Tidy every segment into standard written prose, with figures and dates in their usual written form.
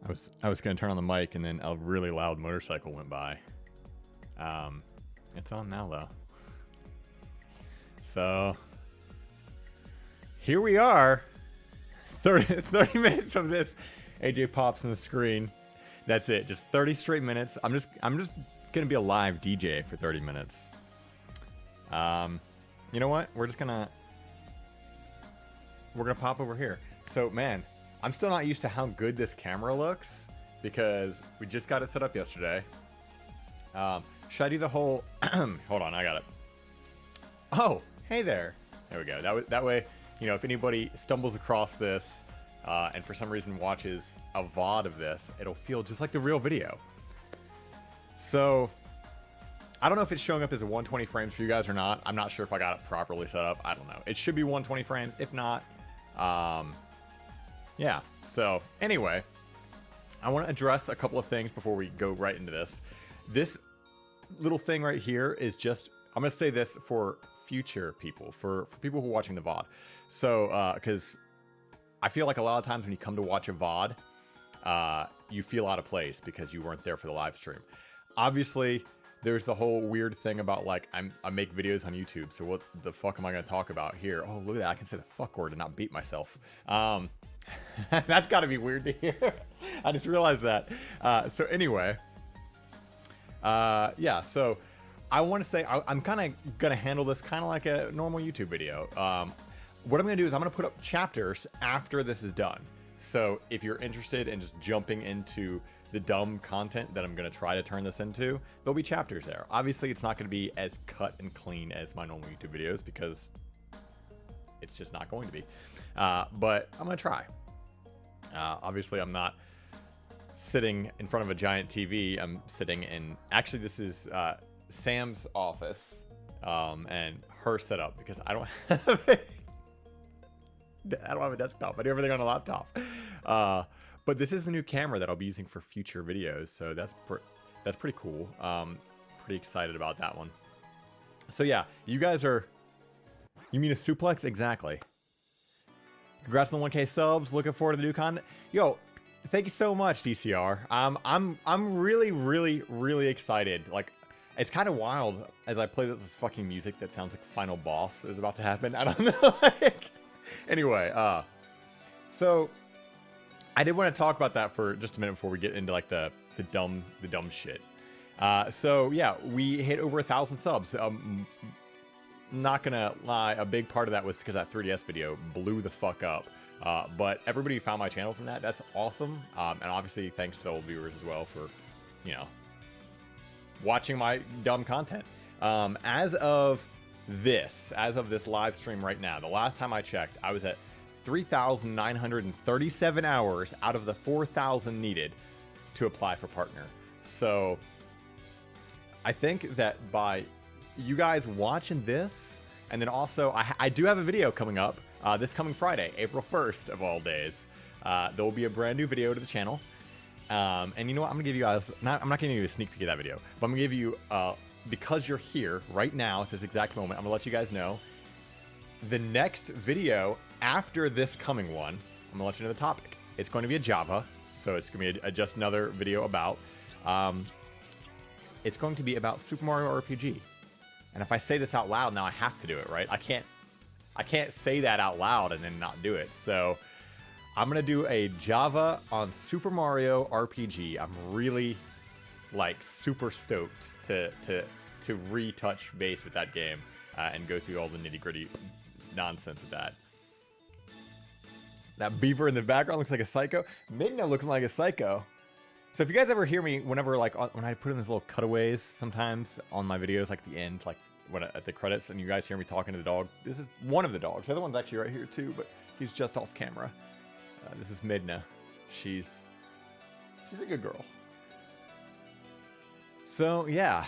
I was gonna turn on the mic and then a really loud motorcycle went by. It's on now though. So here we are. 30 minutes of this. AJ pops on the screen. That's it. Just 30 straight minutes. I'm just gonna be a live DJ for 30 minutes. You know what? We're gonna pop over here. So man, I'm still not used to how good this camera looks because we just got it set up yesterday. Should I do the whole? Hold on, I got it. Oh, hey there. There we go. That way, you know, if anybody stumbles across this and for some reason watches a VOD of this, it'll feel just like the real video. So I don't know if it's showing up as a 120 frames for you guys or not. I'm not sure if I got it properly set up. I don't know. It should be 120 frames. If not, yeah. So anyway, I want to address a couple of things before we go right into this. This little thing right here is just, I'm going to say this for future people, for people who are watching the VOD. So, because I feel like a lot of times when you come to watch a VOD, you feel out of place because you weren't there for the live stream. Obviously, there's the whole weird thing about like, I make videos on YouTube, so what the fuck am I going to talk about here? Oh, look at that. I can say the fuck word and not beat myself. That's got to be weird to hear. I just realized that. So anyway, yeah, so I want to say I'm kind of going to handle this kind of like a normal YouTube video. What I'm going to do is I'm going to put up chapters after this is done. So if you're interested in just jumping into the dumb content that I'm going to try to turn this into, there'll be chapters there. Obviously, it's not going to be as cut and clean as my normal YouTube videos because it's just not going to be. But I'm going to try. Obviously, I'm not sitting in front of a giant TV. I'm sitting in, actually this is Sam's office and her setup because I don't have a desktop. I do everything on a laptop. But this is the new camera that I'll be using for future videos, so that's pretty cool. Pretty excited about that one. So yeah, you guys are, you mean a suplex? Exactly. Congrats on the 1K subs. Looking forward to the new content. Yo, thank you so much, DCR. I'm really excited. Like, it's kind of wild as I play this fucking music that sounds like Final Boss is about to happen. I don't know. Like, anyway, so I did want to talk about that for just a minute before we get into like the dumb shit. So yeah, we hit over 1,000 subs. Not gonna lie, a big part of that was because that 3DS video blew the fuck up. But everybody found my channel from that. That's awesome. And obviously thanks to the old viewers as well for, you know, watching my dumb content. As of this live stream right now, the last time I checked, I was at 3,937 hours out of the 4,000 needed to apply for partner. So I think that by you guys watching this, and then also I do have a video coming up this coming Friday, April 1st of all days. There will be a brand new video to the channel. And you know what? I'm gonna give you guys, I'm not gonna give you a sneak peek of that video, but I'm gonna give you, because you're here right now at this exact moment, I'm gonna let you guys know the next video after this coming one. I'm gonna let you know the topic. It's going to be a Java, so it's gonna be just another video about. It's going to be about Super Mario RPG. And if I say this out loud now, I have to do it, right? I can't say that out loud and then not do it. So I'm gonna do a Java on Super Mario RPG. I'm really like super stoked to retouch base with that game and go through all the nitty-gritty nonsense with that. That beaver in the background looks like a psycho. Midna looks like a psycho. So if you guys ever hear me whenever like when I put in these little cutaways sometimes on my videos, like the end, like when at the credits, and you guys hear me talking to the dog, this is one of the dogs. The other one's actually right here too, but he's just off camera. This is Midna. She's a good girl. So yeah,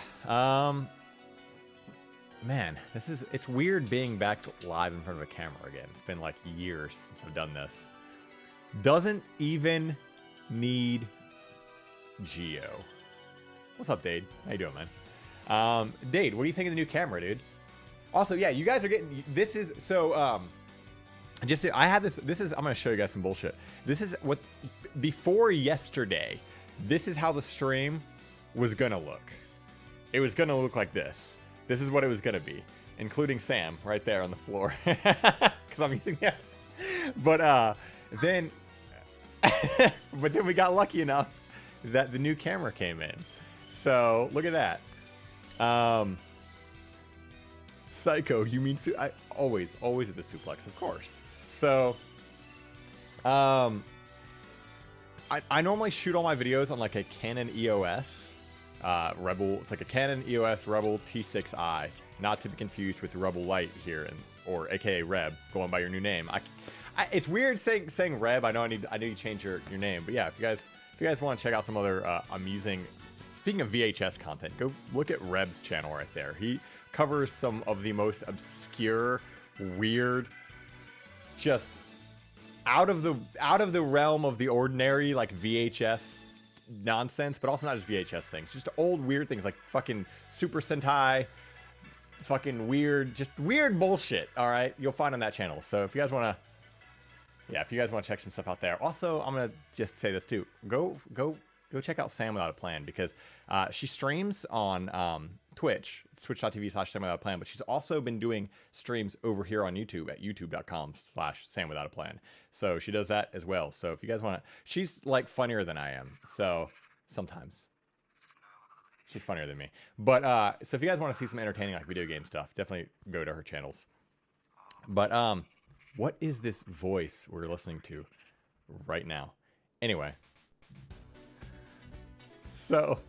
man, it's weird being back live in front of a camera again. It's been like years since I've done this. Doesn't even need Geo. What's up, Dade? How you doing, man? Dade, what do you think of the new camera, dude? Also, yeah, you guys are getting, this is, so, Just, I had this, I'm going to show you guys some bullshit. This is what, before yesterday, this is how the stream was going to look. It was going to look like this. This is what it was going to be, including Sam right there on the floor. Because I'm using that. But then we got lucky enough that the new camera came in. So look at that. Psycho, you mean I always at the suplex, of course. So I normally shoot all my videos on like a Canon EOS Rebel. It's like a Canon EOS Rebel T6i, not to be confused with Rebel Light here, or aka Reb, going by your new name. It's weird saying Reb. I know you change your name, but yeah, if you guys want to check out some other amusing, speaking of VHS content, go look at Reb's channel right there. He covers some of the most obscure, weird, just out of the realm of the ordinary, like VHS nonsense, but also not just VHS things, just old weird things like fucking Super Sentai, fucking weird, just weird bullshit. All right, you'll find on that channel. So if you guys want to check some stuff out there. Also, I'm gonna just say this too. Go check out Sam Without a Plan, because she streams on Twitch, twitch.tv/Sam Without a Plan, but she's also been doing streams over here on YouTube at youtube.com/Sam Without a Plan. So she does that as well. So if you guys want to, she's like funnier than I am. So sometimes she's funnier than me. But so if you guys want to see some entertaining like video game stuff, definitely go to her channels. But what is this voice we're listening to right now? Anyway. So,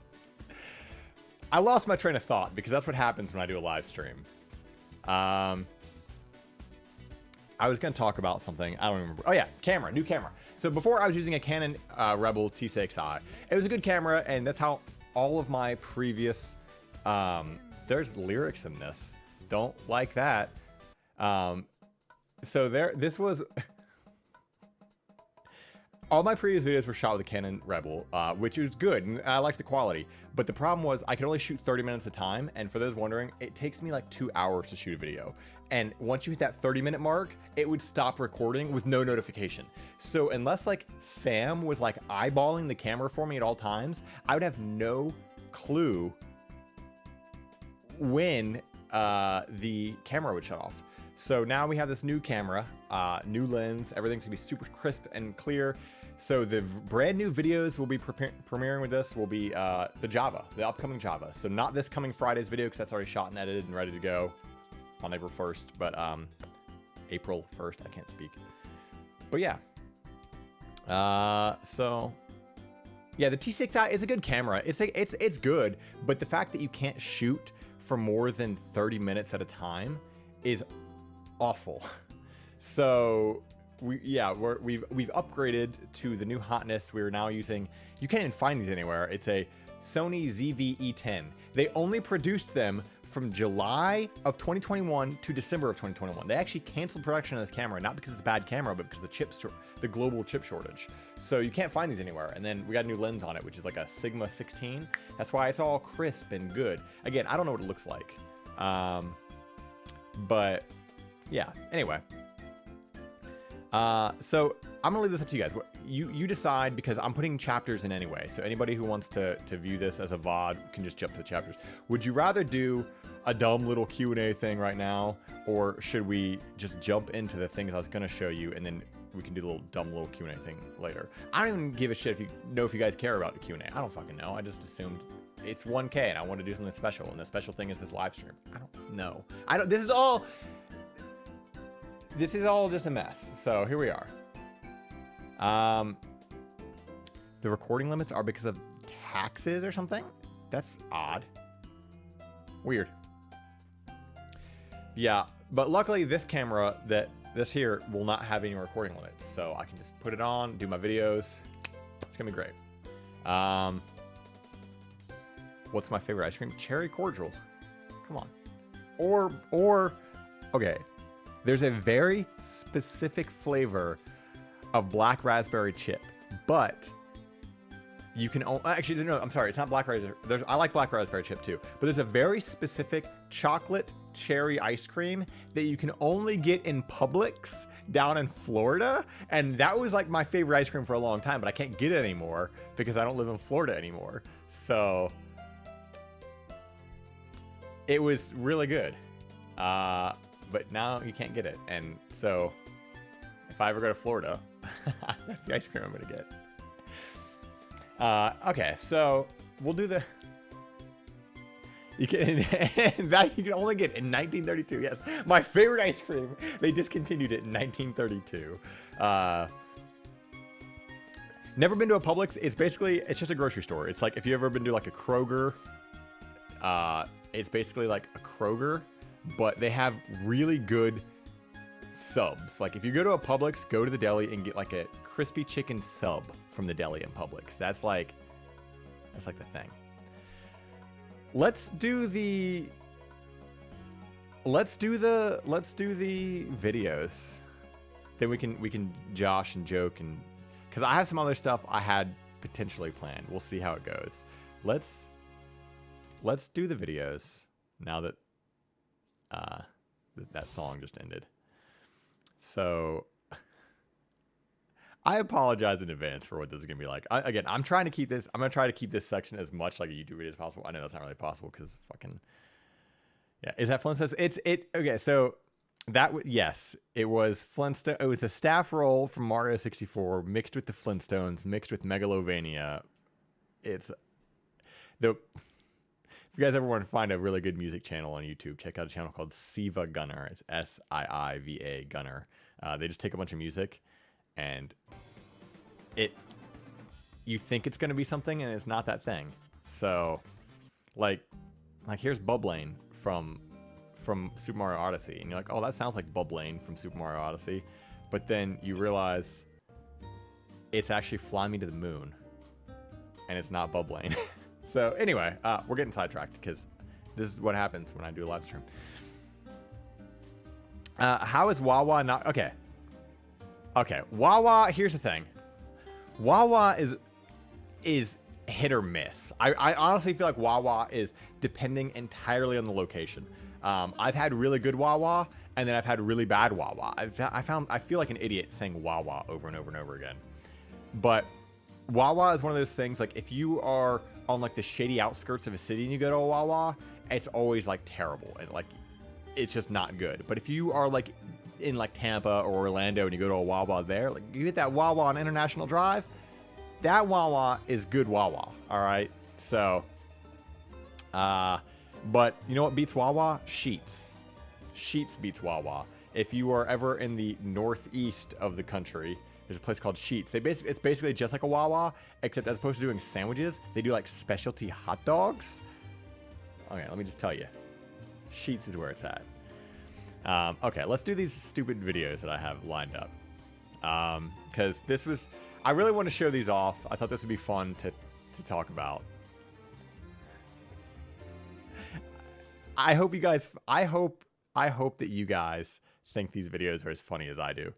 I lost my train of thought, because that's what happens when I do a live stream. I was going to talk about something. I don't remember. Oh yeah, camera, new camera. So before I was using a Canon Rebel T6i. It was a good camera, and that's how all of my previous... there's lyrics in this. Don't like that. So this was... All my previous videos were shot with a Canon Rebel, which was good, and I liked the quality. But the problem was I could only shoot 30 minutes at a time, and for those wondering, it takes me like 2 hours to shoot a video. And once you hit that 30-minute mark, it would stop recording with no notification. So unless like Sam was like eyeballing the camera for me at all times, I would have no clue when the camera would shut off. So now we have this new camera, new lens, everything's gonna be super crisp and clear. So the brand new videos we'll be premiering with this will be the upcoming Java. So not this coming Friday's video, because that's already shot and edited and ready to go on April 1st, but April 1st, I can't speak. But yeah. So yeah, the T6i is a good camera. It's good, but the fact that you can't shoot for more than 30 minutes at a time is awful. So we've upgraded to the new hotness. We're now using, you can't even find these anywhere. It's a Sony ZV-E10. They only produced them from July of 2021 to December of 2021. They actually canceled production of this camera, not because it's a bad camera, but because of the global chip shortage. So you can't find these anywhere. And then we got a new lens on it, which is like a Sigma 16. That's why it's all crisp and good. Again, I don't know what it looks like. But yeah, anyway. So I'm gonna leave this up to you guys. You decide, because I'm putting chapters in anyway. So anybody who wants to view this as a VOD can just jump to the chapters. Would you rather do a dumb little Q&A thing right now, or should we just jump into the things I was gonna show you, and then we can do the dumb little Q&A thing later? I don't even give a shit if you guys care about the Q&A. I don't fucking know. I just assumed it's 1K and I want to do something special, and the special thing is this live stream. I don't know. This is all just a mess. So here we are. The recording limits are because of taxes or something? That's odd. Weird. Yeah, but luckily this camera, this here, will not have any recording limits. So I can just put it on, do my videos. It's gonna be great. What's my favorite ice cream? Cherry cordial. Come on. Or, okay. There's a very specific flavor of black raspberry chip, but You can actually no. I'm sorry. It's not black raspberry. I like black raspberry chip too, but there's a very specific chocolate cherry ice cream that you can only get in Publix down in Florida, and that was like my favorite ice cream for a long time. But I can't get it anymore because I don't live in Florida anymore. So it was really good, but now you can't get it, and so if I ever go to Florida, that's the ice cream I'm gonna get. Okay, so we'll do the. You can that you can only get in 1932. Yes, my favorite ice cream. They discontinued it in 1932. Never been to a Publix. It's just a grocery store. It's like if you ever been to like a Kroger. It's basically like a Kroger, but they have really good subs. Like if you go to a Publix, go to the deli and get like a crispy chicken sub from the deli in Publix. That's like the thing. Let's do the videos. Then we can josh and joke, and because I have some other stuff I had potentially planned. We'll see how it goes. Let's do the videos now that that song just ended. So I apologize in advance for what this is gonna be like. Again, I'm trying to keep this. I'm gonna try to keep this section as much like a YouTube video as possible. I know that's not really possible because fucking yeah. Is that Flintstones? Okay. So yes, it was Flintstone. It was the staff roll from Mario 64 mixed with the Flintstones, mixed with Megalovania. It's the. If you guys ever want to find a really good music channel on YouTube, check out a channel called Siva Gunner. It's SiIva Gunner. They just take a bunch of music, and you think it's going to be something, and it's not that thing. So, like here's Bublane from Super Mario Odyssey, and you're like, oh, that sounds like Bublane from Super Mario Odyssey, but then you realize it's actually Fly Me to the Moon, and it's not Bublane. So anyway, we're getting sidetracked because this is what happens when I do a live stream. How is Wawa not okay? Okay, Wawa. Here's the thing. Wawa is hit or miss. I honestly feel like Wawa is depending entirely on the location. I've had really good Wawa, and then I've had really bad Wawa. I feel like an idiot saying Wawa over and over and over again. But Wawa is one of those things, like if you are on like the shady outskirts of a city and you go to a Wawa, it's always like terrible and like it's just not good. But if you are like in like Tampa or Orlando and you go to a Wawa there, like you get that Wawa on International Drive, that Wawa is good Wawa. All right. So, but you know what beats Wawa? Sheets. Sheets beats Wawa. If you are ever in the northeast of the country, there's a place called Sheets. It's basically just like a Wawa, except as opposed to doing sandwiches, they do like specialty hot dogs. Okay, let me just tell you. Sheets is where it's at. Okay, let's do these stupid videos that I have lined up. Because I really want to show these off. I thought this would be fun to talk about. I hope that you guys think these videos are as funny as I do.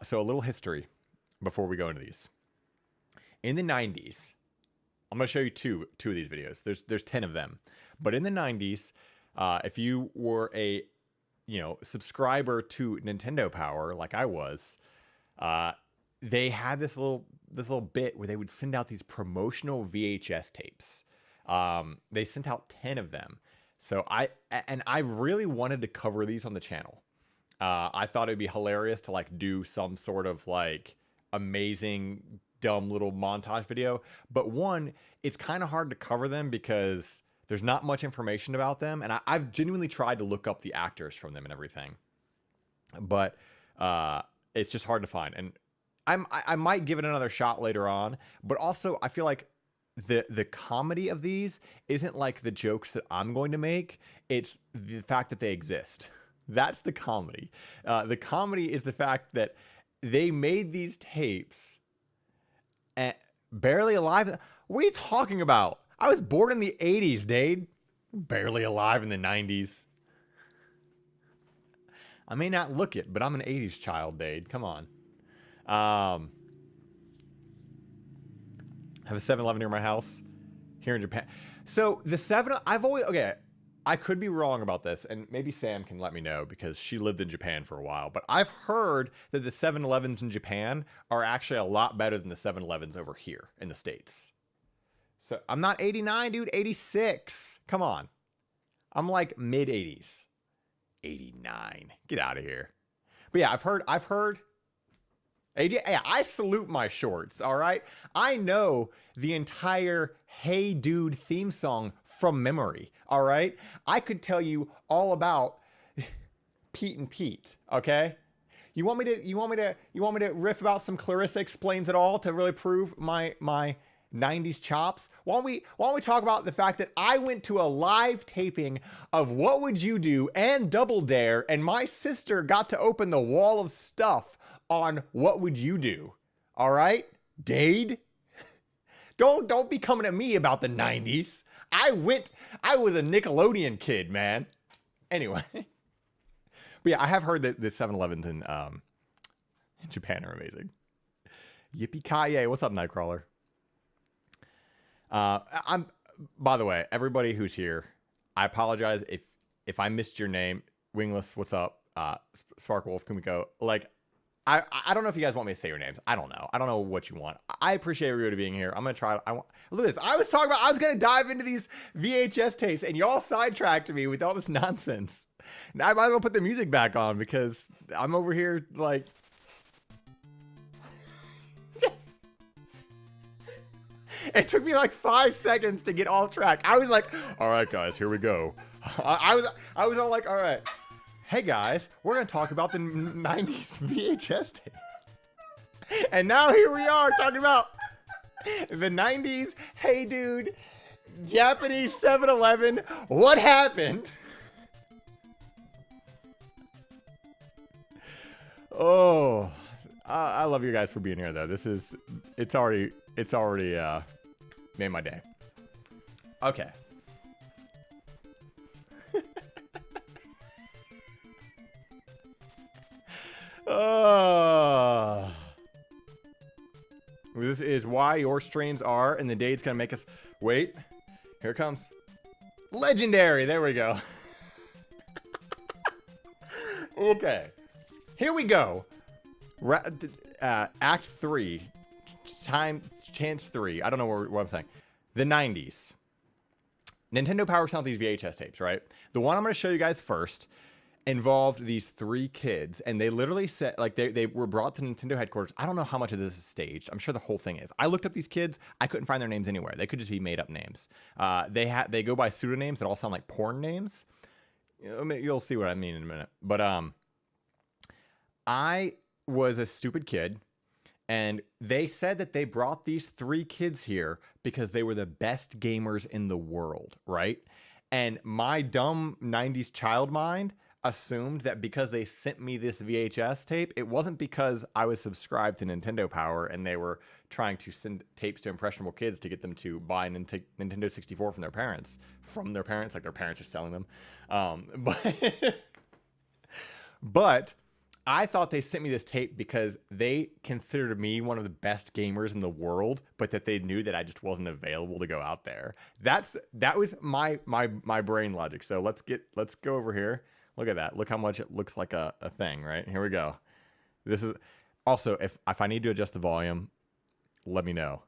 So a little history before we go into these. In the 90s, I'm going to show you two of these videos. There's 10 of them. But in the 90s, if you were a subscriber to Nintendo Power like I was, they had this little bit where they would send out these promotional VHS tapes. They sent out 10 of them. So I really wanted to cover these on the channel. I thought it'd be hilarious to like do some sort of like amazing dumb little montage video, but one, it's kind of hard to cover them because there's not much information about them, and I've genuinely tried to look up the actors from them and everything, but it's just hard to find. And I might give it another shot later on, but also I feel like the comedy of these isn't like the jokes that I'm going to make, it's the fact that they exist. That's the comedy. The comedy is the fact that they made these tapes and barely alive. What are you talking about? I was born in the 80s, Dade. Barely alive in the 90s. I may not look it, but I'm an 80s child, Dade. Come on. have a 7-Eleven near my house here in Japan. So the 7, I've always, okay, I could be wrong about this, and maybe Sam can let me know because she lived in Japan for a while, but I've heard that the 7-Elevens in Japan are actually a lot better than the 7-Elevens over here in the States. So I'm not 89, dude, 86. Come on. I'm like mid 80s. 89. Get out of here. But yeah, I've heard AJ, yeah, I salute my shorts, all right? I know the entire Hey Dude theme song from memory, all right? I could tell you all about Pete and Pete, okay? You want me to riff about some Clarissa Explains It All to really prove my 90s chops? Why don't we talk about the fact that I went to a live taping of What Would You Do and Double Dare, and my sister got to open the wall of stuff on What Would You Do? All right, Dade. Don't be coming at me about the 90s. I was a Nickelodeon kid, man. Anyway. But yeah, I have heard that the 7-Elevens in Japan are amazing. Yippee-ki-yay. What's up, Nightcrawler? By the way, everybody who's here, I apologize if I missed your name. Wingless, what's up? Sparkwolf, Kumiko. Like, I don't know if you guys want me to say your names. I don't know. I don't know what you want. I appreciate everybody being here. I'm going to try. Look at this. I was going to dive into these VHS tapes, and y'all sidetracked me with all this nonsense. Now I might as well put the music back on because I'm over here like... It took me like 5 seconds to get off track. I was like, all right, guys, here we go. I was all like, all right. Hey guys, we're gonna talk about the 90s VHS tape. And now here we are talking about the 90s, Hey Dude, Japanese 7-Eleven, what happened? Oh, I love you guys for being here though. It's already made my day. Okay. This is why your streams are, and the date's gonna make us wait. Here it comes. Legendary. There we go. Okay. Here we go. Act 3. Chance 3. I don't know what I'm saying. The 90s. Nintendo Power Sound these VHS tapes, right? The one I'm going to show you guys first involved these 3 kids, and they literally said, like, they were brought to Nintendo headquarters. I don't know how much of this is staged. I'm sure the whole thing is. I looked up these kids. I couldn't find their names anywhere. They could just be made up names. They go by pseudonyms that all sound like porn names. You'll see what I mean in a minute. But I was a stupid kid, and they said that they brought these 3 kids here because they were the best gamers in the world, right? And my dumb 90s child mind assumed that because they sent me this VHS tape, it wasn't because I was subscribed to Nintendo Power and they were trying to send tapes to impressionable kids to get them to buy a Nintendo 64 from their parents, like their parents are selling them. But I thought they sent me this tape because they considered me one of the best gamers in the world, but that they knew that I just wasn't available to go out there. That was my brain logic. So let's go over here. Look at that. Look how much it looks like a thing, right? Here we go. This is also, if I need to adjust the volume, let me know.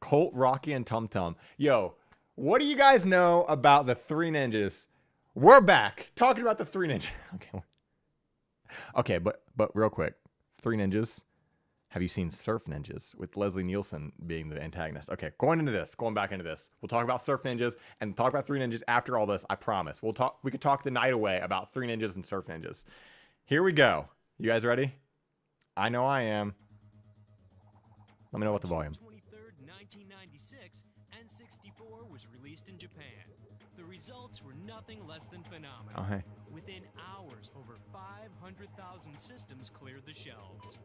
Colt, Rocky, and Tum Tum. Yo, what do you guys know about the 3 Ninjas? We're back talking about the 3 Ninjas. Okay, but real quick, 3 Ninjas. Have you seen Surf Ninjas with Leslie Nielsen being the antagonist? Okay, going back into this. We'll talk about Surf Ninjas and talk about 3 Ninjas after all this. I promise. We can talk the night away about 3 Ninjas and Surf Ninjas. Here we go. You guys ready? I know I am. Let me know what the volume. 23rd, 1996, N64 was released in Japan. The results were nothing less than phenomenal. Oh, hey. Within hours, over 500,000 systems cleared the shelves.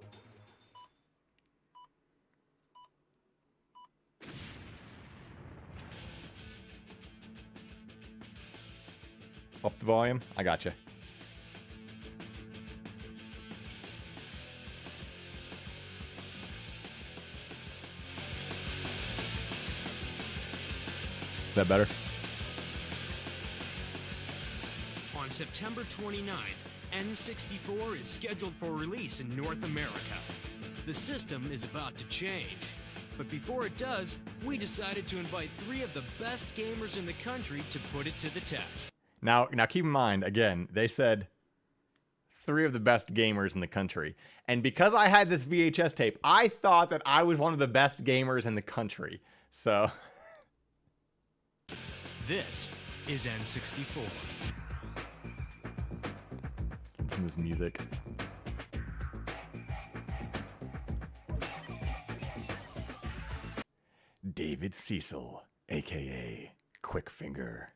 Up the volume. I gotcha. that better? On September 29th, N64 is scheduled for release in North America. The system is about to change. But before it does, we decided to invite 3 of the best gamers in the country to put it to the test. Now keep in mind, again, they said 3 of the best gamers in the country. And because I had this VHS tape, I thought that I was one of the best gamers in the country. So this is N64. Listen to this music. David Cecil, aka Quickfinger.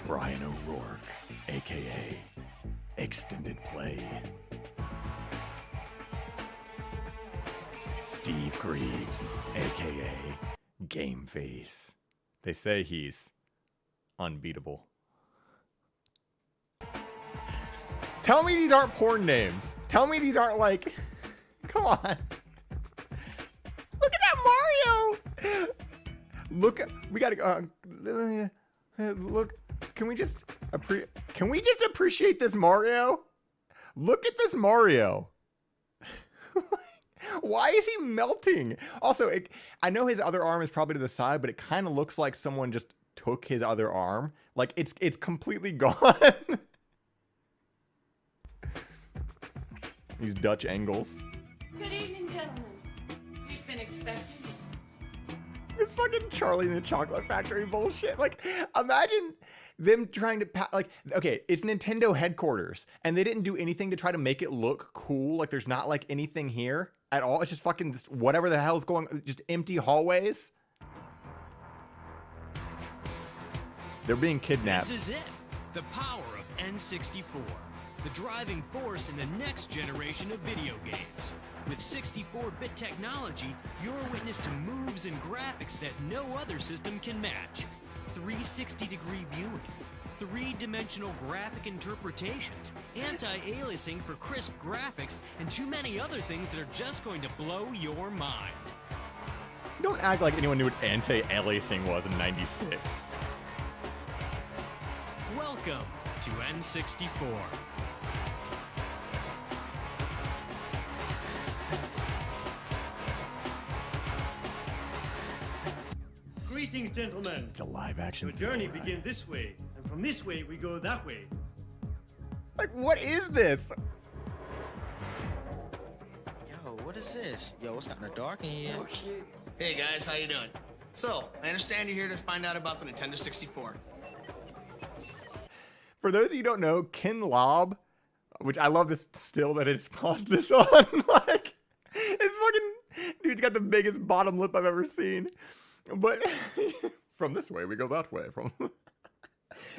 Brian O'Rourke, aka Extended Play. Steve Greaves, aka Game Face. They say he's unbeatable. Tell me these aren't porn names. Tell me these aren't like... Come on. Look at that Mario! Look, we gotta go... look, can we just appreciate this Mario? Look at this Mario. Why is he melting? Also, I know his other arm is probably to the side, but it kind of looks like someone just took his other arm. Like, it's completely gone. These Dutch angles. Good evening, gentlemen. We've been expecting you. This fucking Charlie and the Chocolate Factory bullshit. Like, imagine them trying to like, okay, it's Nintendo headquarters, and they didn't do anything to try to make it look cool. Like, there's not like anything here at all. It's just fucking whatever the hell's going, just empty hallways. They're being kidnapped. This is it. The power of N64. The driving force in the next generation of video games. With 64-bit technology, you're a witness to moves and graphics that no other system can match. 360-degree viewing, 3-dimensional graphic interpretations, anti-aliasing for crisp graphics, and too many other things that are just going to blow your mind. Don't act like anyone knew what anti-aliasing was in '96. Welcome to N64. Greetings, gentlemen. It's a live action. Your journey film, right? begins this way, and from this way we go that way. Like, what is this? Yo, what is this? Yo, it's kind of dark in here. cute. Hey guys, how you doing? So, I understand you're here to find out about the Nintendo 64. For those of you who don't know, Ken Lobb, which I love this still that it's paused this on. Like, it's fucking, dude's got the biggest bottom lip I've ever seen. But from this way, we go that way. From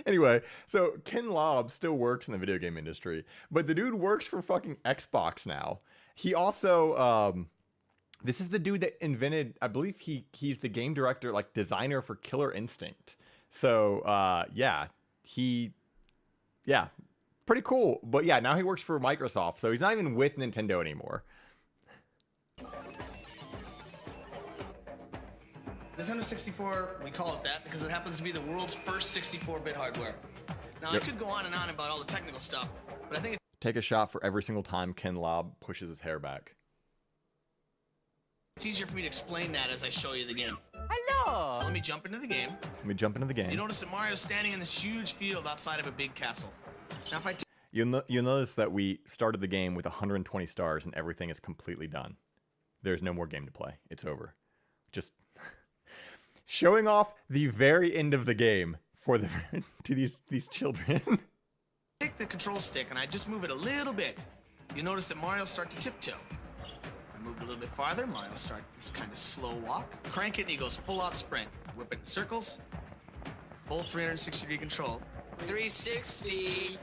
anyway, so Ken Lobb still works in the video game industry, but the dude works for fucking Xbox now. He also, this is the dude that invented, I believe he's the game director, like designer for Killer Instinct. So, yeah, pretty cool. But yeah, now he works for Microsoft, so he's not even with Nintendo anymore. Nintendo 64, we call it that because it happens to be the world's first 64-bit hardware. Now, I could go on and on about all the technical stuff, but I think Take a shot for every single time Ken Lobb pushes his hair back. it's easier for me to explain that as I show you the game. Hello. So let me jump into the game. Let me jump into the You game. notice that Mario's standing in this huge field outside of a big castle. Now, if I You'll notice that we started the game with 120 stars and everything is completely done. There's no more game to play. It's over. Just showing off the very end of the game for the to these children. take the control stick and I just move it a little bit, you notice that Mario starts to tiptoe. I move a little bit farther, Mario starts this kind of slow walk. Crank it and he goes full out sprint. Whip it in circles. Full 360-degree control. 360.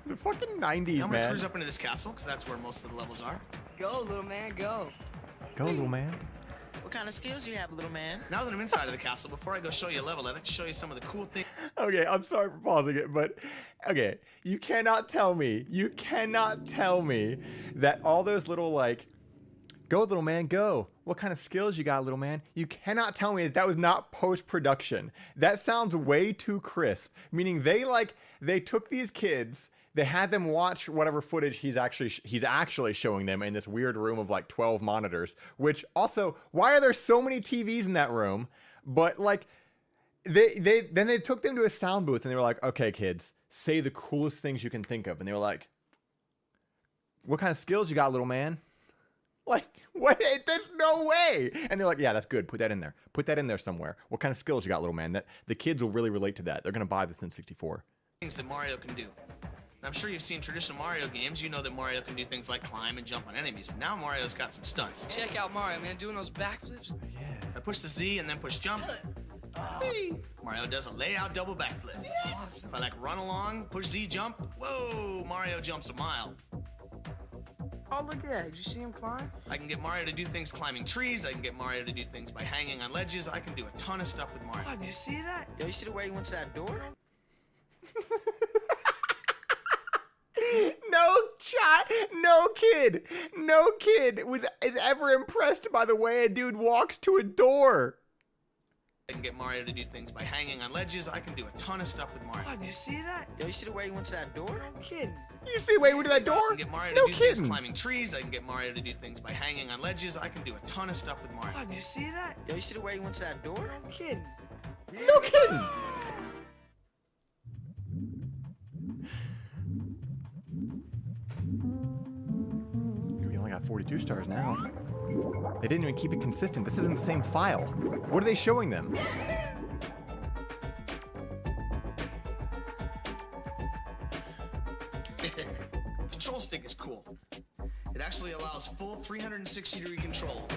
The fucking 90s, Now I'm gonna man. cruise up into this castle, because that's where most of the levels are. Go, little man, go. Go, little man. What kind of skills you have, little man? Now that I'm inside of the castle, before I go show you a level, I'd like to show you some of the cool things. Okay, I'm sorry for pausing it, but okay, you cannot tell me that all those little like Go, little man, go. What kind of skills you got, little man? You cannot tell me that that was not post-production. That sounds way too crisp. Meaning they took these kids, they had them watch whatever footage he's actually showing them in this weird room of like 12 monitors. Which also, why are there so many TVs in that room? But like, then they took them to a sound booth and they were like, okay, kids, say the coolest things you can think of. And they were like, what kind of skills you got, little man? Like, what? There's no way. And they're like, yeah, that's good. Put that in there. Put that in there somewhere. What kind of skills you got, little man? That the kids will really relate to that. They're going to buy this N64. Things that Mario can do. I'm sure you've seen traditional Mario games. You know that Mario can do things like climb and jump on enemies. But now Mario's got some stunts. Check out Mario, man, doing those backflips. Yeah. I push the Z and then push jump. Mario does a layout double backflip. If I like run along, push Z jump, whoa, Mario jumps a mile. Oh, look at that. Did you see him climb? I can get Mario to do things climbing trees. I can get Mario to do things by hanging on ledges. I can do a ton of stuff with Mario. Oh, did you see that? Yo, you see the way he went to that door? No kid is ever impressed by the way a dude walks to a door. I can get Mario to do things by hanging on ledges. I can do a ton of stuff with Mario. Oh, did you see that? Yo, you see the way he went to that door? No kidding. You see the way he went to that door? I can get Mario No to do things kidding. climbing trees. I can get Mario to do things by hanging on ledges. I can do a ton of stuff with Mario. Oh, did you see that? Yo, you see the way he went to that door? No kidding. No kidding. We only got 42 stars now. They didn't even keep it consistent. This isn't the same file. What are they showing them? Control stick is cool. It actually allows full 360-degree control.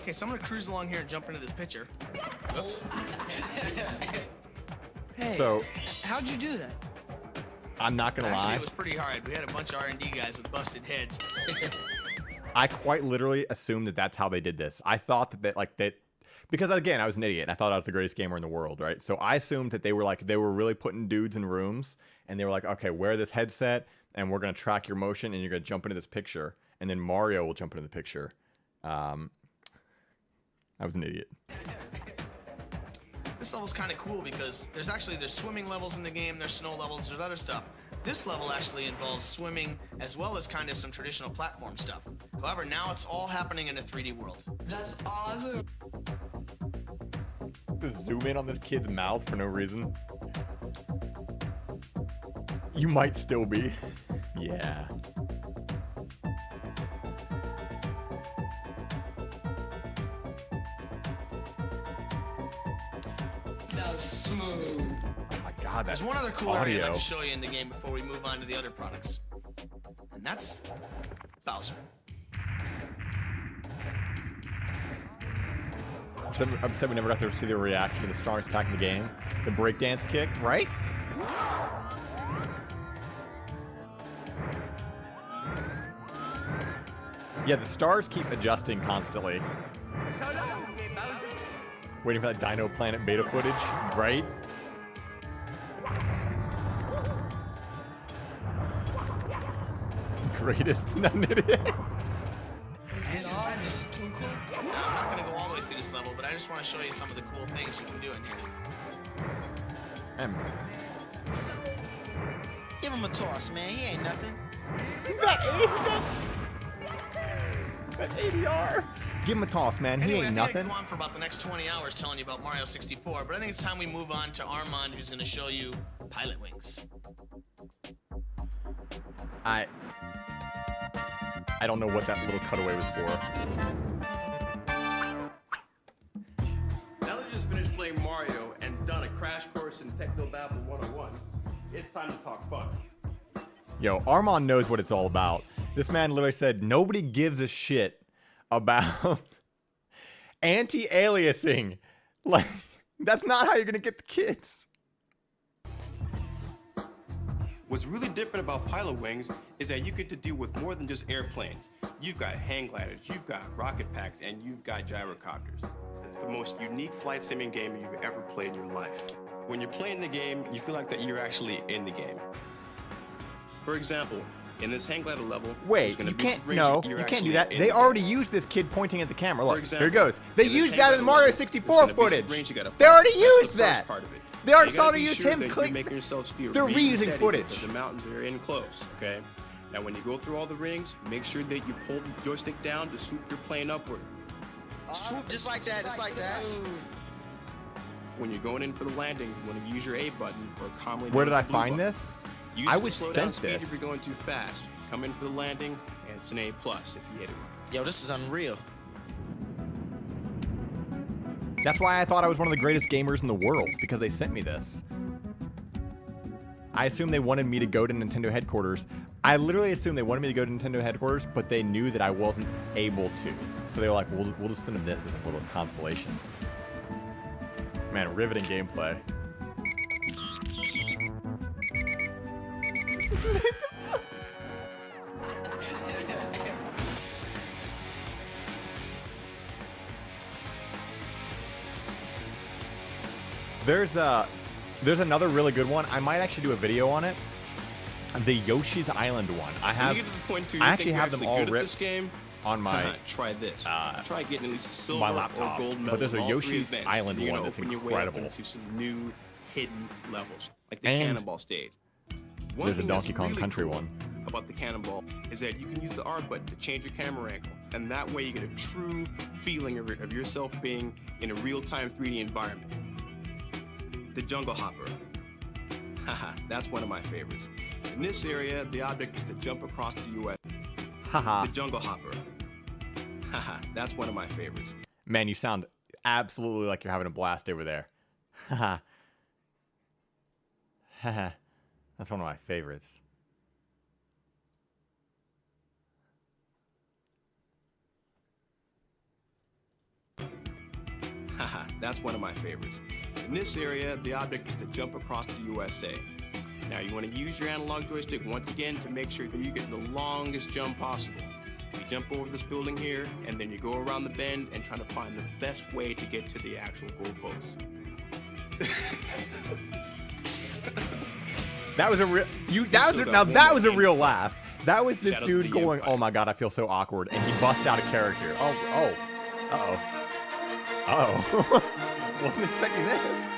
Okay, so I'm gonna cruise along here and jump into this picture. Oops. Hey, So- how'd you do that? I'm not gonna Actually, lie. it was pretty hard. We had a bunch of R&D guys with busted heads. I quite literally assumed that that's how they did this. I thought that because again, I was an idiot and I thought I was the greatest gamer in the world, right? So I assumed that they were really putting dudes in rooms and they were like, okay, wear this headset and we're gonna track your motion and you're gonna jump into this picture and then Mario will jump into the picture. I was an idiot. This level's kind of cool because there's swimming levels in the game, there's snow levels, there's other stuff. This level actually involves swimming as well as kind of some traditional platform stuff. However, now it's all happening in a 3D world. That's awesome. Just zoom in on this kid's mouth for no reason. You might still be. Yeah. That's smooth. Oh my god, that's There's one other cool area I'd like audio. to show you in the game before we move on to the other products. And that's Bowser. I'm upset we never got to see the reaction to the strongest attack in the game. The breakdance kick, right? Yeah, the stars keep adjusting constantly. Waiting for that Dino Planet beta footage, right? Greatest, not an idiot. I'm not going to go all the way through this level, but I just want to show you some of the cool things you can do in here. Give him a toss, man. He ain't nothing. That ADR. Give him a toss, man. He Anyway, ain't I think I nothing. could go on for about the next 20 hours telling you about Mario 64, but I think it's time we move on to Armand, who's going to show you Pilot Wings. I don't know what that little cutaway was for. Now that you just finished playing Mario and done a crash course in Technobabble 101, it's time to talk fun. Yo, Armand knows what it's all about. This man literally said nobody gives a shit about anti-aliasing. Like, that's not how you're gonna get the kids. What's really different about Pilot Wings is that you get to deal with more than just airplanes. You've got hang gliders, you've got rocket packs, and you've got gyrocopters. It's the most unique flight simulating game you've ever played in your life. When you're playing the game, you feel like that you're actually in the game. For example, In this hang glider level, there's Wait, gonna you be some can't. rings No, you're you can't actually do that. in They the already game. used this kid pointing at the camera. For Look, example, here it goes. They in this used hang that in glider the Mario level, 64 there's gonna be some footage. rings you gotta They find. already That's the used that. first part of it. They already You gotta saw to be use sure him that click. you're making yourself steer They're really reusing steady footage. because the mountains are in close. Okay. Now, when you go through all the rings, make sure that you pull the joystick down to swoop your plane upward. Swoop just like that, just like that. When you're going in for the landing, you want to use your A button or commonly Where known did I as the blue find button. this? Use I it to was slow down sent speed this. if you're going too fast. Come in for the landing, and it's an A+ if you hit it. Yo, this is unreal. That's why I thought I was one of the greatest gamers in the world, because they sent me this. I assumed they wanted me to go to Nintendo headquarters. I literally assumed they wanted me to go to Nintendo headquarters, but they knew that I wasn't able to. So they were like, we'll just send them this as a little consolation. Man, riveting gameplay. There's another really good one. I might actually do a video on it. The Yoshi's Island one. I When you get to the point too, you I think actually you're have them actually all good at this ripped game, on my try this. Try getting at least a silver my laptop. or gold medal. But there's a in all three Yoshi's events. Island You're one gonna that's open your way up incredible. into some new hidden levels, like the And Cannonball stage. One there's a thing Donkey that's Kong really Country cool one. about the Cannonball is that you can use the R button to change your camera angle, and that way you get a true feeling of yourself being in a real-time 3D environment. The Jungle Hopper. Haha, that's one of my favorites. In this area, the object is to jump across the U.S. Haha. The Jungle Hopper. Haha, that's one of my favorites. Man, you sound absolutely like you're having a blast over there. Haha. Haha. That's one of my favorites. Haha, that's one of my favorites. In this area, the object is to jump across the USA. Now, you want to use your analog joystick once again to make sure that you get the longest jump possible. You jump over this building here, and then you go around the bend and try to find the best way to get to the actual goalpost. That was a real that was a real laugh. That was this Shadows dude of the going, Empire. "Oh my god, I feel so awkward," and he bust out a character. Wasn't expecting this.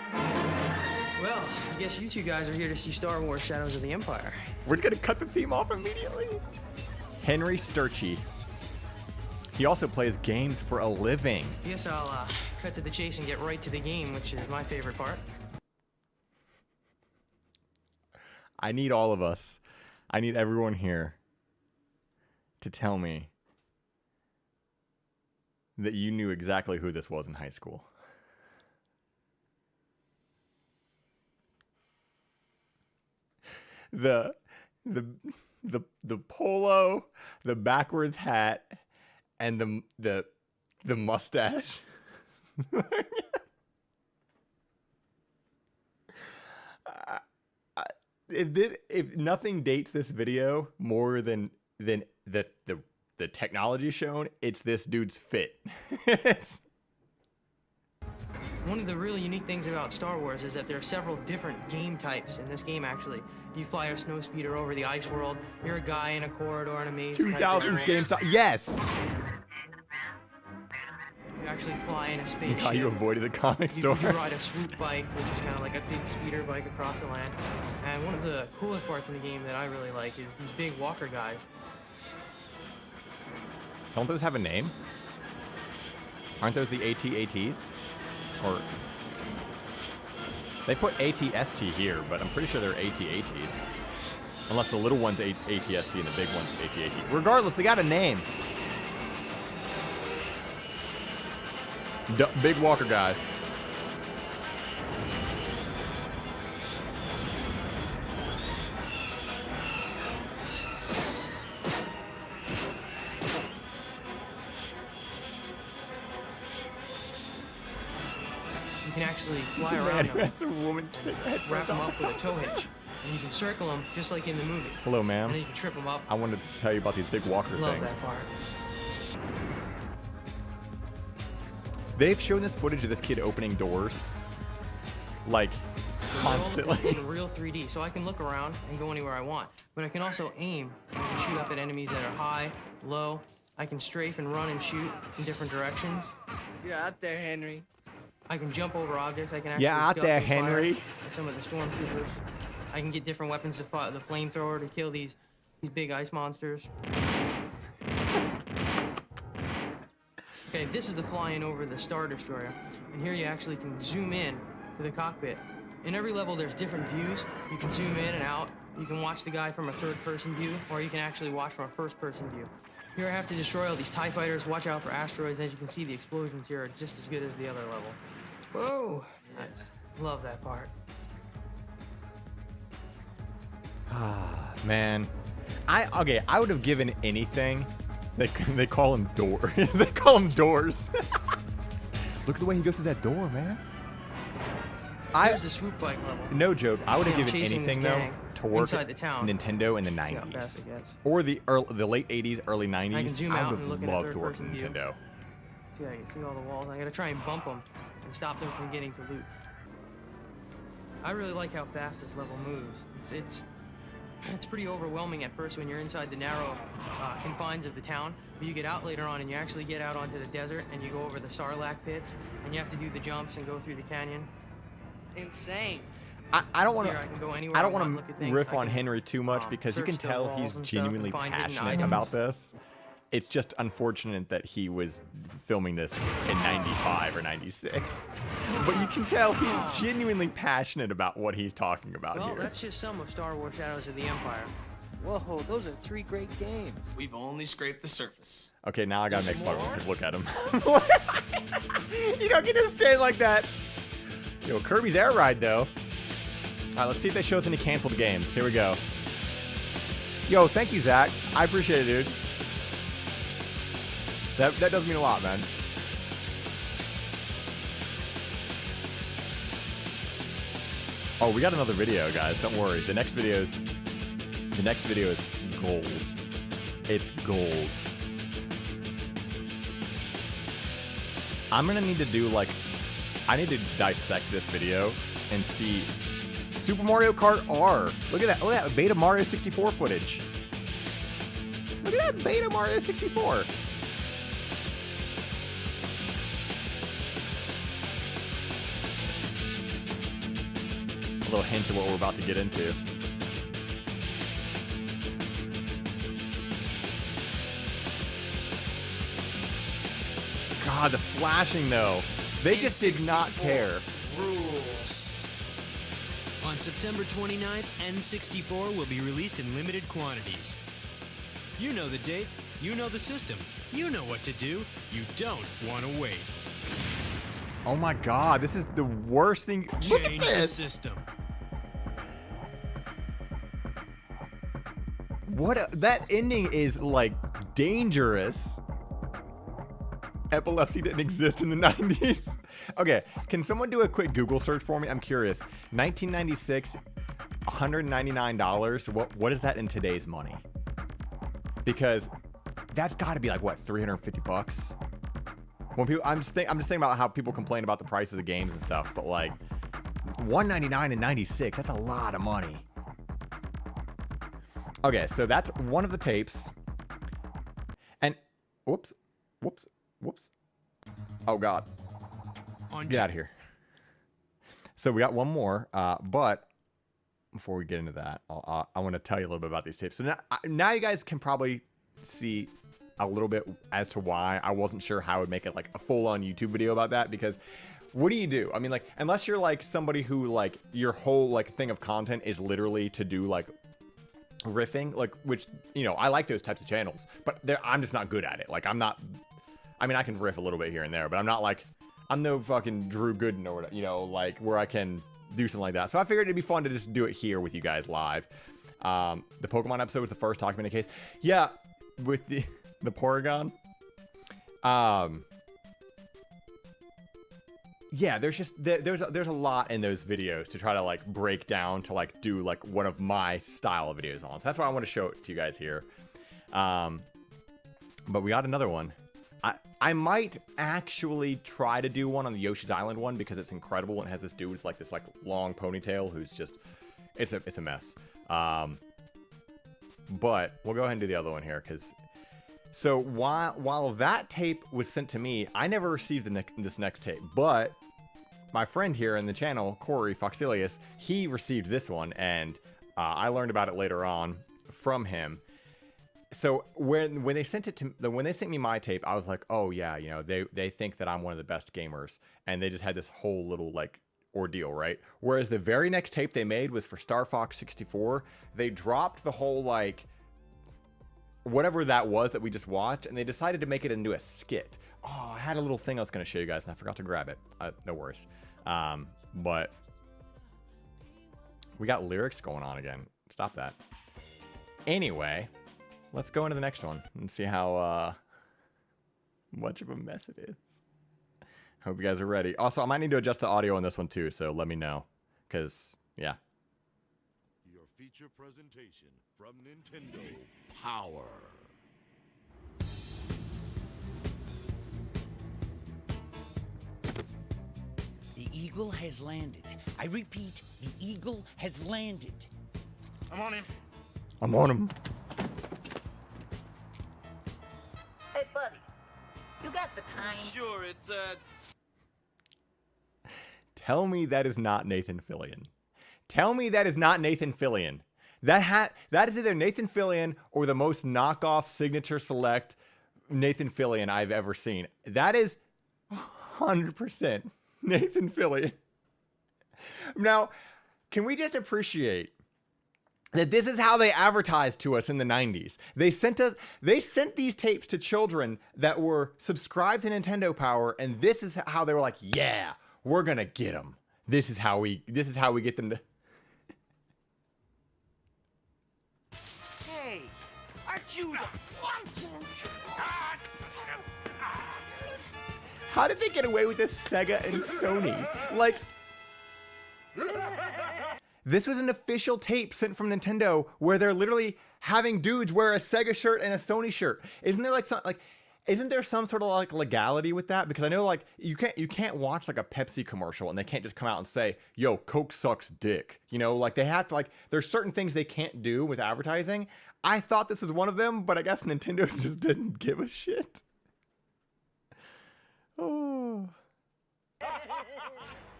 Well, I guess you two guys are here to see Star Wars Shadows of the Empire. We're just gonna cut the theme off immediately. Henry Sturchy. He also plays games for a living. I guess I'll cut to the chase and get right to the game, which is my favorite part. I need all of us. I need everyone here to tell me that you knew exactly who this was in high school. The polo, the backwards hat, and the mustache. If nothing dates this video more than the technology shown, it's this dude's fit. One of the really unique things about Star Wars is that there are several different game types in this game, actually. You fly a snow speeder over the ice world, you're a guy in a corridor in a maze. 2000s game style. Yes! You actually fly in a spaceship. God, you avoided the comic store. You ride a swoop bike, which is kind of like a big speeder bike across the land. And one of the coolest parts in the game that I really like is these big walker guys. Don't those have a name? Aren't those the AT-ATs? Or they put AT-ST here, but I'm pretty sure they're AT-ATs. Unless the little one's AT-ST and the big one's AT-AT. Regardless, they got a name. Big walker guys. You can actually It's fly a man around who them, has a woman take her headphones wrap them off. up with a tow hitch, and you can circle them just like in the movie. Hello, And then ma'am. you can trip them up. I want to tell you about these big walker Love things. that part. They've shown this footage of this kid opening doors, like the Constantly. world in real 3D, so I can look around and go anywhere I want. But I can also aim and shoot up at enemies that are high, low. I can strafe and run and shoot in different directions. You're out there, Henry. I can jump over objects. I can actually Yeah, out duck there, and fire Henry. at some of the stormtroopers. I can get different weapons to fight the flamethrower to kill these big ice monsters. Okay, this is the flying over the Star Destroyer, and here you actually can zoom in to the cockpit. In every level, there's different views. You can zoom in and out. You can watch the guy from a third-person view, or you can actually watch from a first-person view. Here I have to destroy all these TIE fighters, watch out for asteroids. As you can see, the explosions here are just as good as the other level. Whoa! I just love that part. Ah, man. I would have given anything. They call him door. They call him doors. Look at the way he goes through that door, man. Here's the swoop bike level. No joke. I would have See, I'm given chasing anything this though gang to work inside at the town. Nintendo in the See how fast 90s it gets. or the late 80s, early 90s. I can zoom I out would and look have at a loved to work at third-person view. Nintendo. See, I can see all the walls. I gotta try and bump them and stop them from getting to loot. I really like how fast this level moves. It's pretty overwhelming at first when you're inside the narrow confines of the town, but you get out later on and you actually get out onto the desert and you go over the Sarlacc pits and you have to do the jumps and go through the canyon. Insane. I don't want Here, I can go anywhere to. I don't want want look at to things. riff I on can, Henry too much because you can search the tell walls he's and stuff genuinely and find hidden passionate items. about this. It's just unfortunate that he was filming this in 95 or 96. But you can tell he's genuinely passionate about what he's talking about Well, here. that's just some of Star Wars Shadows of the Empire. Whoa, those are 3 great games. We've only scraped the surface. Okay, now I gotta There's make fun of him more? because look at him. You don't get to stand like that. Yo, Kirby's Air Ride though. Alright, let's see if they show us any canceled games. Here we go. Yo, thank you, Zach. I appreciate it, dude. That does mean a lot, man. Oh, we got another video, guys. Don't worry. The next video is gold. It's gold. I'm gonna need to do I need to dissect this video and see Super Mario Kart R. Look at that. Look at that beta Mario 64 footage. Look at that beta Mario 64. A little hint of what we're about to get into. God, the flashing though. They just did not care. Rules. On September 29th, N64 will be released in limited quantities. You know the date, you know the system, you know what to do, you don't want to wait. Oh my God, this is the worst thing. Look at Change the this. system. That ending is like dangerous. Epilepsy didn't exist in the 90s. Okay, can someone do a quick Google search for me? I'm curious. 1996, $199. What is that in today's money? Because that's got to be like what, 350 bucks? When people, I'm just thinking about how people complain about the prices of games and stuff, but like $199 in 96, that's a lot of money. Okay, so that's one of the tapes. And whoops. Oh God. Get out of here. So we got one more, but before we get into that, I want to tell you a little bit about these tapes. So now you guys can probably see a little bit as to why I wasn't sure how I would make it like a full-on YouTube video about that, because what do you do? I mean, like, unless you're like somebody who like your whole like thing of content is literally to do like riffing, like, which, you know, I like those types of channels, but I'm just not good at it. Like, I mean, I can riff a little bit here and there, but I'm not like, I'm no fucking Drew Gooden or whatever, you know, like where I can do something like that. So I figured it'd be fun to just do it here with you guys live. The Pokemon episode was the first documented case. Yeah, with the Porygon. Yeah, there's just there's a lot in those videos to try to like break down to like do like one of my style of videos on. So that's why I want to show it to you guys here. But we got another one. I might actually try to do one on the Yoshi's Island one because it's incredible and has this dude with like this like long ponytail who's just it's a mess. But we'll go ahead and do the other one here because so while that tape was sent to me, I never received this next tape, but my friend here in the channel, Corey Foxilius, he received this one, and I learned about it later on from him. So when they sent me my tape, I was like, oh yeah, you know, they think that I'm one of the best gamers, and they just had this whole little like ordeal, right? Whereas the very next tape they made was for Star Fox 64. They dropped the whole like whatever that was that we just watched, and they decided to make it into a skit. Oh, I had a little thing I was going to show you guys, and I forgot to grab it. No worries. But we got lyrics going on again. Stop that. Anyway, let's go into the next one and see how much of a mess it is. Hope you guys are ready. Also, I might need to adjust the audio on this one too, so let me know. Because, yeah. Your feature presentation from Nintendo Power. The Eagle has landed. I repeat, the Eagle has landed. I'm on him. I'm on him. Hey, buddy. You got the time? Sure, it's Tell me that is not Nathan Fillion. Tell me that is not Nathan Fillion. That is either Nathan Fillion or the most knockoff signature select Nathan Fillion I've ever seen. That is 100% Nathan Fillion. Now, can we just appreciate that this is how they advertised to us in the 90s? They sent these tapes to children that were subscribed to Nintendo Power, and this is how they were like, yeah, we're gonna get them. This is how we get them to. Hey, aren't you the... How did they get away with this, Sega and Sony? Like, this was an official tape sent from Nintendo where they're literally having dudes wear a Sega shirt and a Sony shirt. Isn't there some sort of like legality with that? Because I know like you can't watch like a Pepsi commercial and they can't just come out and say, yo, Coke sucks dick. You know, like they have to like, there's certain things they can't do with advertising. I thought this was one of them, but I guess Nintendo just didn't give a shit. Oh.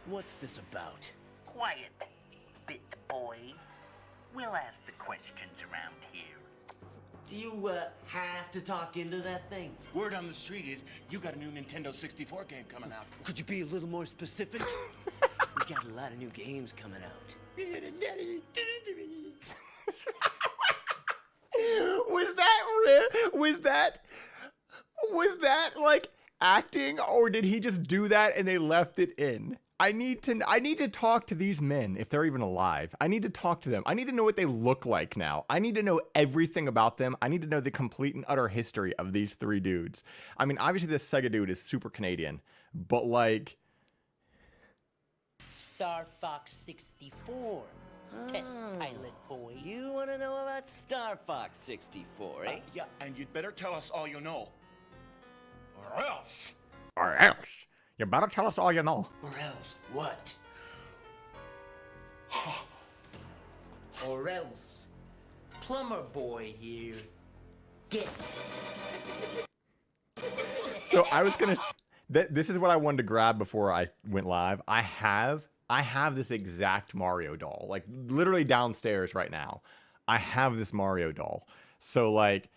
What's this about? Quiet, bit boy. We'll ask the questions around here. Do you have to talk into that thing? Word on the street is you got a new Nintendo 64 game coming out. Could you be a little more specific? We got a lot of new games coming out. Was that like acting, or did he just do that and they left it in? I need to talk to these men if they're even alive. I need to talk to them. I need to know what they look like now. I need to know everything about them. I need to know the complete and utter history of these three dudes. I mean, obviously this Sega dude is super Canadian, but like... Star Fox 64. Test pilot boy. You want to know about Star Fox 64, eh? Yeah, and you'd better tell us all you know. Or else. Or else. You better tell us all you know. Or else what? Or else plumber boy here gets it. So I was gonna. This is what I wanted to grab before I went live. I have this exact Mario doll, like literally downstairs right now. I have this Mario doll. So like,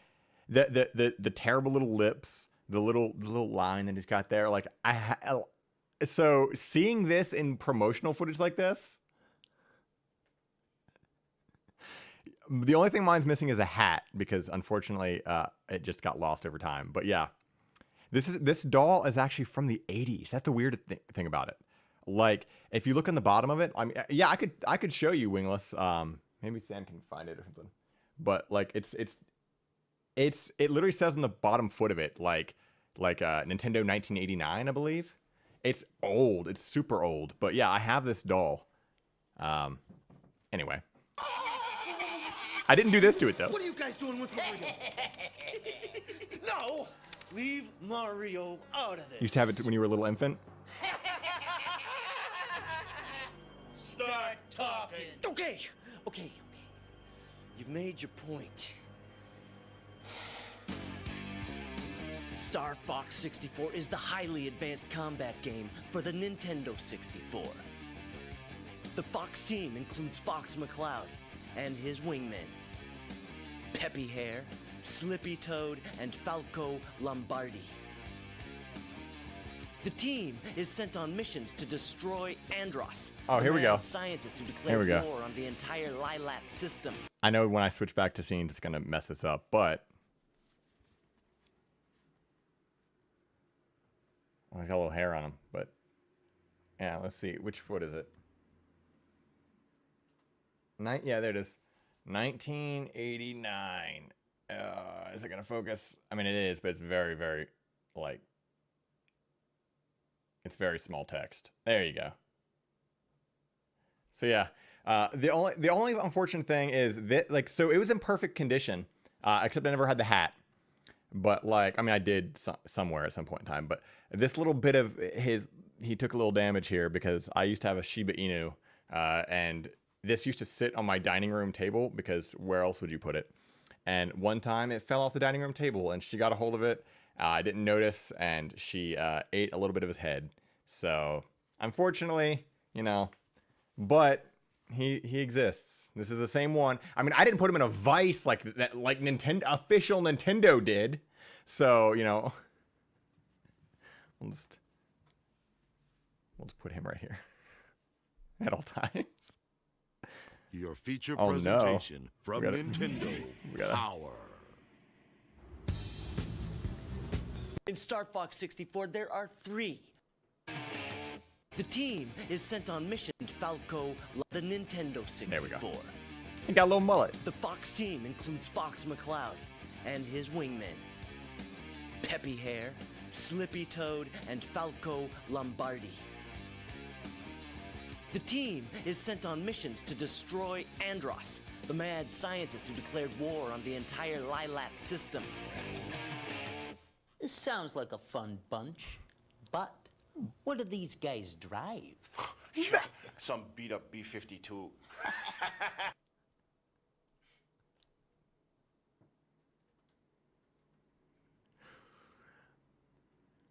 the terrible little lips. The little line that he's got there, like so seeing this in promotional footage like this, the only thing mine's missing is a hat because unfortunately it just got lost over time. But yeah, this doll is actually from the 80s. That's the weird thing about it. Like if you look on the bottom of it, I mean, yeah, I could show you Wingless. Maybe Sam can find it or something. But like it literally says on the bottom foot of it, like Nintendo 1989, I believe. It's old. It's super old. But yeah, I have this doll. Anyway. I didn't do this to it, though. What are you guys doing with Mario? No! Leave Mario out of this. You used to have it when you were a little infant? Start talking. Okay. You've made your point. Star Fox 64 is the highly advanced combat game for the Nintendo 64. The Fox team includes Fox McCloud and his wingmen, Peppy Hare, Slippy Toad, and Falco Lombardi. The team is sent on missions to destroy Andros. Oh, here we go. Scientists who declare war on the entire Lilat system. I know when I switch back to scenes, it's gonna mess this up, but well, he's got a little hair on him. But yeah, let's see, which foot is it? Yeah, there it is. 1989. Is it gonna focus? I mean, it is, but it's very, very like. It's very small text. There you go. So yeah, the only unfortunate thing is that like, so it was in perfect condition, except I never had the hat. But like, I mean, I did somewhere at some point in time. But this little bit of he took a little damage here because I used to have a Shiba Inu, and this used to sit on my dining room table because where else would you put it? And one time it fell off the dining room table and she got a hold of it. I didn't notice, and she ate a little bit of his head. So, unfortunately, you know, but he exists. This is the same one. I mean, I didn't put him in a vice like that, like official Nintendo did. So, you know, we'll just put him right here at all times. Your feature presentation from Nintendo Power. In Star Fox 64, there are 3. The team is sent on mission Falco, the Nintendo 64. There we go. He got a little mullet. The Fox team includes Fox McCloud and his wingmen, Peppy Hare, Slippy Toad, and Falco Lombardi. The team is sent on missions to destroy Andros, the mad scientist who declared war on the entire Lilat system. This sounds like a fun bunch, but what do these guys drive? Some beat-up B-52.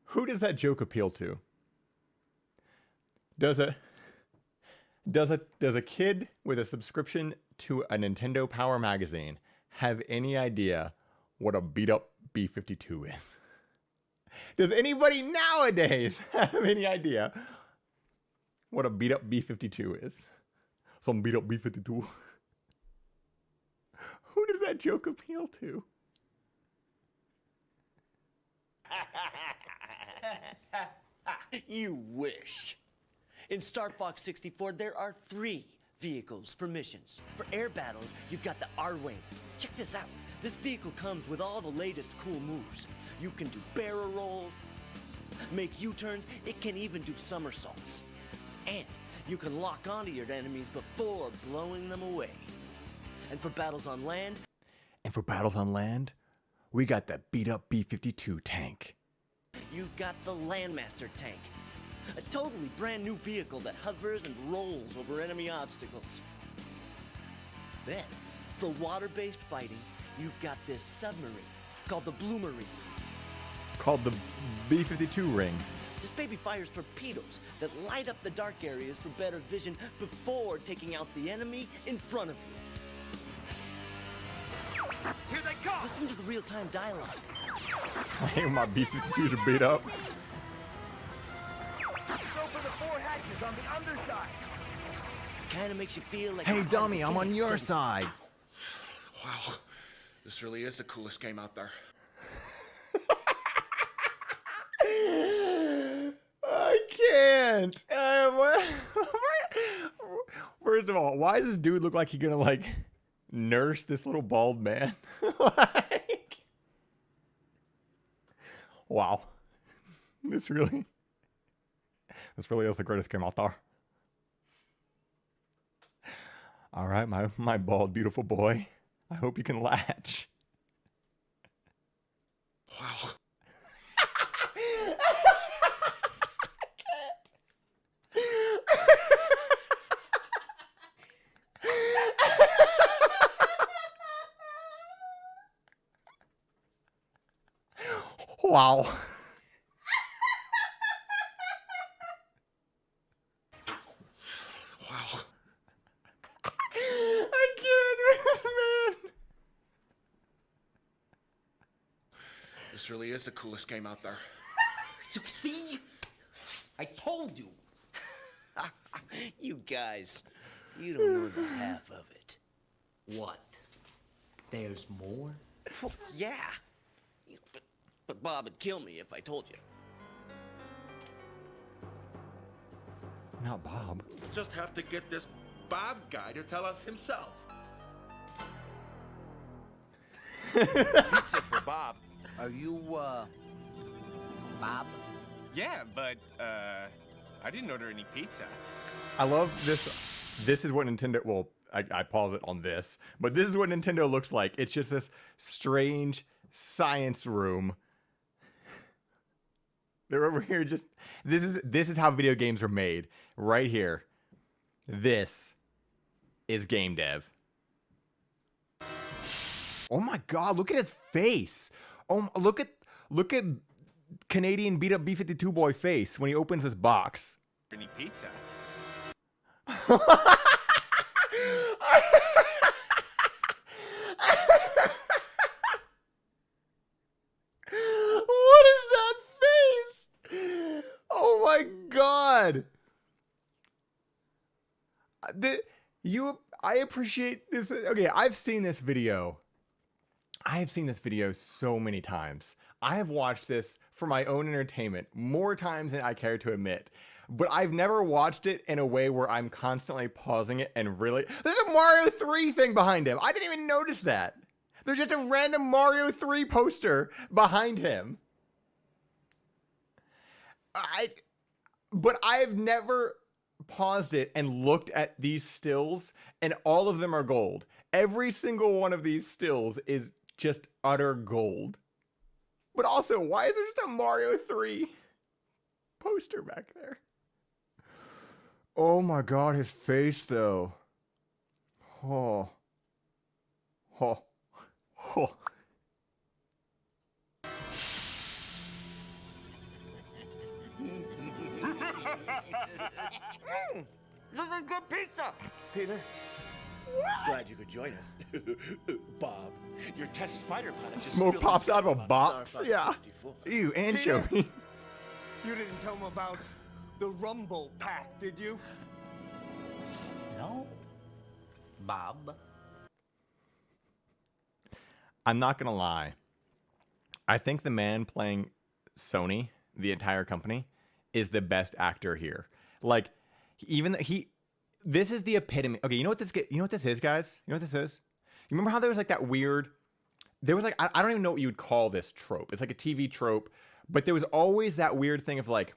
Who does that joke appeal to? Does a kid with a subscription to a Nintendo Power magazine have any idea what a beat-up B-52 is? Does anybody nowadays have any idea what a beat-up B-52 is? Some beat-up B-52. Who does that joke appeal to? You wish. In Star Fox 64, there are 3 vehicles for missions. For air battles, you've got the R-Wing. Check this out. This vehicle comes with all the latest cool moves. You can do barrel rolls, make U-turns, it can even do somersaults. And you can lock onto your enemies before blowing them away. And for battles on land... we got the beat-up B-52 tank. You've got the Landmaster tank. A totally brand new vehicle that hovers and rolls over enemy obstacles. Then, for water-based fighting, you've got this submarine called the Blue Marine. Called the B-52 ring. This baby fires torpedoes that light up the dark areas for better vision before taking out the enemy in front of you. Here they come! Listen to the real-time dialogue. Hey, my B-52s are beat up. Go for the 4 hatches on the underside. Kind of makes you feel like... Hey, dummy, I'm on your side. Wow, this really is the coolest game out there. I can't. First of all, why does this dude look like he's gonna like nurse this little bald man? Like, wow, this really is the greatest game out there. All right, my bald beautiful boy. I hope you can latch. Wow. Wow. Wow. I can't, man. This really is the coolest game out there. You see? I told you. You guys, you don't know the half of it. What? There's more? Well, yeah. But Bob would kill me if I told you. Not Bob. Just have to get this Bob guy to tell us himself. Pizza for Bob. Are you, Bob? Yeah, but, I didn't order any pizza. I love this. This is what Nintendo, well, I pause it on this, but this is what Nintendo looks like. It's just this strange science room. They're over here just, this is how video games are made. Right here. This is game dev. Oh my God, look at his face. Oh, look at Canadian beat up B-52 boy face when he opens his box. Any pizza? What is that face? Oh my God. I appreciate this. Okay, I've seen this video. I have seen this video so many times. I have watched this for my own entertainment more times than I care to admit. But I've never watched it in a way where I'm constantly pausing it and really... There's a Mario 3 thing behind him. I didn't even notice that. There's just a random Mario 3 poster behind him. But I've never paused it and looked at these stills, and all of them are gold. Every single one of these stills is just utter gold. But also, why is there just a Mario 3 poster back there? Oh my God, his face though. Oh. Oh. Oh. This is good pizza. Peter, glad you could join us. Bob, your test fighter pilot just Smoke spilled pops his out of a guts about box. Star Fox Yeah. 64. Ew, anchovy. You didn't tell him about the Rumble Pack, did you? No. Bob? I'm not gonna lie. I think the man playing Sony, the entire company, is the best actor here. Like, this is the epitome. Okay, you know what this is, guys? You know what this is? You remember how there was like that weird, there was like, I don't even know what you would call this trope. It's like a TV trope, but there was always that weird thing of like,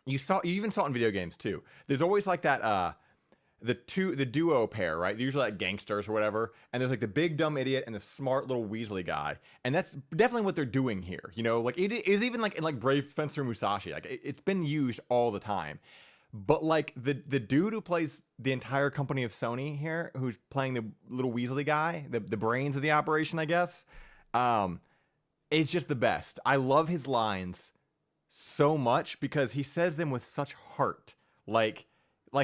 you even saw it in video games too. There's always like that, the duo pair, right? They're usually like gangsters or whatever. And there's like the big dumb idiot and the smart little Weasley guy. And that's definitely what they're doing here. You know, like it is even like in like Brave Fencer Musashi. Like it's been used all the time. But like the dude who plays the entire company of Sony here, who's playing the little Weasley guy, the brains of the operation, I guess, is just the best. I love his lines so much because he says them with such heart. Like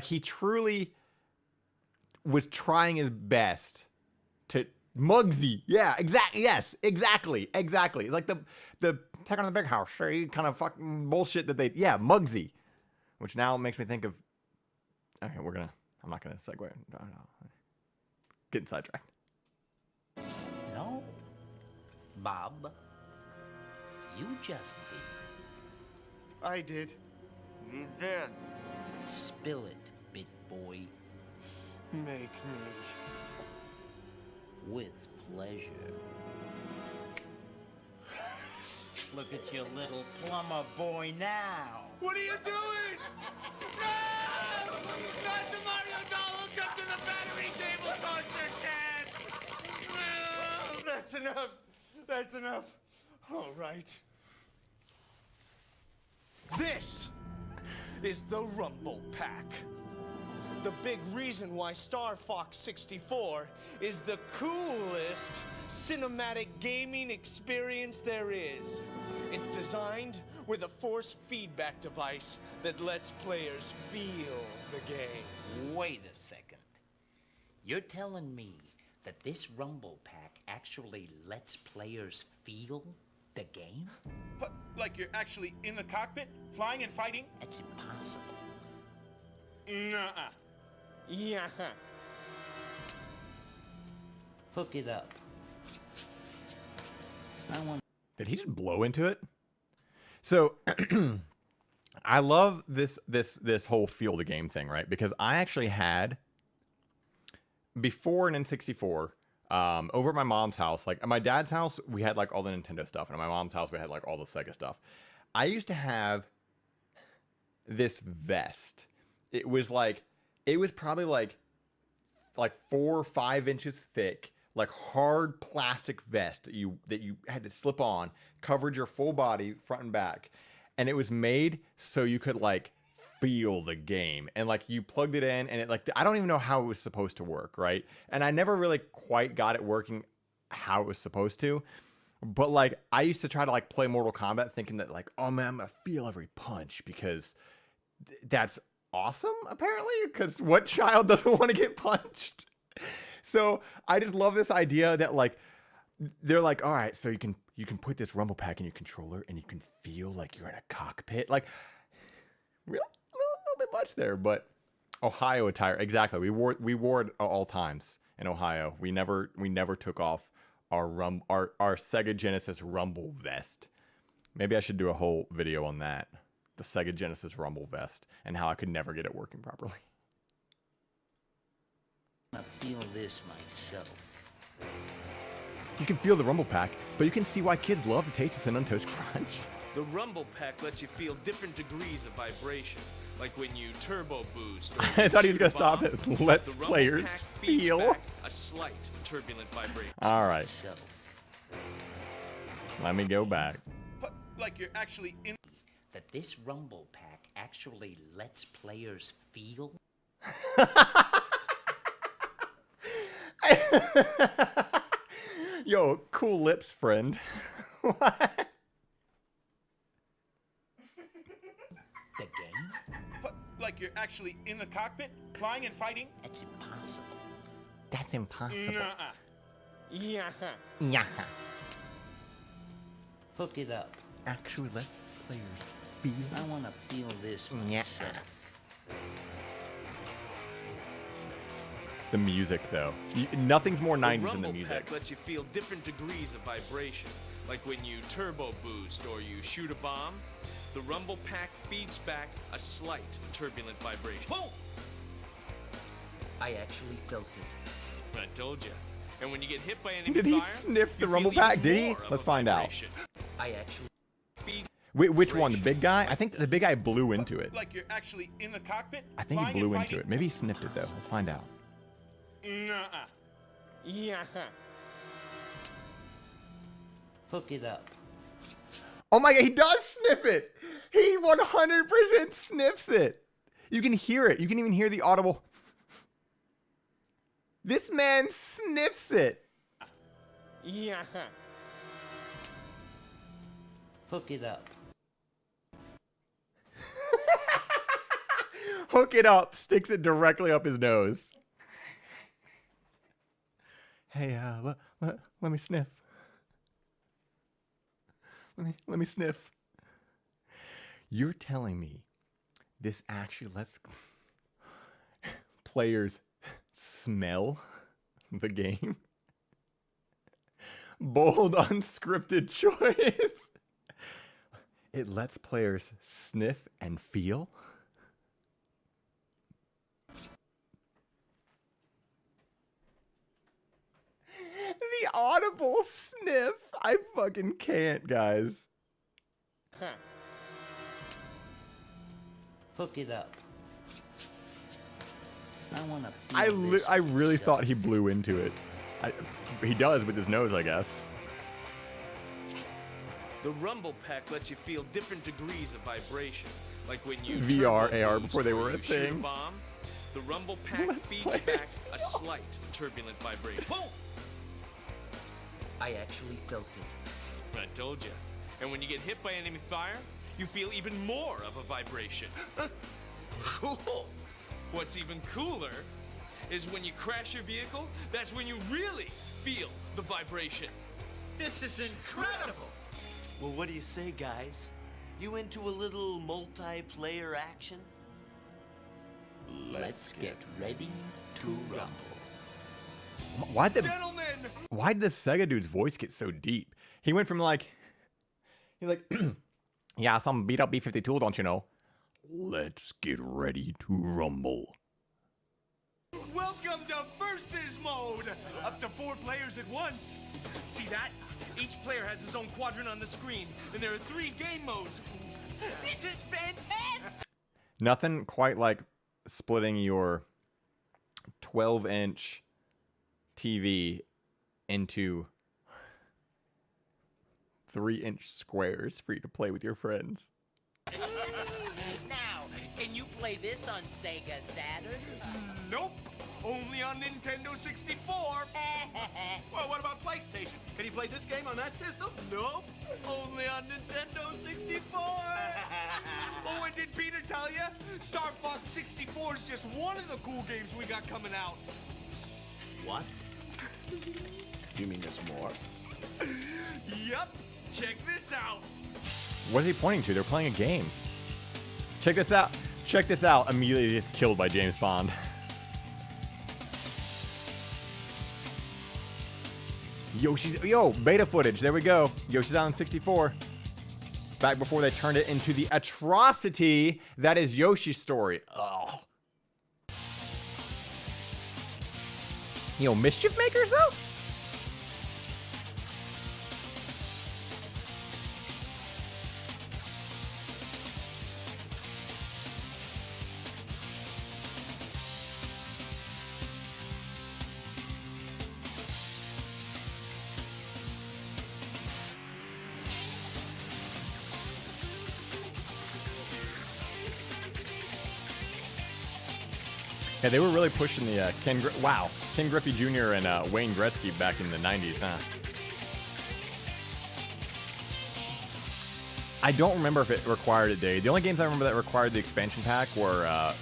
he truly was trying his best to Muggsy. Yeah, exactly. Yes, exactly. Like the Attack on the Big House, kind of fucking bullshit that they, yeah, Muggsy. Which now makes me think of, okay, I'm not gonna segue. No. Getting sidetracked. No. Bob? You just did. I did. You did. Spill it, bit boy. Make me. With pleasure. Look at your little plumber boy now. What are you doing? No! Not the Mario doll hooked up to the battery cable toaster, Chad! No! That's enough. That's enough. All right. This is the Rumble Pack. the big reason why Star Fox 64 is the coolest cinematic gaming experience there is. It's designed with a force feedback device that lets players feel the game. Wait a second. You're telling me that this Rumble Pack actually lets players feel the game? But, like you're actually in the cockpit, flying and fighting? That's impossible. Nuh-uh. Yeah. Hook it up. Did he just blow into it? So I love this whole feel the game thing, right? Because I actually had, before an N64, over at my mom's house, like at my dad's house, we had like all the Nintendo stuff, and at my mom's house, we had like all the Sega stuff. I used to have this vest. It was probably like 4 or 5 inches thick, like hard plastic vest that you had to slip on, covered your full body front and back, and it was made so you could like feel the game, and like you plugged it in, and it like, I don't even know how it was supposed to work, right? And I never really quite got it working how it was supposed to, but like I used to try to like play Mortal Kombat thinking that like, oh man, I'm gonna feel every punch because that's awesome, apparently, because what child doesn't want to get punched? So I just love this idea that like they're like, all right, so you can put this Rumble Pack in your controller and you can feel like you're in a cockpit. Like, really, a little bit much there, but Ohio attire, exactly. We wore it at all times in Ohio. We never took off our Sega Genesis Rumble vest. Maybe I should do a whole video on that. The Sega Genesis Rumble vest and how I could never get it working properly. I feel this myself. You can feel the Rumble Pack, but you can see why kids love the taste of Cinnamon Toast Crunch. The Rumble Pack lets you feel different degrees of vibration, like when you turbo boost. Or I thought he was shoot a gonna stop bomb. it. Let's The Rumble players Pack feeds feel. back a slight turbulent vibration. All right. Let me go back. But, like you're actually in... That this Rumble Pack actually lets players feel? Yo, cool lips, friend. What? The game? But, like you're actually in the cockpit, flying and fighting? That's impossible. That's impossible. Nuh-uh. Yeah. Yeah. Hook it up. Actually, let's players feel. I want to feel this myself. The music, though. Nothing's more 90s than the Rumble music. Pack lets you feel different degrees of vibration, like when you turbo boost or you shoot a bomb. The Rumble Pack feeds back a slight turbulent vibration. Boom! I actually felt it. I told you. And when you get hit by enemy Did he fire, sniff the you Rumble feel Pack? even Did he? more of Let's a find out. vibration. I actually... Which one? The big guy? I think the big guy blew into it. Like you're actually in the cockpit, I think he flying blew and into fighting? it. Maybe he sniffed it, though. Let's find out. Nuh-uh. Yeah. Hook it up. Oh my god, he does sniff it! He 100% sniffs it! You can hear it. You can even hear the audible... This man sniffs it! Yeah. Hook it up. Hook it up, sticks it directly up his nose. Hey, let me sniff. Let me sniff. You're telling me this actually lets players smell the game? Bold, unscripted choice. It lets players sniff and feel? The audible sniff. I fucking can't, guys. Hook it up. I want to feel I really thought he blew into it. He does with his nose, I guess. The Rumble Pack lets you feel different degrees of vibration, like when you VR, turbo AR boost before they or were a you shoot thing. bomb. The rumble pack feeds back a slight turbulent vibration. I actually felt it. I told you. And when you get hit by enemy fire, you feel even more of a vibration. Cool. What's even cooler is when you crash your vehicle, that's when you really feel the vibration. This is incredible. Well, what do you say, guys? You into a little multiplayer action? Let's get ready to rumble. Why'd the Sega dude's voice get so deep? He went from like, he's like, yeah, some beat up B-52, don't you know? Let's get ready to rumble. Welcome to Versus Mode! Up to 4 players at once. See that? Each player has his own quadrant on the screen, and there are 3 game modes. This is fantastic! Nothing quite like splitting your 12-inch TV into 3-inch squares for you to play with your friends. Now, can you play this on Sega Saturn? Nope. Only on Nintendo 64. Well, what about PlayStation? Can you play this game on that system? Nope. Only on Nintendo 64. Oh, and did Peter tell you? Star Fox 64 is just one of the cool games we got coming out. What? You mean there's more? Yup. Check this out. What is he pointing to? They're playing a game. Check this out. Check this out. Immediately just killed by James Bond. Yo, beta footage. There we go. Yoshi's Island 64. Back before they turned it into the atrocity that is Yoshi's Story. Oh. Yo, Mischief Makers though? Yeah, they were really pushing the Ken Griffey Jr. and Wayne Gretzky back in the 90s, huh? I don't remember if it required a day. The only games I remember that required the expansion pack were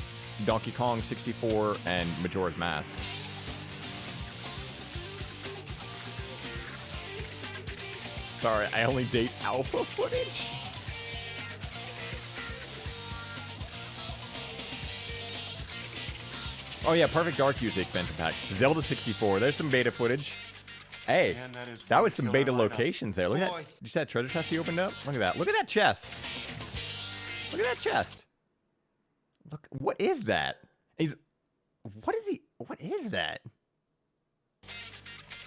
Donkey Kong 64 and Majora's Mask. Sorry, I only date alpha footage. Oh yeah, Perfect Dark used the expansion pack. Zelda 64, there's some beta footage. Hey, Man, that was some beta locations there. Look at that. Did you see that treasure chest he opened up? Look at that. Look at that chest. Look at that chest. Look, what is that? What is that?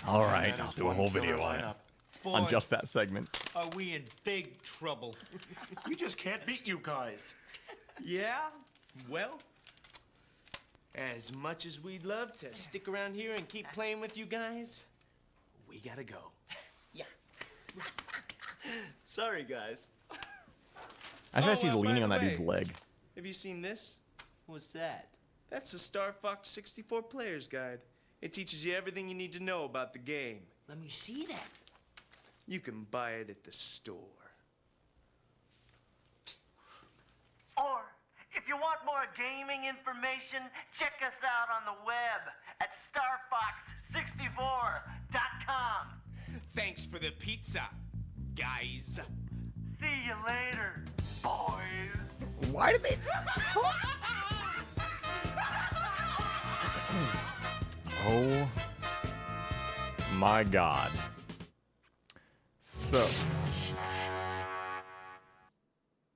All right, I'll do a whole video on it. On just that segment. Are we in big trouble? We just can't beat you guys. Yeah? Well, as much as we'd love to stick around here and keep playing with you guys, we gotta go. Yeah. Sorry, guys. I just he's by leaning the on that way, dude's leg. Have you seen this? What's that? That's the Star Fox 64 Player's Guide. It teaches you everything you need to know about the game. Let me see that. You can buy it at the store. Or, if you want more gaming information, check us out on the web at starfox64.com. Thanks for the pizza, guys. See you later, boys. Why did they... Oh my God. So,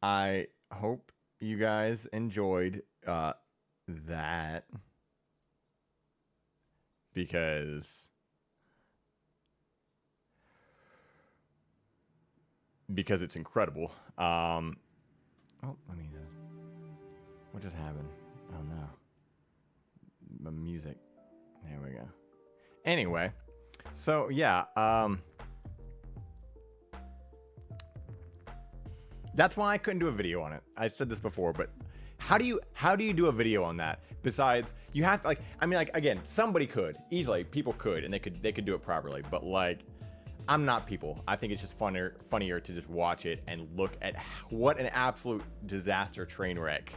I hope you guys enjoyed that, because it's incredible. Oh, let me. What just happened? Oh no. My music. There we go. Anyway, so yeah, that's why I couldn't do a video on it. I said this before, but how do you do a video on that? Besides, you have to, like, I mean, like, again, somebody could easily, people could, and they could do it properly, but like, I'm not people. I think it's just funnier to just watch it and look at what an absolute disaster train wreck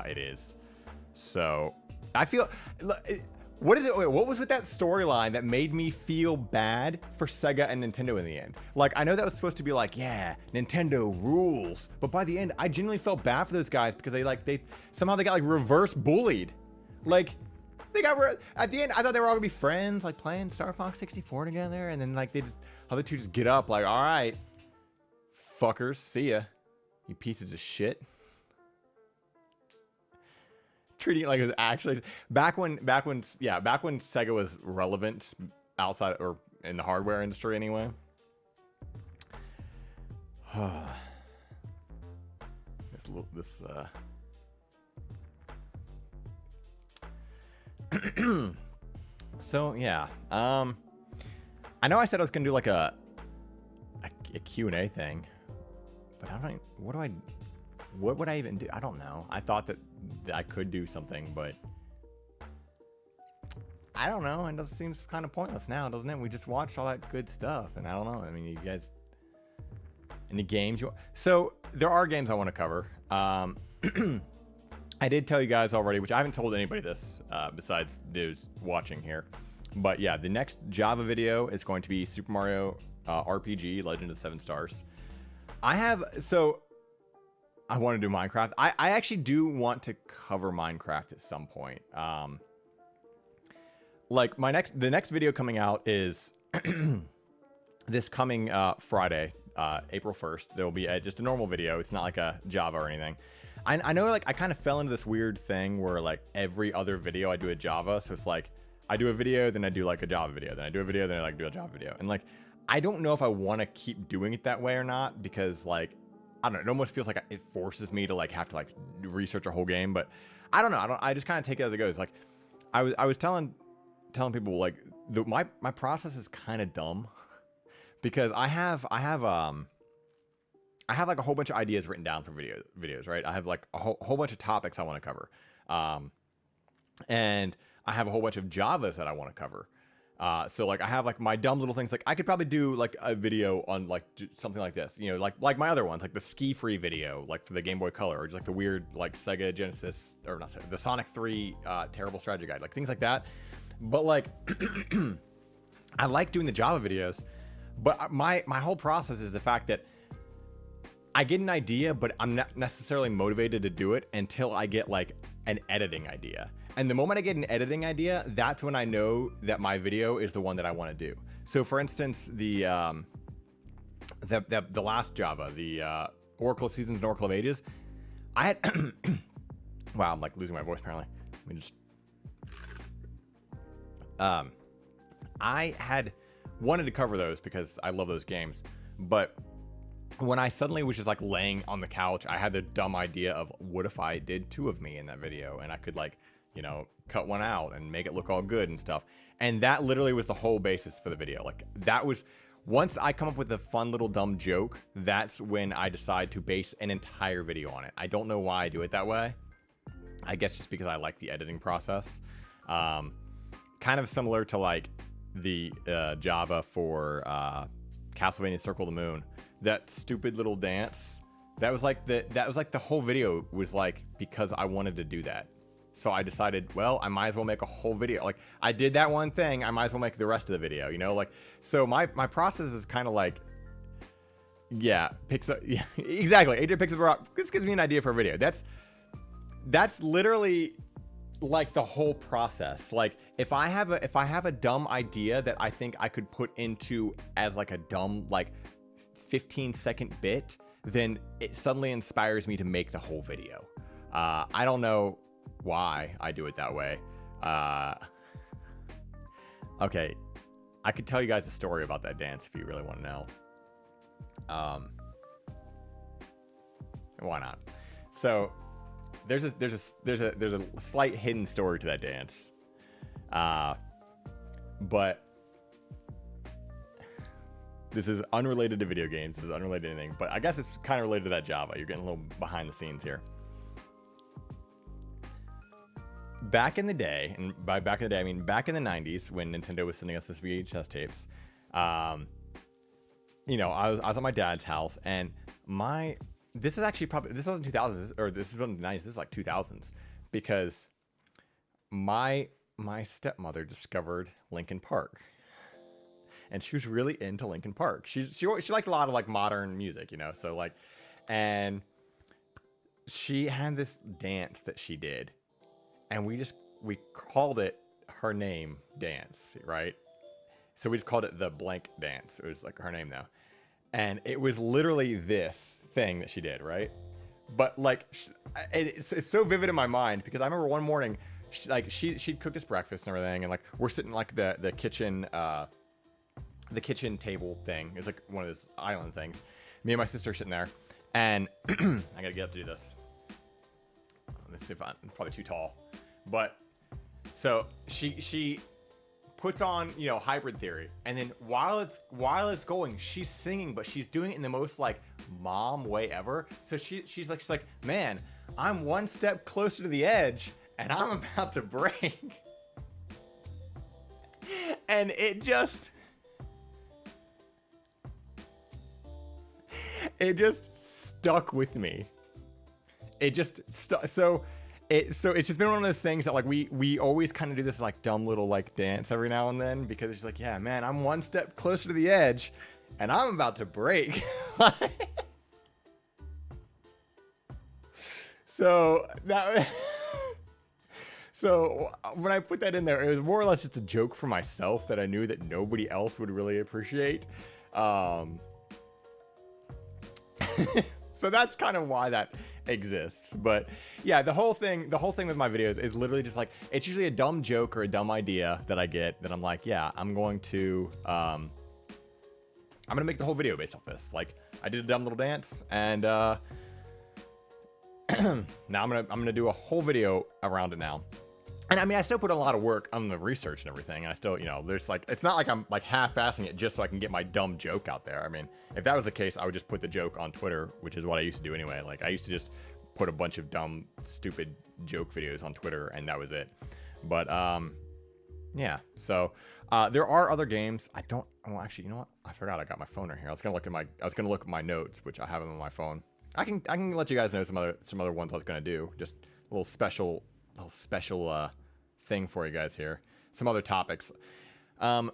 it is. So I feel, what is it? Wait, what was with that storyline that made me feel bad for Sega and Nintendo in the end? Like, I know that was supposed to be like, yeah, Nintendo rules, but by the end, I genuinely felt bad for those guys because they somehow got like reverse bullied. Like, they got at the end, I thought they were all gonna be friends, like playing Star Fox 64 together, and then like other two just get up, like, all right, fuckers, see ya, you pieces of shit. Treating it like it was actually back when Sega was relevant outside or in the hardware industry anyway. So yeah, I know I said I was gonna do like a Q&A thing, but I don't. What would I even do? I don't know. I thought that I could do something, but I don't know. It just seems kind of pointless now, doesn't it? We just watched all that good stuff, and I don't know. I mean, you guys, any games so there are games I want to cover. I did tell you guys already, which I haven't told anybody this besides those watching here. But yeah, the next Java video is going to be Super Mario RPG Legend of 7 Stars. I want to do Minecraft. I actually do want to cover Minecraft at some point. Like the next video coming out is this coming Friday, April 1st. There will be just a normal video. It's not like a Java or anything. I know, like, I kind of fell into this weird thing where like every other video I do a Java. So it's like I do a video, then I do like a Java video, then I do a video, then I like do a Java video. And like, I don't know if I want to keep doing it that way or not, because like, I don't know, it almost feels like it forces me to like have to like research a whole game, but I don't know. I just kind of take it as it goes. Like I was telling people, like, my process is kind of dumb because I have like a whole bunch of ideas written down for videos, right? I have like a whole bunch of topics I want to cover. And I have a whole bunch of Javas that I want to cover. So like I have like my dumb little things. Like I could probably do like a video on like something like this, you know, like my other ones, like the ski free video, like for the Game Boy Color, or just like the weird like Sega Genesis, or not Sega, the Sonic 3 terrible strategy guide, like things like that. But like I like doing the Java videos, but my whole process is the fact that I get an idea, but I'm not necessarily motivated to do it until I get like an editing idea. And the moment I get an editing idea, that's when I know that my video is the one that I want to do. So for instance, the last Java, the Oracle of Seasons and Oracle of Ages, I had wow, I'm like losing my voice apparently. Let me just I had wanted to cover those because I love those games, but when I suddenly was just like laying on the couch, I had the dumb idea of what if I did 2 of me in that video, and I could like, you know, cut one out and make it look all good and stuff. And that literally was the whole basis for the video. Like that was, once I come up with a fun little dumb joke, that's when I decide to base an entire video on it. I don't know why I do it that way. I guess just because I like the editing process. Kind of similar to like the Java for Castlevania Circle of the Moon. That stupid little dance. That was like the whole video was like because I wanted to do that. So I decided, well, I might as well make a whole video. Like I did that one thing, I might as well make the rest of the video, you know? Like, so my process is kind of like, yeah, picks up, yeah, exactly. AJ picks up, this gives me an idea for a video. That's literally like the whole process. Like if I have a dumb idea that I think I could put into as like a dumb, like 15-second bit, then it suddenly inspires me to make the whole video. I don't know why I do it that way. Okay, I could tell you guys a story about that dance if you really want to know. Why not? So there's a slight hidden story to that dance, but this is unrelated to video games. This is unrelated to anything, but I guess it's kind of related to that Java. You're getting a little behind the scenes here. back in the day, and by back in the day I mean back in the 90s when Nintendo was sending us this VHS tapes, you know, I was at my dad's house, and this was actually probably, this wasn't 2000s, or this wasn't the 90s, this was like 2000s, because my stepmother discovered Linkin Park, and she was really into Linkin Park. She liked a lot of like modern music, you know, so like, and she had this dance that she did, and we called it her name dance, right? So we just called it the blank dance. It was like her name though. And it was literally this thing that she did, right? But like, it's so vivid in my mind because I remember one morning, she'd cooked us breakfast and everything, and like we're sitting like the kitchen table thing. It's like one of those island things. Me and my sister are sitting there, and I gotta get up to do this. Let's see if I'm probably too tall, but so she puts on, you know, Hybrid Theory, and then while it's going, she's singing, but she's doing it in the most like mom way ever. So she's like, man, I'm one step closer to the edge, and I'm about to break. And it just stuck with me. It just it's just been one of those things that like we always kind of do this like dumb little like dance every now and then, because it's like, yeah, man, I'm one step closer to the edge, and I'm about to break. So when I put that in there, it was more or less just a joke for myself that I knew that nobody else would really appreciate. So that's kind of why that exists. But yeah, the whole thing with my videos is literally just like, it's usually a dumb joke or a dumb idea that I get that I'm like, yeah, I'm going to make the whole video based off this. Like, I did a dumb little dance, and now I'm gonna do a whole video around it now. And I mean, I still put a lot of work on the research and everything, and I still, you know, there's like, it's not like I'm like half-assing it just so I can get my dumb joke out there. I mean, if that was the case, I would just put the joke on Twitter, which is what I used to do anyway. Like, I used to just put a bunch of dumb, stupid joke videos on Twitter, and that was it. But yeah. So there are other games. Well, actually, you know what? I forgot I got my phone right here. I was gonna look at my notes, which I have them on my phone. I can let you guys know some other ones I was gonna do. Just a little special thing for you guys here. Some other topics. Come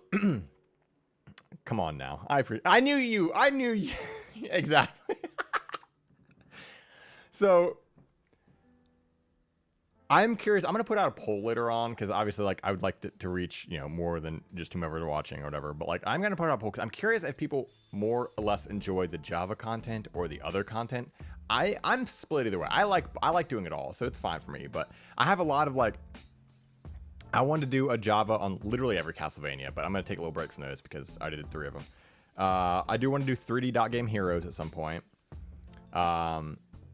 on now. I knew you. Exactly. So I'm curious. I'm gonna put out a poll later on, because obviously, like, I would like to reach, you know, more than just whomever watching or whatever. But like, I'm gonna put out a poll because I'm curious if people more or less enjoy the Java content or the other content. I'm split either way. I like doing it all, so it's fine for me. But I have a lot of like, I wanted to do a Java on literally every Castlevania, but I'm gonna take a little break from those because I did 3 of them. I do want to do 3D Dot Game Heroes at some point.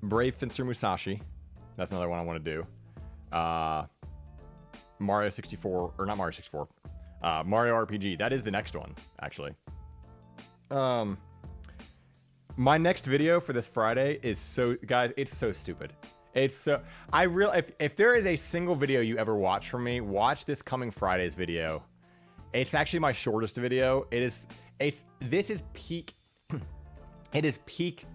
Brave Fencer Musashi, that's another one I want to do. Mario 64, or not Mario 64, Mario RPG. That is the next one, actually. My next video for this Friday is guys, it's so stupid. It's so, if there is a single video you ever watch from me, watch this coming Friday's video. It's actually my shortest video. This is peak, it is peak.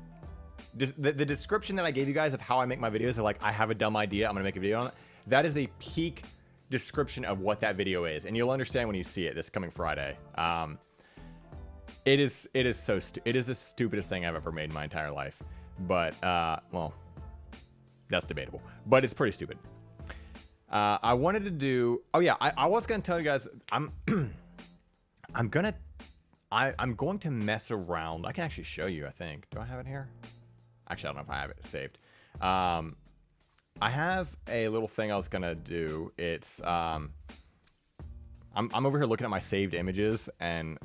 The description that I gave you guys of how I make my videos are like, I have a dumb idea, I'm gonna make a video on it. That is the peak description of what that video is, and you'll understand when you see it this coming Friday. It is the stupidest thing I've ever made in my entire life. But well, that's debatable. But it's pretty stupid. I wanted to do. Oh yeah, I was gonna tell you guys. I'm going to mess around. I can actually show you. I think. Do I have it here? Actually, I don't know if I have it saved. I have a little thing I was gonna do. It's I'm over here looking at my saved images, and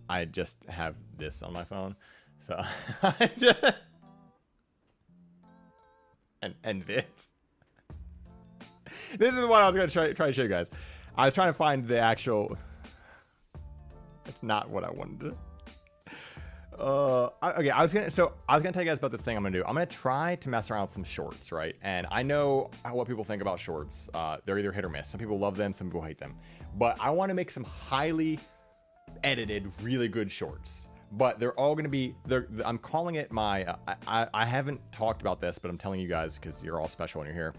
I just have this on my phone. So and this. This is what I was gonna try to show you guys. I was trying to find the actual. It's not what I wanted to. Okay, I was gonna tell you guys about this thing I'm gonna do. I'm gonna try to mess around with some shorts, right? And I know what people think about shorts. They're either hit or miss. Some people love them, some people hate them. But I want to make some highly edited, really good shorts. But they're all gonna be. I'm calling it my. I haven't talked about this, but I'm telling you guys because you're all special when you're here.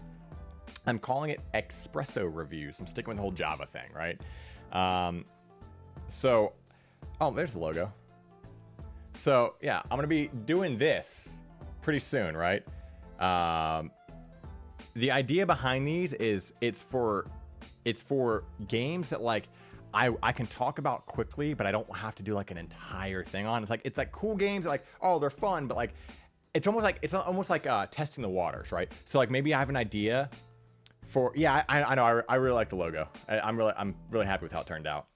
I'm calling it espresso reviews. I'm sticking with the whole Java thing, right? Oh, there's the logo. So yeah, I'm gonna be doing this pretty soon, right? The idea behind these is it's for games that like I can talk about quickly, but I don't have to do like an entire thing on. It's like cool games that like, oh, they're fun, but like it's almost like testing the waters, right? So like maybe I have an idea for I know I really like the logo. I'm really happy with how it turned out.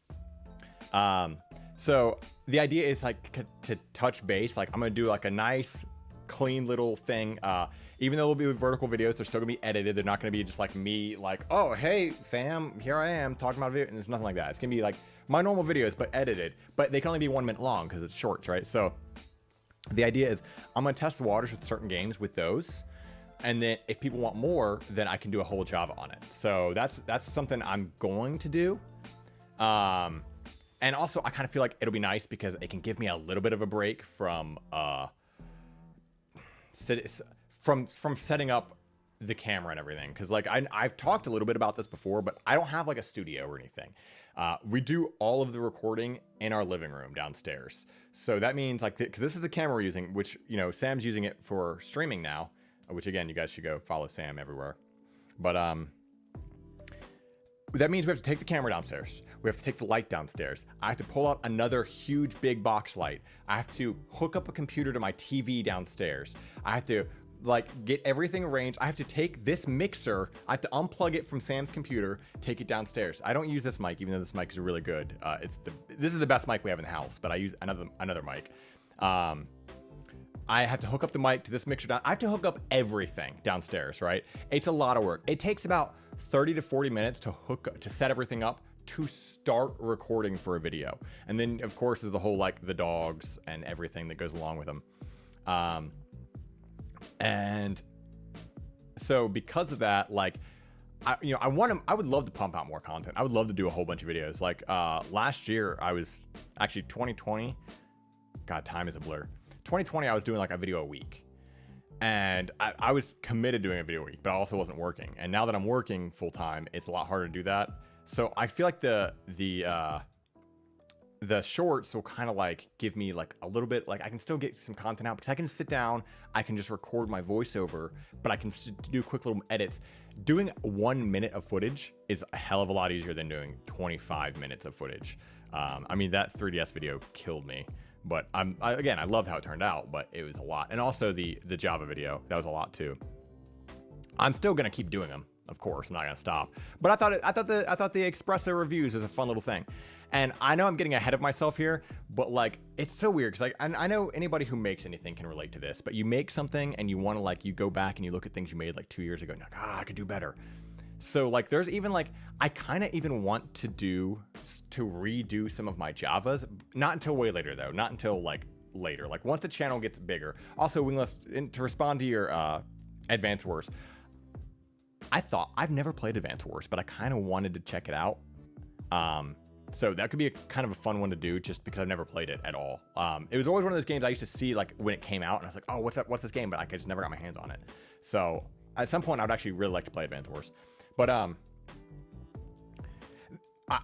So the idea is like to touch base. Like I'm gonna do like a nice, clean little thing. Even though they'll be vertical videos, they're still gonna be edited. They're not gonna be just like me, like, oh hey fam, here I am talking about a video, and there's nothing like that. It's gonna be like my normal videos, but edited. But they can only be 1 minute long because it's shorts, right? So the idea is I'm gonna test the waters with certain games with those, and then if people want more, then I can do a whole Java on it. So that's something I'm going to do. And also, I kind of feel like it'll be nice because it can give me a little bit of a break from setting up the camera and everything. Because like I've talked a little bit about this before, but I don't have like a studio or anything. We do all of the recording in our living room downstairs. So that means like, because this is the camera we're using, which, you know, Sam's using it for streaming now, which again, you guys should go follow Sam everywhere. But that means we have to take the camera downstairs. We have to take the light downstairs. I have to pull out another huge big box light. I have to hook up a computer to my TV downstairs. I have to like get everything arranged. I have to take this mixer. I have to unplug it from Sam's computer, take it downstairs. I don't use this mic, even though this mic is really good. This is the best mic we have in the house, but I use another mic. I have to hook up the mic to this mixer down. I have to hook up everything downstairs, right? It's a lot of work. It takes about 30 to 40 minutes to set everything up to start recording for a video. And then of course there's the whole like the dogs and everything that goes along with them. And so because of that, like, I would love to pump out more content. I would love to do a whole bunch of videos. Like last year I was actually 2020. God, time is a blur. 2020, I was doing like a video a week, and I was committed doing a video a week, but I also wasn't working. And now that I'm working full time, it's a lot harder to do that. So I feel like the shorts will kind of like give me like a little bit, like I can still get some content out because I can sit down, I can just record my voiceover, but I can do quick little edits. Doing 1 minute of footage is a hell of a lot easier than doing 25 minutes of footage. I mean, that 3DS video killed me. But again, I loved how it turned out, but it was a lot. And also the Java video, that was a lot too. I'm still gonna keep doing them, of course. I'm not gonna stop. But I thought the espresso reviews is a fun little thing. And I know I'm getting ahead of myself here, but like it's so weird because like I know anybody who makes anything can relate to this. But you make something and you want to like you go back and you look at things you made like 2 years ago and you're like, I could do better. So like there's even like I kind of even want to redo some of my Javas, not until way later though, not until like later, like once the channel gets bigger. Also, to respond to your Advance Wars, I've never played Advance Wars, but I kind of wanted to check it out. So that could be a kind of a fun one to do just because I've never played it at all. It was always one of those games I used to see like when it came out and I was like, oh, what's this game? But I just never got my hands on it. So at some point I would actually really like to play Advance Wars. But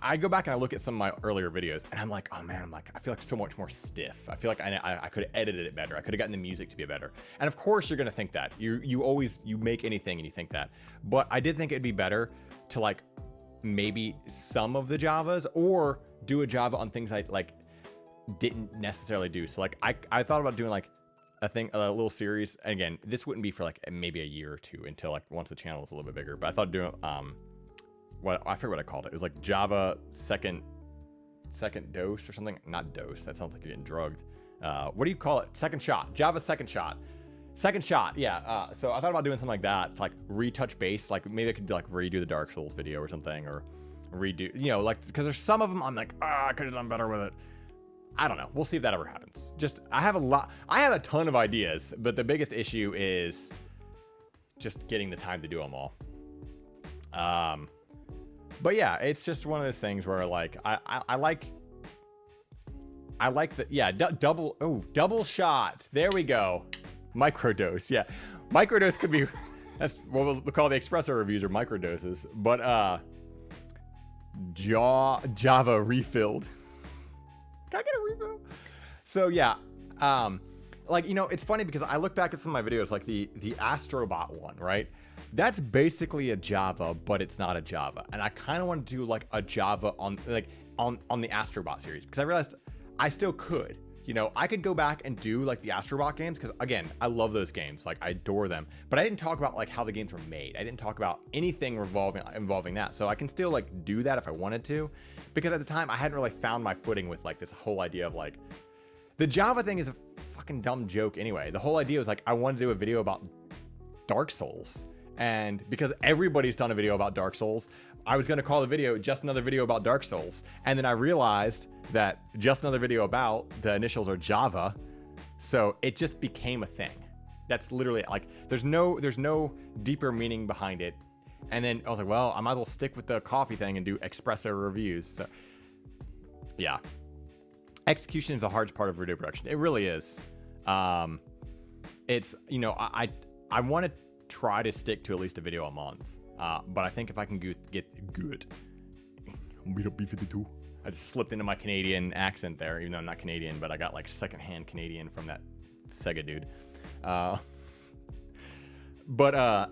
I go back and I look at some of my earlier videos and I'm like, oh man, I feel like so much more stiff. I feel like I could have edited it better. I could have gotten the music to be better. And of course you're gonna think that. You always make anything and you think that. But I did think it'd be better to like maybe some of the Javas or do a Java on things I like didn't necessarily do. So like I thought about doing like a little series. And again, this wouldn't be for like maybe a year or two until like once the channel is a little bit bigger. But I thought doing I forget what I called it. It was like Java second dose or something. Not dose. That sounds like you're getting drugged. What do you call it? Second shot. Java second shot. Second shot. Yeah. So I thought about doing something like that, to like retouch base. Like maybe I could like redo the Dark Souls video or something, or redo, like because there's some of them I'm like, I could have done better with it. I don't know. We'll see if that ever happens. Just, I have a ton of ideas, but the biggest issue is just getting the time to do them all. But yeah, it's just one of those things where like, I like the, yeah, double shot. There we go. Microdose. Yeah. Microdose could be, that's what we'll call the espresso reviews or microdoses, but, Java refilled. Can I get a refill? So yeah, like, you know, it's funny because I look back at some of my videos, like the Astrobot one, right? That's basically a Java, but it's not a Java. And I kind of want to do like a Java on the Astrobot series, because I realized I still could. You know, I could go back and do like the Astrobot games, because again, I love those games. Like, I adore them. But I didn't talk about like how the games were made. I didn't talk about anything involving that. So I can still like do that if I wanted to, because at the time I hadn't really found my footing with like this whole idea of like, the Java thing is a fucking dumb joke anyway. The whole idea was like, I wanted to do a video about Dark Souls. And because everybody's done a video about Dark Souls, I was going to call the video just another video about Dark Souls. And then I realized that just another video about, the initials are Java. So it just became a thing. That's literally like, there's no deeper meaning behind it. And then I was like, well, I might as well stick with the coffee thing and do espresso reviews. So yeah, execution is the hardest part of video production. It really is. It's, you know, I want to try to stick to at least a video a month. But I think if I can get good, beat up B-52. I just slipped into my Canadian accent there, even though I'm not Canadian, but I got like secondhand Canadian from that Sega dude. But I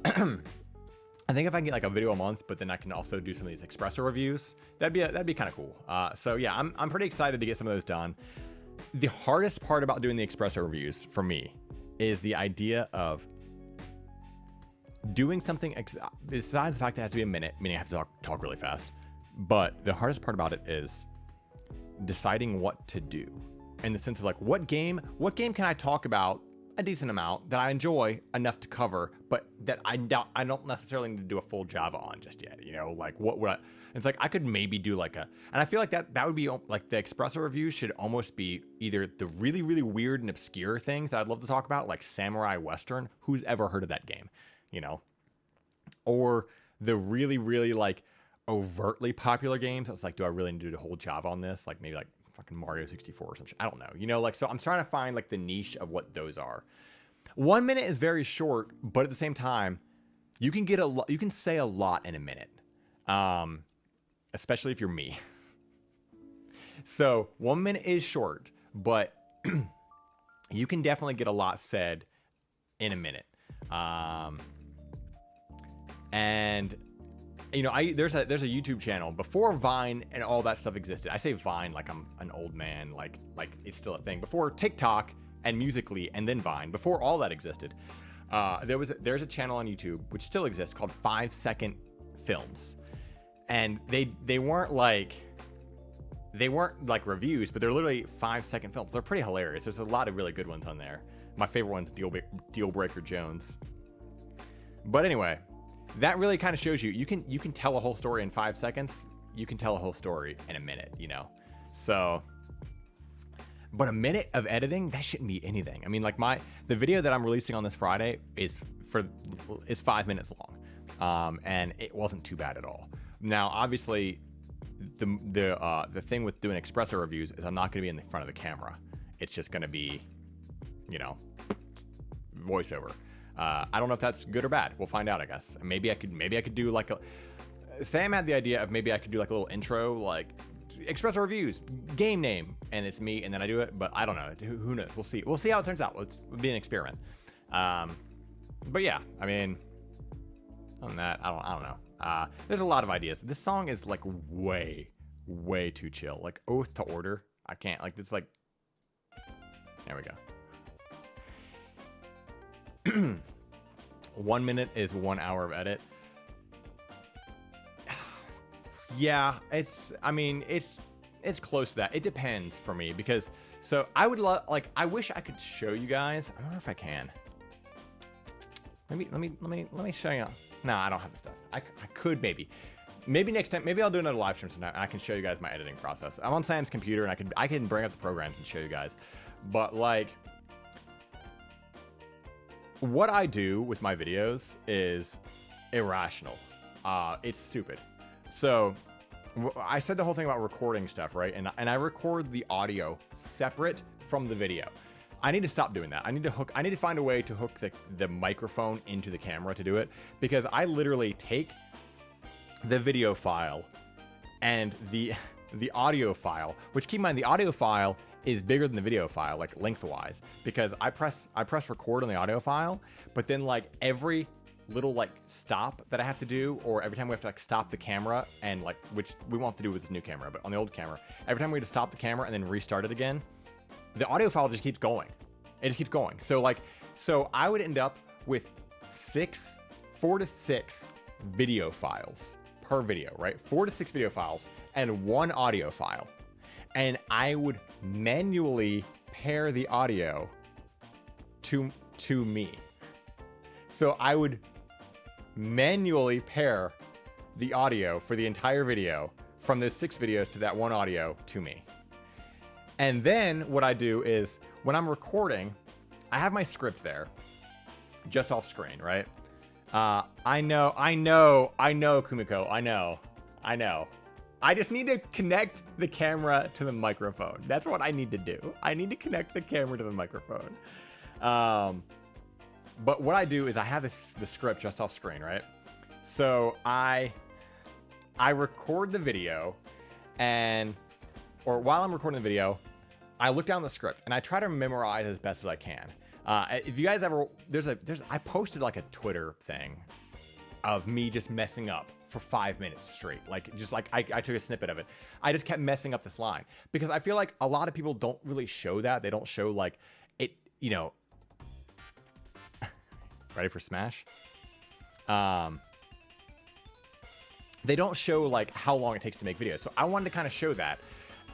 think if I can get like a video a month, but then I can also do some of these espresso reviews, that'd be kind of cool. So yeah, I'm pretty excited to get some of those done. The hardest part about doing the espresso reviews for me is the idea of doing something besides the fact that it has to be a minute, meaning I have to talk really fast. But the hardest part about it is deciding what to do, in the sense of like, what game can I talk about a decent amount that I enjoy enough to cover, but that I don't necessarily need to do a full Java on just yet. You know, like what would I? It's like I could maybe do like and I feel like that would be like the espresso review should almost be either the really, really weird and obscure things that I'd love to talk about, like Samurai Western. Who's ever heard of that game? You know, or the really, really like overtly popular games. It's like, do I really need to do the whole Java on this? Like maybe like fucking Mario 64 or some shit. I don't know. You know, like, so I'm trying to find like the niche of what those are. 1 minute is very short, but at the same time, you can get you can say a lot in a minute. Especially if you're me. So 1 minute is short, but you can definitely get a lot said in a minute. And you know, there's a YouTube channel before Vine and all that stuff existed. I say Vine like I'm an old man, like it's still a thing. Before TikTok and Musical.ly and then Vine, before all that existed, there's a channel on YouTube which still exists called 5-second films, and they weren't like reviews, but they're literally 5-second films. They're pretty hilarious. There's a lot of really good ones on there. My favorite one's Dealbreaker Jones. But anyway, that really kind of shows you can tell a whole story in 5 seconds. You can tell a whole story in a minute, you know. So, but a minute of editing, that shouldn't be anything. I mean, like the video that I'm releasing on this Friday is 5 minutes long, and it wasn't too bad at all. Now, obviously, the thing with doing espresso reviews is I'm not going to be in the front of the camera. It's just going to be, you know, voiceover. I don't know if that's good or bad. We'll find out, I guess. Maybe I could do like Sam had the idea of maybe I could do like a little intro, like espresso reviews, game name, and it's me, and then I do it. But I don't know. Who knows? We'll see. We'll see how it turns out. It'll be an experiment. But yeah, I mean, on that, I don't know. There's a lot of ideas. This song is like way too chill. Like Oath to Order. I can't, like, it's like, there we go. 1 minute is 1 hour of edit. Yeah, I mean, it's close to that. It depends for me, because so I would like, I wish I could show you guys. I don't know if I can. Maybe let me show you. No, I don't have the stuff. I could maybe. maybe next time, maybe I'll do another live stream sometime and I can show you guys my editing process. I'm on Sam's computer and I can bring up the programs and show you guys. But like, what I do with my videos is irrational. It's stupid. So I said the whole thing about recording stuff, right? And I record the audio separate from the video. I need to stop doing that. I need to find a way to hook the microphone into the camera to do it, because I literally take the video file and the audio file, which, keep in mind, the audio file is bigger than the video file, like lengthwise, because I press record on the audio file, but then like every little like stop that I have to do, or every time we have to like stop the camera, and like, which we won't have to do with this new camera, but on the old camera, every time we have to stop the camera and then restart it again, the audio file just keeps going. It just keeps going. So I would end up with 4 to 6 video files per video, right? 4 to 6 video files and 1 audio file. And I would manually pair the audio to me. So I would manually pair the audio for the entire video from those 6 videos to that 1 audio to me. And then what I do is, when I'm recording, I have my script there, just off screen, right? I know, Kumiko, I know. I just need to connect the camera to the microphone. That's what I need to do. I need to connect the camera to the microphone. But what I do is I have the script just off screen, right? So I record the video, or while I'm recording the video, I look down the script and I try to memorize as best as I can. If you guys ever, I posted like a Twitter thing of me just messing up for 5 minutes straight. Like, just like I took a snippet of it. I just kept messing up this line, because I feel like a lot of people don't really show that. They don't show like it, you know. Ready for Smash? They don't show like how long it takes to make videos. So I wanted to kind of show that.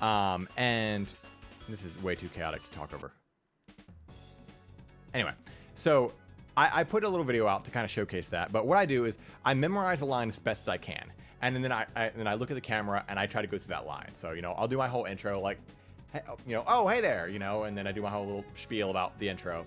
And this is way too chaotic to talk over. Anyway, so I put a little video out to kind of showcase that. But what I do is I memorize the line as best as I can. And then I look at the camera and I try to go through that line. So, you know, I'll do my whole intro like, you know, oh, hey there, you know, and then I do my whole little spiel about the intro.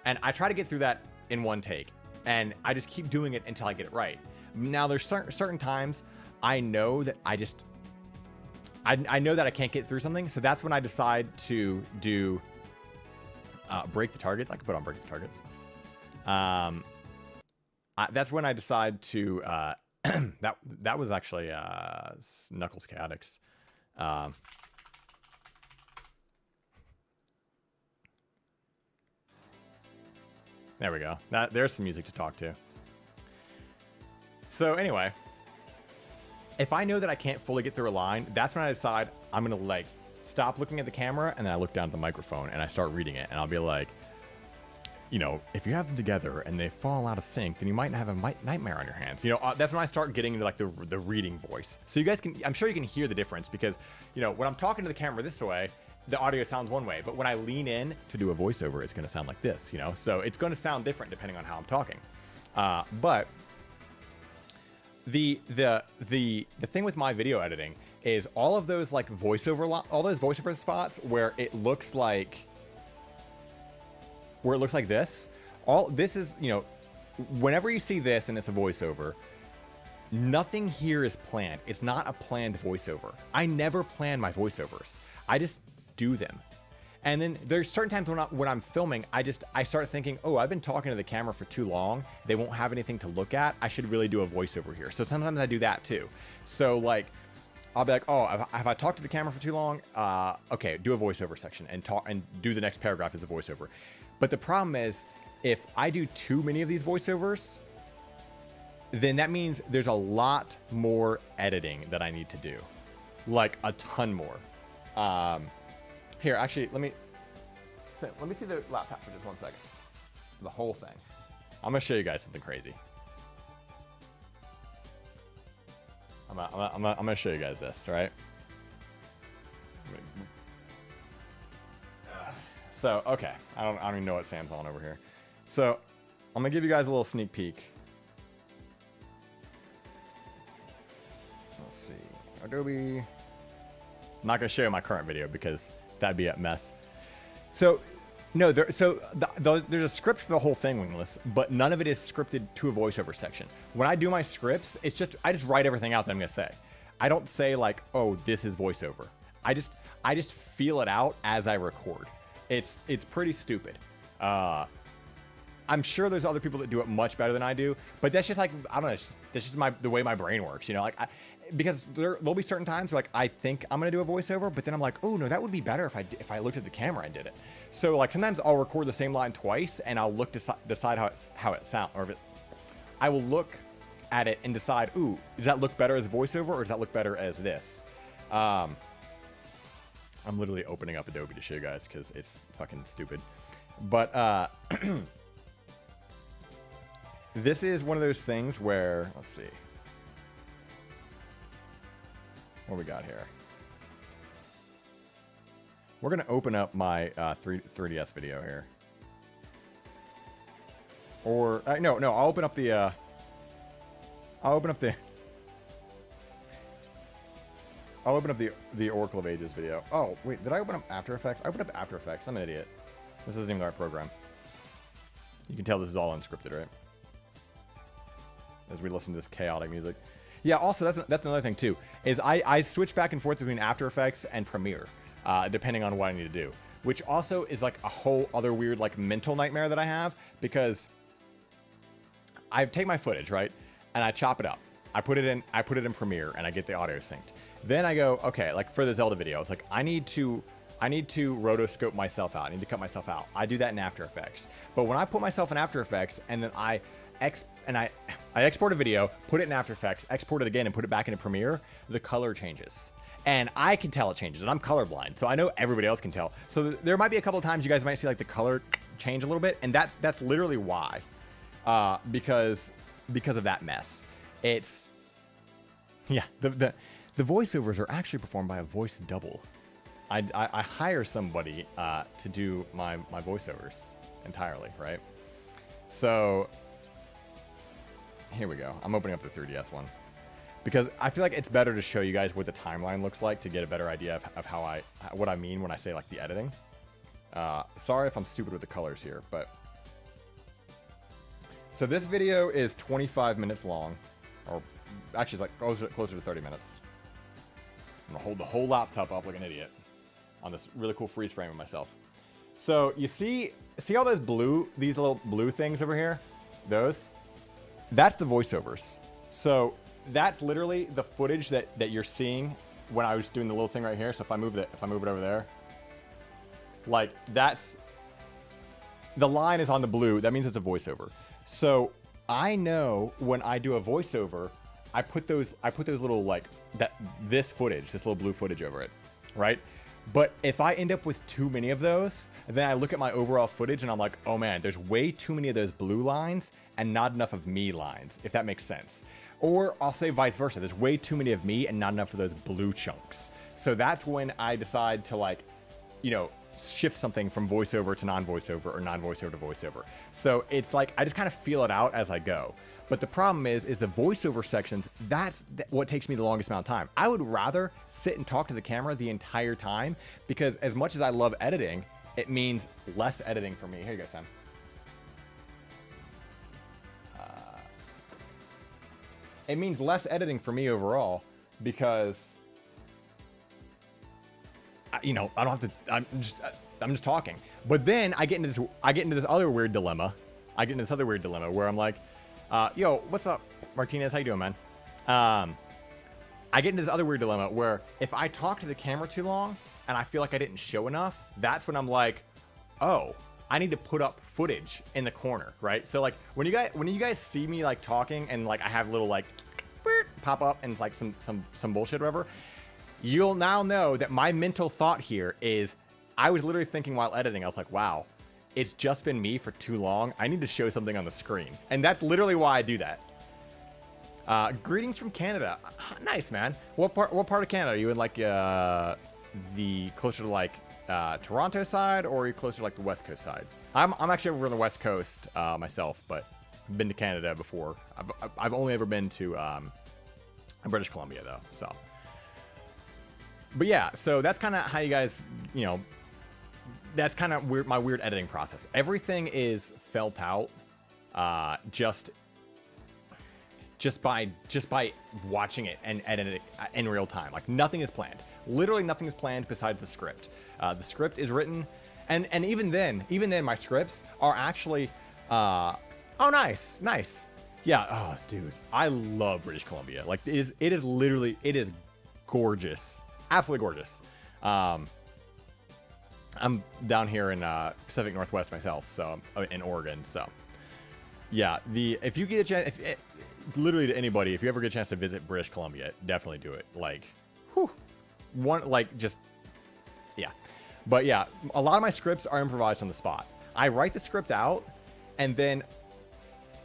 And I try to get through that in one take. And I just keep doing it until I get it right. Now, there's certain times I know that I know that I can't get through something. So that's when I decide to do break the targets. I could put on break the targets. That's when I decide to that was actually Knuckles Chaotix. There we go. There's some music to talk to. So anyway, if I know that I can't fully get through a line, that's when I decide I'm gonna like stop looking at the camera, and then I look down at the microphone and I start reading it, and I'll be like, you know, if you have them together and they fall out of sync, then you might have a nightmare on your hands. You know, that's when I start getting into like the reading voice. So you guys can, I'm sure you can hear the difference, because, you know, when I'm talking to the camera this way, the audio sounds one way, but when I lean in to do a voiceover, it's going to sound like this, you know? So it's going to sound different depending on how I'm talking. But the thing with my video editing is all of those like all those voiceover spots where it looks like this, all this is, you know, whenever you see this and it's a voiceover, nothing here is planned. It's not a planned voiceover. I never plan my voiceovers. I just do them. And then there's certain times when I'm filming, I start thinking, oh, I've been talking to the camera for too long. They won't have anything to look at. I should really do a voiceover here. So sometimes I do that too. So like, I'll be like, oh, have I talked to the camera for too long? Okay, do a voiceover section and do the next paragraph as a voiceover. But the problem is, if I do too many of these voiceovers, then that means there's a lot more editing that I need to do. Like a ton more. Here, actually, let me see the laptop for just 1 second. The whole thing. I'm gonna show you guys something crazy. I'm gonna show you guys this, right? So, okay, I don't even know what Sam's on over here. So, I'm gonna give you guys a little sneak peek. Adobe. I'm not going to show you my current video because that'd be a mess. So, no, there's a script for the whole thing, Wingless, but none of it is scripted to a voiceover section. When I do my scripts, I just write everything out that I'm going to say. I don't say like, oh, this is voiceover. I just feel it out as I record. It's pretty stupid. I'm sure there's other people that do it much better than I do, but that's just like, I don't know, that's just the way my brain works, you know, like, because there'll be certain times where like I think I'm gonna do a voiceover, but then I'm like, oh no, that would be better if I looked at the camera and did it. So like sometimes I'll record the same line twice and I'll look to decide how it sounds, or I will look at it and decide, ooh, does that look better as voiceover or does that look better as this? I'm literally opening up Adobe to show you guys because it's fucking stupid, but this is one of those things where, let's see. What we got here? We're going to open up my 3DS video here. Or, no, I'll open up the, the Oracle of Ages video. Oh, wait, did I open up After Effects? I opened up After Effects. I'm an idiot. This isn't even the right program. You can tell this is all unscripted, right? As we listen to this chaotic music. Yeah, also, that's another thing, too, is I switch back and forth between After Effects and Premiere, depending on what I need to do, which also is, like, a whole other weird, like, mental nightmare that I have, because I take my footage, right, and I chop it up. I put it in Premiere, and I get the audio synced. Then I go, okay, like, for the Zelda video, it's like, I need to rotoscope myself out. I need to cut myself out. I do that in After Effects. But when I put myself in After Effects, and then I export a video, put it in After Effects, export it again, and put it back into Premiere, the color changes. And I can tell it changes, and I'm colorblind, so I know everybody else can tell. So there might be a couple of times you guys might see like the color change a little bit, and that's literally why. Because of that mess. It's, yeah, the voiceovers are actually performed by a voice double. I hire somebody to do my voiceovers entirely, right? So here we go. I'm opening up the 3DS one because I feel like it's better to show you guys what the timeline looks like to get a better idea of what I mean when I say like the editing. Sorry if I'm stupid with the colors here, but so this video is 25 minutes long, or actually it's like closer to 30 minutes. I'm gonna hold the whole laptop up like an idiot on this really cool freeze frame of myself. So you see all these little blue things over here? Those? That's the voiceovers. So that's literally the footage that you're seeing when I was doing the little thing right here. So if I move it over there, like that's, the line is on the blue. That means it's a voiceover. So I know when I do a voiceover, I put those little like this little blue footage over it, right? But if I end up with too many of those, then I look at my overall footage and I'm like, oh man, there's way too many of those blue lines and not enough of me lines, if that makes sense. Or I'll say vice versa. There's way too many of me and not enough of those blue chunks. So that's when I decide to, like, you know, shift something from voiceover to non-voiceover or non-voiceover to voiceover. So it's like, I just kind of feel it out as I go. But the problem is the voiceover sections, that's what takes me the longest amount of time. I would rather sit and talk to the camera the entire time, because as much as I love editing, it means less editing for me. Here you go, Sam. It means less editing for me overall, because, you know, I don't have to, I'm just talking. But then I get into this other weird dilemma. Where I'm like, yo, what's up, Martinez? How you doing, man? I get into this other weird dilemma where if I talk to the camera too long and I feel like I didn't show enough, that's when I'm like, oh, I need to put up footage in the corner, right? So like when you guys see me like talking and like I have little like pop up and it's like some bullshit or whatever, you'll now know that my mental thought here is I was literally thinking while editing, I was like, wow, it's just been me for too long. I need to show something on the screen. And that's literally why I do that. Greetings from Canada. Nice, man. What part of Canada? Are you in like the closer to like Toronto side, or are you closer to like the West Coast side? I'm actually over on the West Coast myself, but I've been to Canada before. I've only ever been to British Columbia though. So But yeah, so that's kind of how you guys, you know, that's kind of weird, my weird editing process. Everything is felt out just by watching it and editing it in real time. Like nothing is planned. Literally nothing is planned besides the script. The script is written, and even then my scripts are actually, oh nice. Yeah, oh dude, I love British Columbia. Like it is literally gorgeous, absolutely gorgeous. I'm down here in Pacific Northwest myself, so in Oregon. So yeah, if you get a chance, literally to anybody, if you ever get a chance to visit British Columbia, definitely do it. Like, whew, yeah. But yeah, a lot of my scripts are improvised on the spot. I write the script out, and then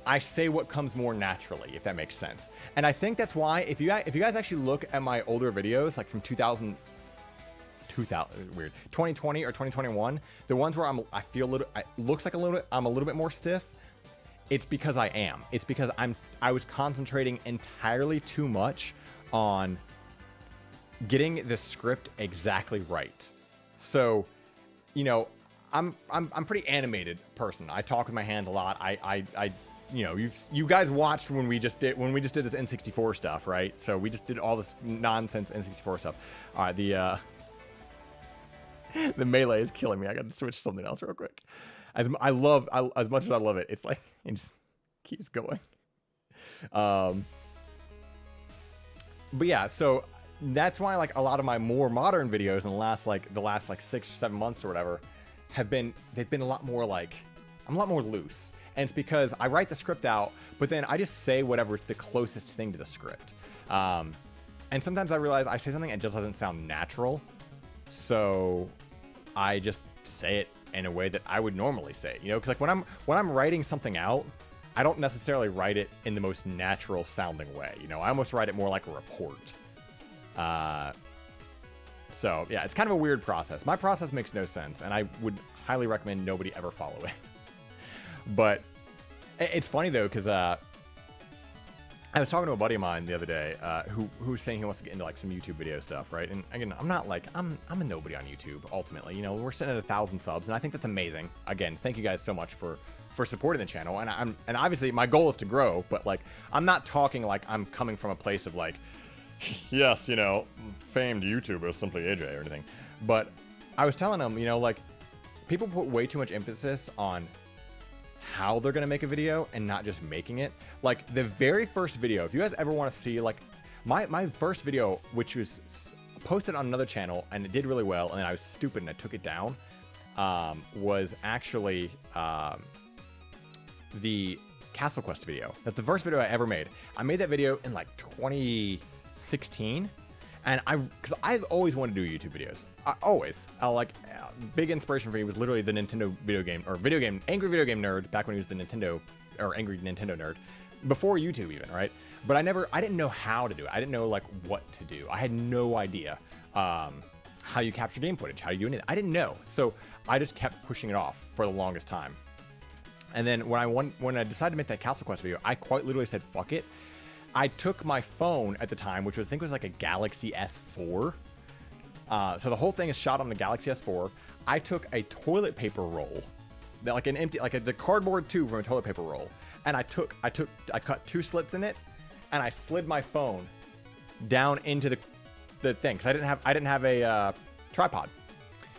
I say what comes more naturally, if that makes sense. And I think that's why, if you guys actually look at my older videos, like from 2020 or 2021, the ones where I feel a little, it looks like I'm a little bit more stiff. It's because I am. It's because I was concentrating entirely too much on getting the script exactly right. So, you know, I'm pretty animated person. I talk with my hands a lot. I you know, you guys watched when we just did this N64 stuff, right? So we just did all this nonsense N64 stuff. All right, the melee is killing me. I got to switch to something else real quick. As much as I love it, it's like it just keeps going. But yeah, so that's why like a lot of my more modern videos in the last 6 or 7 months or whatever they've been a lot more like I'm a lot more loose. And it's because I write the script out, but then I just say whatever's the closest thing to the script. And sometimes I realize I say something and it just doesn't sound natural. So I just say it in a way that I would normally say it, you know, because like when I'm writing something out, I don't necessarily write it in the most natural sounding way. You know, I almost write it more like a report. So yeah, it's kind of a weird process. My process makes no sense, and I would highly recommend nobody ever follow it. But it's funny though, because I was talking to a buddy of mine the other day who was saying he wants to get into like some YouTube video stuff, right? And again, I'm not like I'm a nobody on YouTube. Ultimately, you know, we're sitting at 1,000 subs, and I think that's amazing. Again, thank you guys so much for supporting the channel. And obviously my goal is to grow, but like I'm not talking like I'm coming from a place of like, yes, you know, famed YouTuber SimplyAJ or anything. But I was telling him, you know, like people put way too much emphasis on how they're gonna make a video and not just making it. Like the very first video, if you guys ever want to see like my first video, which was posted on another channel and it did really well, and then I was stupid and I took it down, was actually the Castle Quest video. That's the first video I ever made. I made that video in like 2016, and because I've always wanted to do YouTube videos. Big inspiration for me was literally the Nintendo Angry Video Game Nerd, back when he was the Angry Nintendo Nerd, before YouTube even, right? But I didn't know how to do it. I didn't know like what to do. I had no idea how you capture game footage, how you do anything. I didn't know, so I just kept pushing it off for the longest time. And then when I decided to make that Castle Quest video, I quite literally said fuck it. I took my phone at the time, which I think was like a Galaxy S4. So the whole thing is shot on the Galaxy S4. I took a toilet paper roll, like an empty, like the cardboard tube from a toilet paper roll, and I cut 2 slits in it, and I slid my phone down into the thing, because I didn't have a tripod.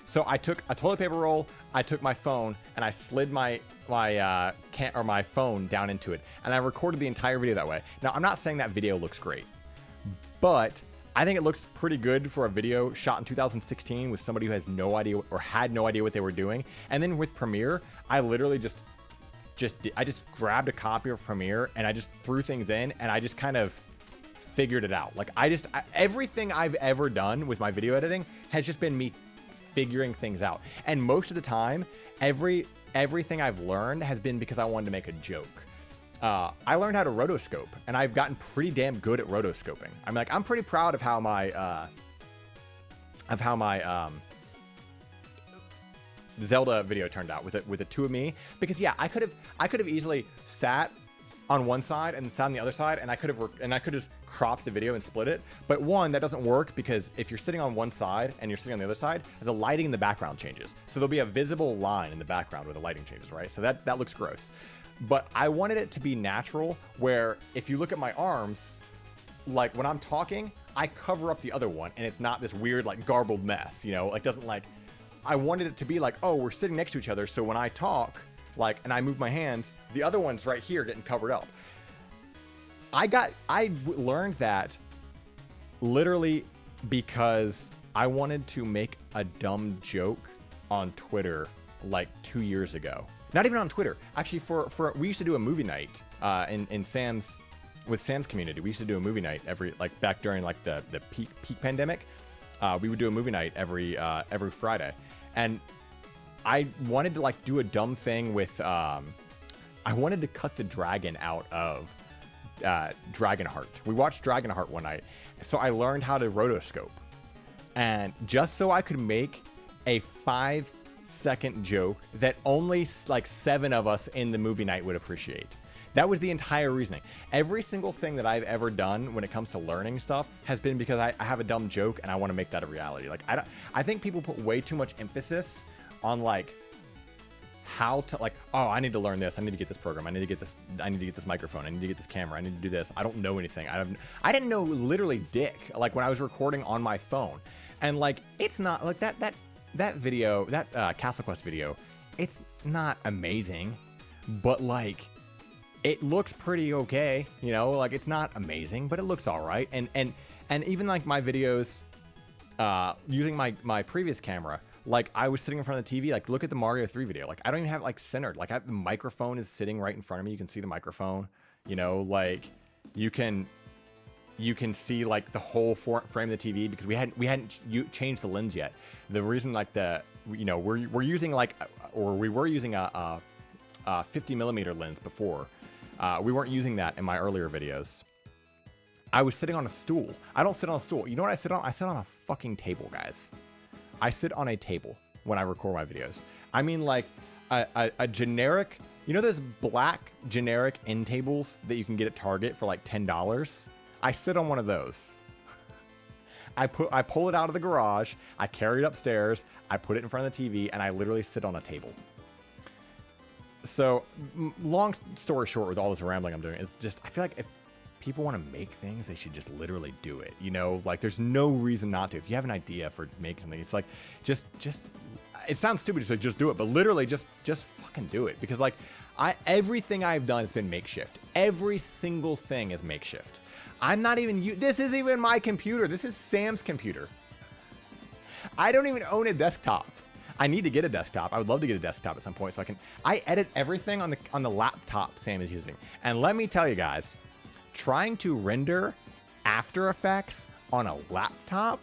So I took a toilet paper roll, I took my phone, and I slid my phone down into it, and I recorded the entire video that way. Now, I'm not saying that video looks great, but I think it looks pretty good for a video shot in 2016 with somebody who has no idea or had no idea what they were doing. And then with Premiere, I literally just grabbed a copy of Premiere and I just threw things in, and I just kind of figured it out. Like everything I've ever done with my video editing has just been me figuring things out. And most of the time, everything I've learned has been because I wanted to make a joke. I learned how to rotoscope, and I've gotten pretty damn good at rotoscoping. I'm pretty proud of how my Zelda video turned out with the 2 of me, because yeah, I could have easily sat on one side and sat on the other side, and I could have just cropped the video and split it. But one, that doesn't work because if you're sitting on one side and you're sitting on the other side, the lighting in the background changes. So there'll be a visible line in the background where the lighting changes, right? So that looks gross. But I wanted it to be natural, where if you look at my arms, like when I'm talking, I cover up the other one, and it's not this weird like garbled mess, you know, like doesn't like. I wanted it to be like, oh, we're sitting next to each other, so when I talk, like, and I move my hands, the other one's right here getting covered up. I learned that literally because I wanted to make a dumb joke on Twitter like 2 years ago. Not even on Twitter. Actually, we used to do a movie night in Sam's community. We used to do a movie night back during like the peak pandemic. We would do a movie night every Friday, and I wanted to like do a dumb thing with I wanted to cut the dragon out of Dragonheart. We watched Dragonheart one night, so I learned how to rotoscope, and just so I could make a 5-second joke that only like 7 of us in the movie night would appreciate. That was the entire reasoning. Every single thing that I've ever done when it comes to learning stuff has been because I have a dumb joke and I want to make that a reality. Like I think people put way too much emphasis on like how to like, oh, I need to learn this. I need to get this program. I need to get this. I need to get this microphone. I need to get this camera. I need to do this. I don't know anything. I didn't know literally dick. Like when I was recording on my phone, and like it's not like that video, that Castle Quest video. It's not amazing, but like. It looks pretty okay, you know, like it's not amazing, but it looks all right. And even like my videos, using my previous camera, like I was sitting in front of the TV, like look at the Mario 3 video. Like I don't even have it like centered. Like the microphone is sitting right in front of me. You can see the microphone, you know, like you can see like the whole frame of the TV because we hadn't changed the lens yet. The reason like we're using like, or we were using a 50mm lens before. We weren't using that in my earlier videos. I was sitting on a stool. I don't sit on a stool. You know what I sit on? I sit on a fucking table, guys. I sit on a table when I record my videos. I mean like a generic, you know those black generic end tables that you can get at Target for like $10? I sit on one of those. I pull it out of the garage, I carry it upstairs, I put it in front of the TV, and I literally sit on a table. So, long story short, with all this rambling I'm doing, it's just, I feel like if people want to make things, they should just literally do it. You know, like there's no reason not to. If you have an idea for making something, it's like, just, it sounds stupid to say just do it, but literally just fucking do it. Because like, everything I've done has been makeshift. Every single thing is makeshift. I'm not even, this isn't even my computer. This is Sam's computer. I don't even own a desktop. I need to get a desktop. I would love to get a desktop at some point so I edit everything on the laptop Sam is using. And let me tell you guys, trying to render After Effects on a laptop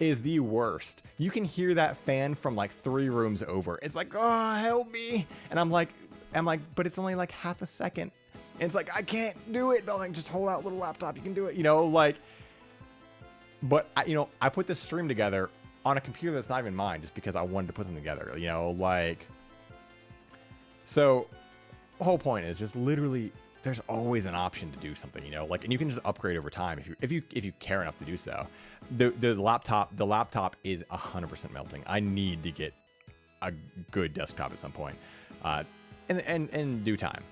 is the worst. You can hear that fan from like 3 rooms over. It's like, oh, help me. And I'm like, but it's only like half a second. And it's like, I can't do it. But like, just hold out little laptop. You can do it. You know, like, but I put this stream together on a computer that's not even mine, just because I wanted to put them together, you know, like, so the whole point is just literally, there's always an option to do something, you know, like, and you can just upgrade over time if you care enough to do so. The laptop is 100% melting. I need to get a good desktop at some point, in due time.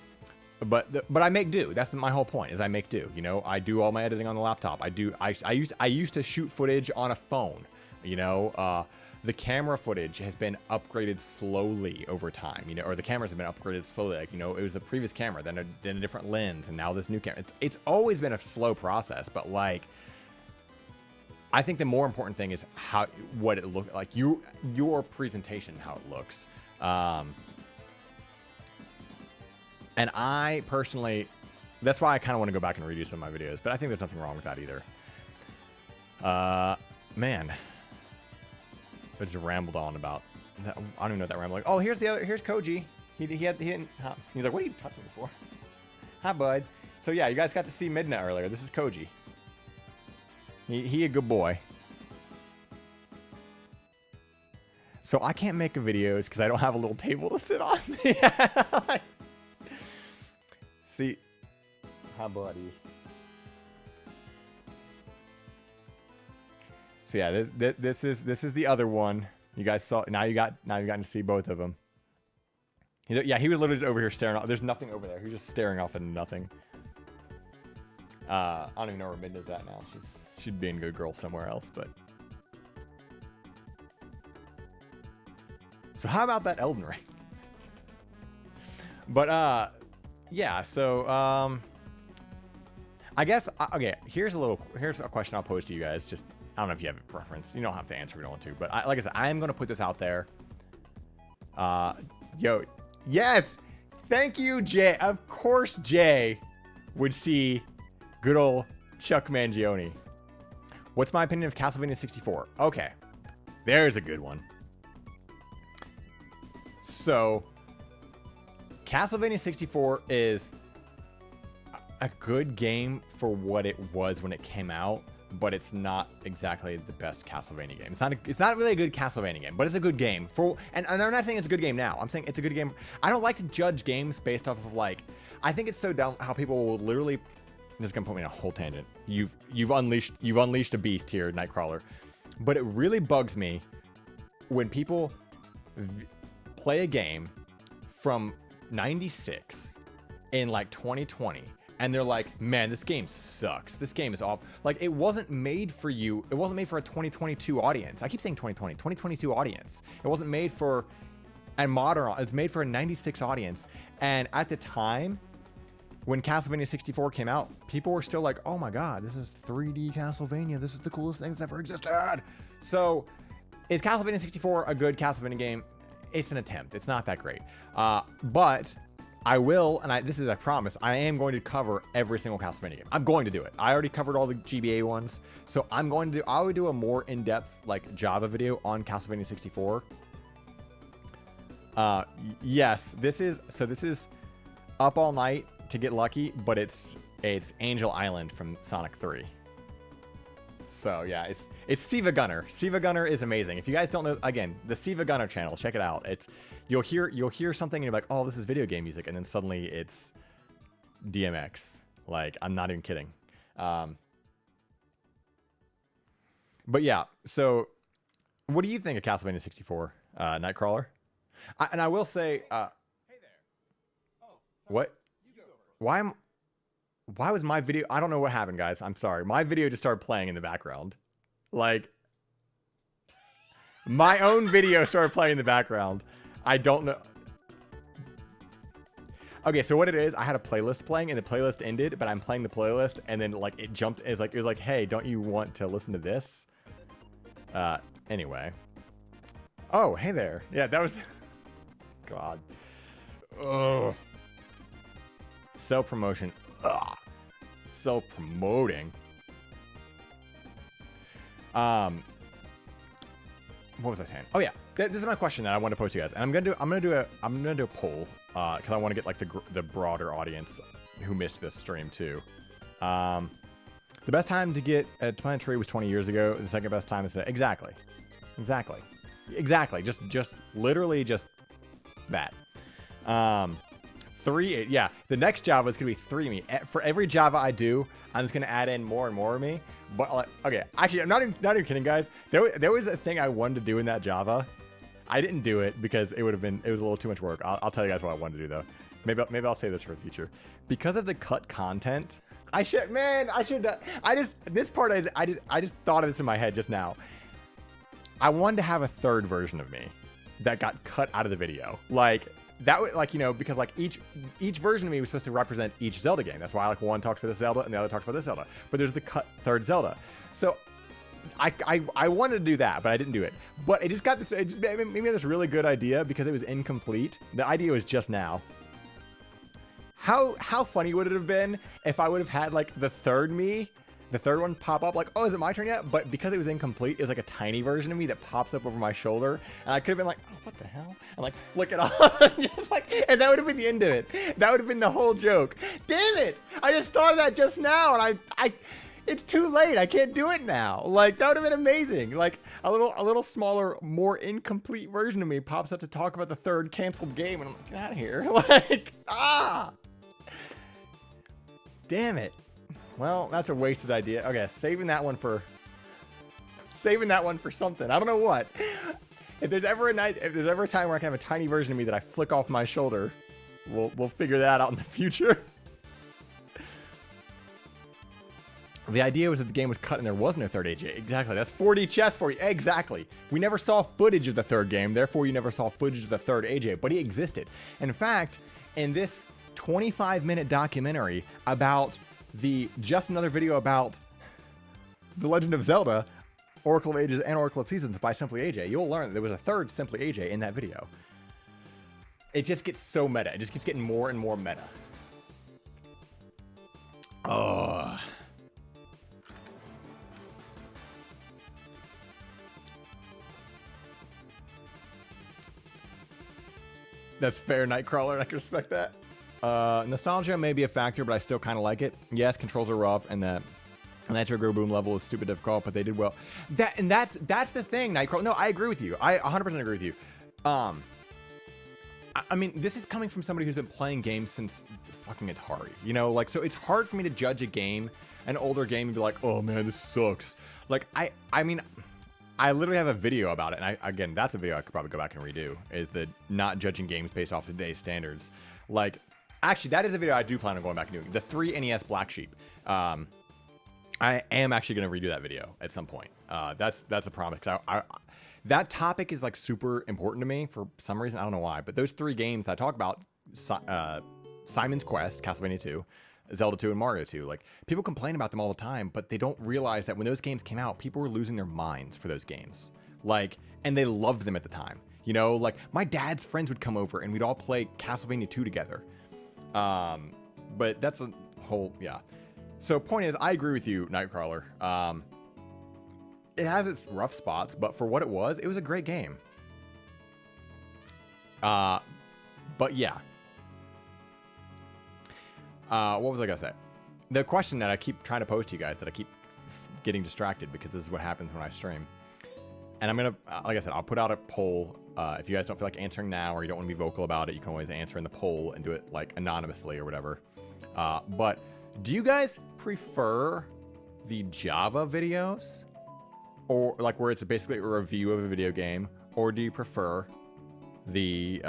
But I make do. That's my whole point. Is I make do. You know, I do all my editing on the laptop. I used to shoot footage on a phone. You know, the camera footage has been upgraded slowly over time, you know, or the cameras have been upgraded slowly. Like, you know, it was the previous camera, then a different lens, and now this new camera. It's always been a slow process, but like, I think the more important thing is what it looks like, your presentation, how it looks. And I personally, that's why I kind of want to go back and redo some of my videos, but I think there's nothing wrong with that either. Man. I just rambled on about that. I don't even know what that rambled. Oh, here's Koji. He's like, what are you touching me for? Hi, bud. So yeah, you guys got to see Midna earlier. This is Koji. He a good boy. So I can't make videos because I don't have a little table to sit on. See, Hi, buddy. So yeah, this is the other one. You guys saw. Now you got to see both of them. Yeah, he was literally just over here staring off. There's nothing over there. He's just staring off at nothing. I don't even know where Midna's at now. She's being a good girl somewhere else, but. So how about that Elden Ring? But yeah, so I guess okay, here's a question I'll pose to you guys. Just I don't know if you have a preference. You don't have to answer if you don't want to, but like I said, I am gonna put this out there. Yo, yes, thank you, Jay. Of course, Jay would see good old Chuck Mangione. What's my opinion of Castlevania 64? Okay, there's a good one. So, Castlevania 64 is a good game for what it was when it came out, but it's not exactly the best Castlevania game. It's not really a good Castlevania game, but it's a good game. And I'm not saying it's a good game now. I'm saying it's a good game. I don't like to judge games based off of like, I think it's so dumb how people will literally, this is gonna put me in a whole tangent. You've unleashed a beast here, Nightcrawler. But it really bugs me when people play a game from 96 in like 2020 and they're like, man, this game sucks. This game is awful. Like, it wasn't made for you. It wasn't made for a 2022 audience. I keep saying 2022 audience. It wasn't made for a modern, it's made for a 96 audience. And at the time when Castlevania 64 came out, people were still like, oh my God, this is 3D Castlevania. This is the coolest thing that's ever existed. So is Castlevania 64 a good Castlevania game? It's an attempt. It's not that great. But I will, and this is a promise, I am going to cover every single Castlevania game. I'm going to do it. I already covered all the GBA ones. So I would do a more in-depth like Java video on Castlevania 64. Yes, this is Up All Night to Get Lucky, but it's Angel Island from Sonic 3. So yeah, it's Siva Gunner. Siva Gunner is amazing. If you guys don't know, again, the Siva Gunner channel, check it out. You'll hear something and you're like, oh, this is video game music, and then suddenly it's DMX. Like, I'm not even kidding. But yeah, so what do you think of Castlevania 64, Nightcrawler? And I will say, hey there. Oh, what? Why was my video? I don't know what happened, guys. I'm sorry. My video just started playing in the background. Like, my own video started playing in the background. I don't know. Okay, so what it is, I had a playlist playing and the playlist ended, but I'm playing the playlist and then like it jumped. It was like, hey, don't you want to listen to this? Anyway. Oh, hey there. Yeah, that was. God. Oh. Self-promotion. Ugh. Self-promoting. What was I saying? Oh yeah, this is my question that I want to pose to you guys, and I'm gonna do a poll because I want to get like the broader audience who missed this stream too. The best time to get a plant tree was 20 years ago. The second best time is exactly. Just literally just that. 3, yeah. The next Java is gonna be 3 me. For every Java I do, I'm just gonna add in more and more of me. But okay, actually, I'm not even kidding, guys. There was a thing I wanted to do in that Java. I didn't do it because it was a little too much work. I'll tell you guys what I wanted to do though. Maybe I'll save this for the future. Because of the cut content, I just thought of this in my head just now. I wanted to have a third version of me that got cut out of the video. Like, that would, like, you know, because like each version of me was supposed to represent each Zelda game. That's why like one talks about this Zelda and the other talks about this Zelda. But there's the cut third Zelda. So I wanted to do that, but I didn't do it. But it just got this. It just made me this really good idea because it was incomplete. The idea was just now. How funny would it have been if I would have had like the third one pop up like, oh, is it my turn yet? But because it was incomplete, it was like a tiny version of me that pops up over my shoulder, and I could have been like, oh, what the hell? And like flick it off, just like, and that would have been the end of it. That would have been the whole joke. Damn it! I just thought of that just now, and I it's too late. I can't do it now. Like, that would have been amazing. Like a little smaller, more incomplete version of me pops up to talk about the third canceled game, and I'm like, get out of here. Like, ah. Damn it. Well, that's a wasted idea. Okay, saving that one for something. I don't know what. If there's ever a time where I can have a tiny version of me that I flick off my shoulder, we'll figure that out in the future. The idea was that the game was cut and there was no third AJ. Exactly. That's 4D chess for you. Exactly. We never saw footage of the third game, therefore you never saw footage of the third AJ, but he existed. In fact, in this 25-minute documentary about just another video about The Legend of Zelda, Oracle of Ages and Oracle of Seasons by SimplyAJ, you'll learn that there was a third SimplyAJ in that video. It just gets so meta. It just keeps getting more and more meta. Oh. That's fair, Nightcrawler. I can respect that. Nostalgia may be a factor, but I still kind of like it. Yes, controls are rough, and the Nitro Grow Boom level is stupid difficult, but they did well. That's the thing, Nightcrawler. No, I agree with you. I 100% agree with you. I mean, this is coming from somebody who's been playing games since fucking Atari. You know, like, so it's hard for me to judge a game, an older game, and be like, oh man, this sucks. Like, I mean, I literally have a video about it, and again, that's a video I could probably go back and redo, is the not judging games based off today's standards. Like, actually, that is a video I do plan on going back and doing. The 3 NES Black Sheep. I am actually going to redo that video at some point. That's a promise. That topic is like super important to me for some reason. I don't know why, but those 3 games I talk about, Simon's Quest, Castlevania 2, Zelda 2, and Mario 2. Like, people complain about them all the time, but they don't realize that when those games came out, people were losing their minds for those games. Like, and they loved them at the time. You know, like, my dad's friends would come over and we'd all play Castlevania 2 together. But that's a whole, yeah. So point is, I agree with you, Nightcrawler. It has its rough spots, but for what it was a great game. But yeah. What was I gonna say? The question that I keep trying to pose to you guys, that I keep getting distracted because this is what happens when I stream. And I'm gonna, like I said, I'll put out a poll. If you guys don't feel like answering now, or you don't want to be vocal about it, you can always answer in the poll and do it like anonymously or whatever. But do you guys prefer the Java videos, or like where it's basically a review of a video game, or do you prefer the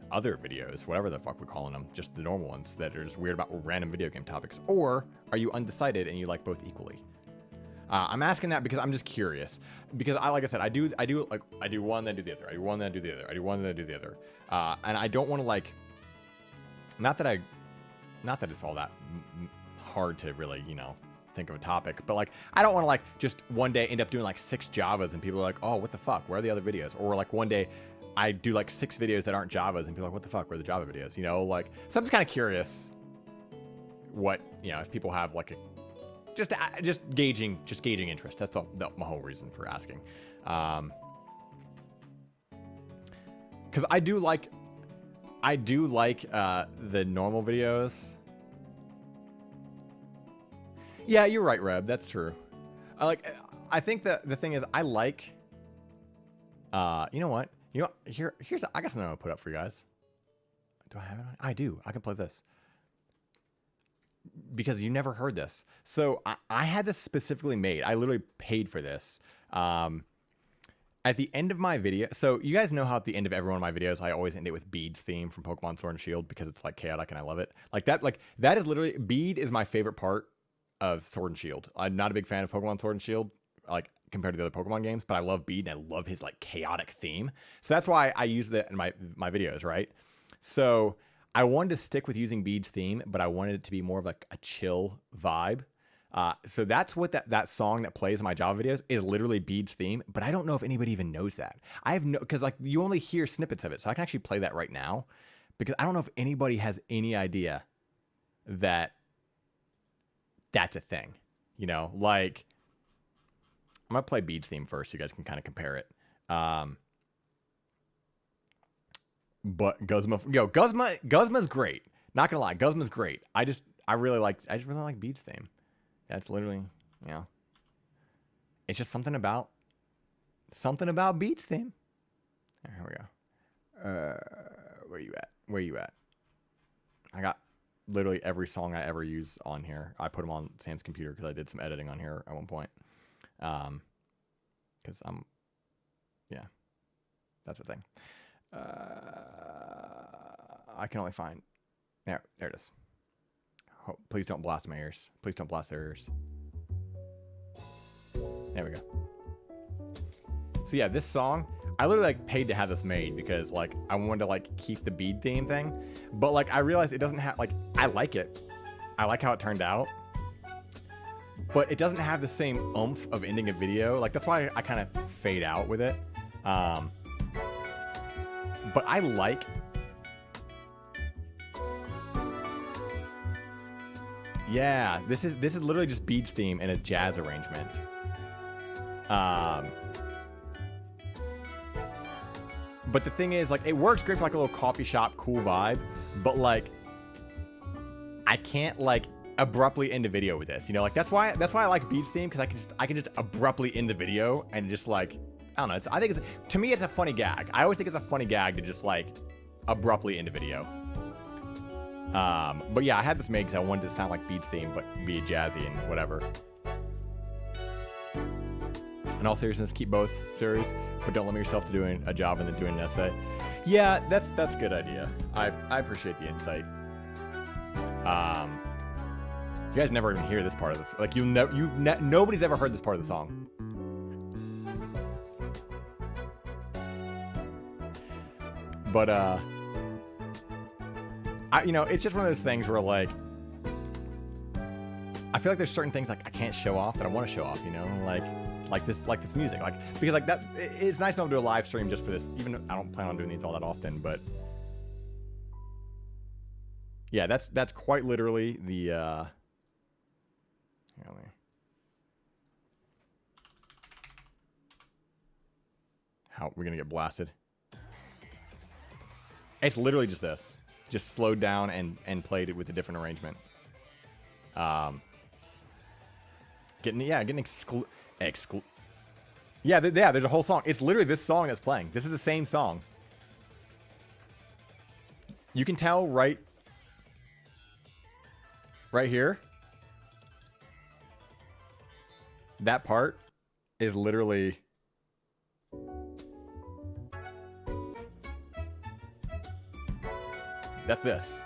other videos, whatever the fuck we're calling them, just the normal ones that are just weird about random video game topics? Or are you undecided and you like both equally? I'm asking that because I'm just curious. Because like I said, I do one, then do the other. I do one, then do the other. I do one, then do the other. And I don't want to like, not that it's all that hard to really, you know, think of a topic, but like, I don't want to like just one day end up doing like 6 Javas and people are like, oh, what the fuck? Where are the other videos? Or like one day I do like 6 videos that aren't Javas and people are like, what the fuck? Where are the Java videos? You know, like, so I'm just kind of curious what, you know, if people have like a, just gauging interest. That's my whole reason for asking. Because I do like the normal videos. Yeah, you're right, Reb. That's true. I think that the thing is, I like. You know what? Here's I got something I'm gonna put up for you guys. Do I have it on? I do. I can play this. Because you never heard this. So I had this specifically made. I literally paid for this. At the end of my video, so you guys know how at the end of every one of my videos, I always end it with Bead's theme from Pokemon Sword and Shield because it's like chaotic and I love it. Like that is literally, Bead is my favorite part of Sword and Shield. I'm not a big fan of Pokemon Sword and Shield, like compared to the other Pokemon games, but I love Bead and I love his like chaotic theme. So that's why I use that in my videos, right? So I wanted to stick with using Bead's theme, but I wanted it to be more of like a chill vibe. So that's what that song that plays in my Java videos is, literally Bead's theme, but I don't know if anybody even knows that. I have no, because like you only hear snippets of it, so I can actually play that right now, because I don't know if anybody has any idea that that's a thing. You know, like, I'm gonna play Bead's theme first so you guys can kind of compare it. But Guzma's great. Not gonna lie, Guzma's great. I just really like Bead's theme. That's literally, you know, it's just something about Bead's theme. Here we go. Where you at? I got literally every song I ever use on here. I put them on Sam's computer because I did some editing on here at one point. Because yeah, that's the thing. I can only find, there it is. Oh, please don't blast my ears. Please don't blast their ears. There we go. So yeah, this song, I literally like paid to have this made because like I wanted to like keep the bead theme thing, but like I realized it doesn't have, like, I like it. I like how it turned out, but it doesn't have the same oomph of ending a video. Like that's why I kind of fade out with it. But I like, yeah, this is literally just beads theme in a jazz arrangement. But the thing is, like, it works great for like a little coffee shop cool vibe, but like I can't like abruptly end the video with this, you know? Like that's why I like beads theme, because I can just abruptly end the video and just like, I don't know, I think to me it's a funny gag. I always think it's a funny gag to just like abruptly end a video. But yeah, I had this made because I wanted it to sound like beads theme, but be jazzy and whatever. In all seriousness, keep both series, but don't limit yourself to doing a job and then doing an essay. Yeah, that's a good idea. I appreciate the insight. You guys never even hear this part of this. Like nobody's ever heard this part of the song. But you know, it's just one of those things where like I feel like there's certain things like I can't show off that I want to show off, you know, like this music, like, because like that, it's nice to be able to do a live stream just for this, even though I don't plan on doing these all that often, but yeah, that's quite literally the here, how we're gonna get blasted. It's literally just this, just slowed down and played it with a different arrangement. Yeah, there's a whole song. It's literally this song that's playing. This is the same song. You can tell right here. That part is literally that's this.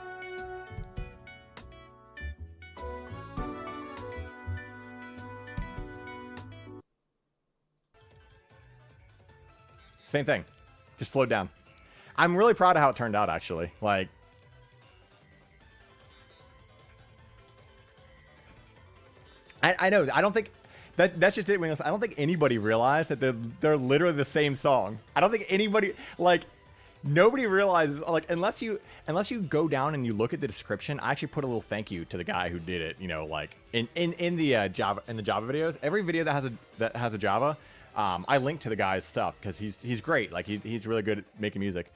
Same thing, just slowed down. I'm really proud of how it turned out, actually. Like, I know. I don't think that's just it. I don't think anybody realized that they're literally the same song. I don't think anybody, like, nobody realizes, like, unless you go down and you look at the description. I actually put a little thank you to the guy who did it. You know, like in the Java videos. Every video that has a Java. I link to the guy's stuff because he's great. Like he's really good at making music.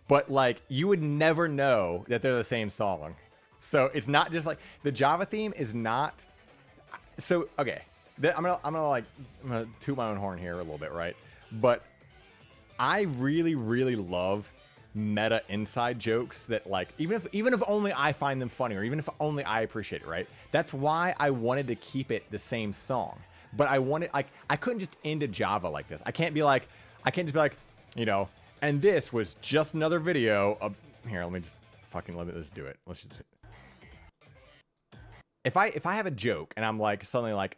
But like you would never know that they're the same song. So it's not just like the Java theme is not. So okay, I'm gonna toot my own horn here a little bit, right? But I really love meta inside jokes that like even if only I find them funny, or even if only I appreciate it, right? That's why I wanted to keep it the same song. But I wanted, like, I couldn't just end a Java like this. I can't just be like, you know, and this was just another video of, here, let me just let's do it. Let's just, if I have a joke and I'm like, suddenly like,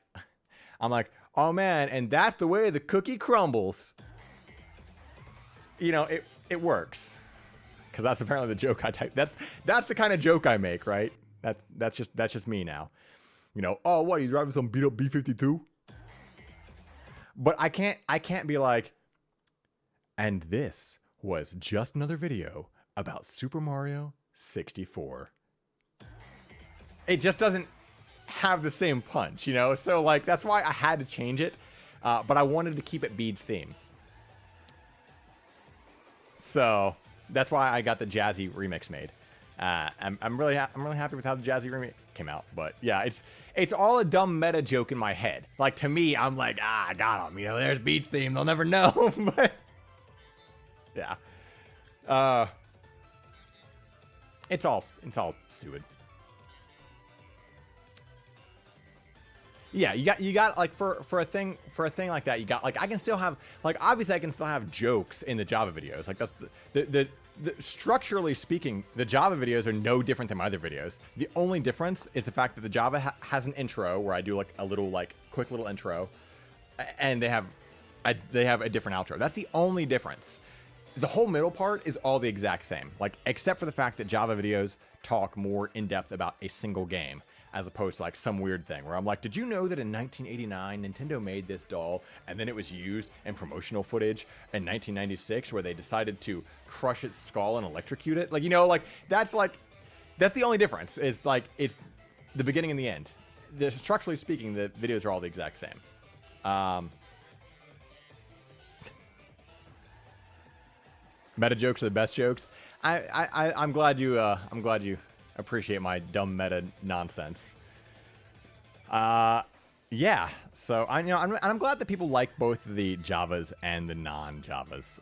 I'm like, oh man, and that's the way the cookie crumbles. You know, it works. Because that's apparently the joke I type. That's the kind of joke I make, right? That's just me now. You know, oh, what, are you driving some beat up B-52? But I can't be like, and this was just another video about Super Mario 64. It just doesn't have the same punch, you know? So like, that's why I had to change it. But I wanted to keep it Beads theme. So that's why I got the jazzy remix made. I'm really happy with how the jazzy remix came out. But yeah, it's all a dumb meta joke in my head. Like to me, I'm like, I got them. You know, there's Beats theme. They'll never know. But yeah. It's all stupid. Yeah, you got like for a thing like that, you got like I can still have like obviously I can still have jokes in the Java videos. Like that's the structurally speaking, the Java videos are no different than my other videos. The only difference is the fact that the Java has an intro where I do like a little like quick little intro, and they have a different outro. That's the only difference. The whole middle part is all the exact same, like except for the fact that Java videos talk more in depth about a single game, as opposed to like some weird thing where I'm like, did you know that in 1989 Nintendo made this doll and then it was used in promotional footage in 1996 where they decided to crush its skull and electrocute it? Like, you know, like that's the only difference is like it's the beginning and the end. Structurally speaking, the videos are all the exact same. Meta jokes are the best jokes. I'm glad you appreciate my dumb meta nonsense. Yeah. So I'm glad that people like both the Javas and the non-Javas.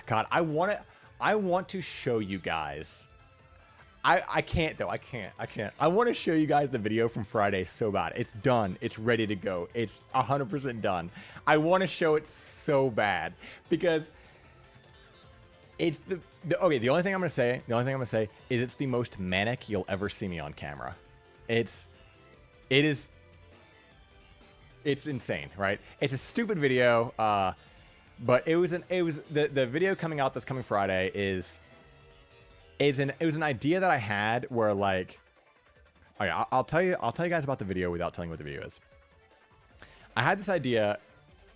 God, I want to show you guys. I can't though. I can't. I want to show you guys the video from Friday so bad. It's done. It's ready to go. It's 100% done. I want to show it so bad because it's okay. The only thing I'm gonna say is it's the most manic you'll ever see me on camera. It's insane, right? It's a stupid video, but it was the video coming out this coming Friday it was an idea that I had where like, okay, I'll tell you guys about the video without telling you what the video is. I had this idea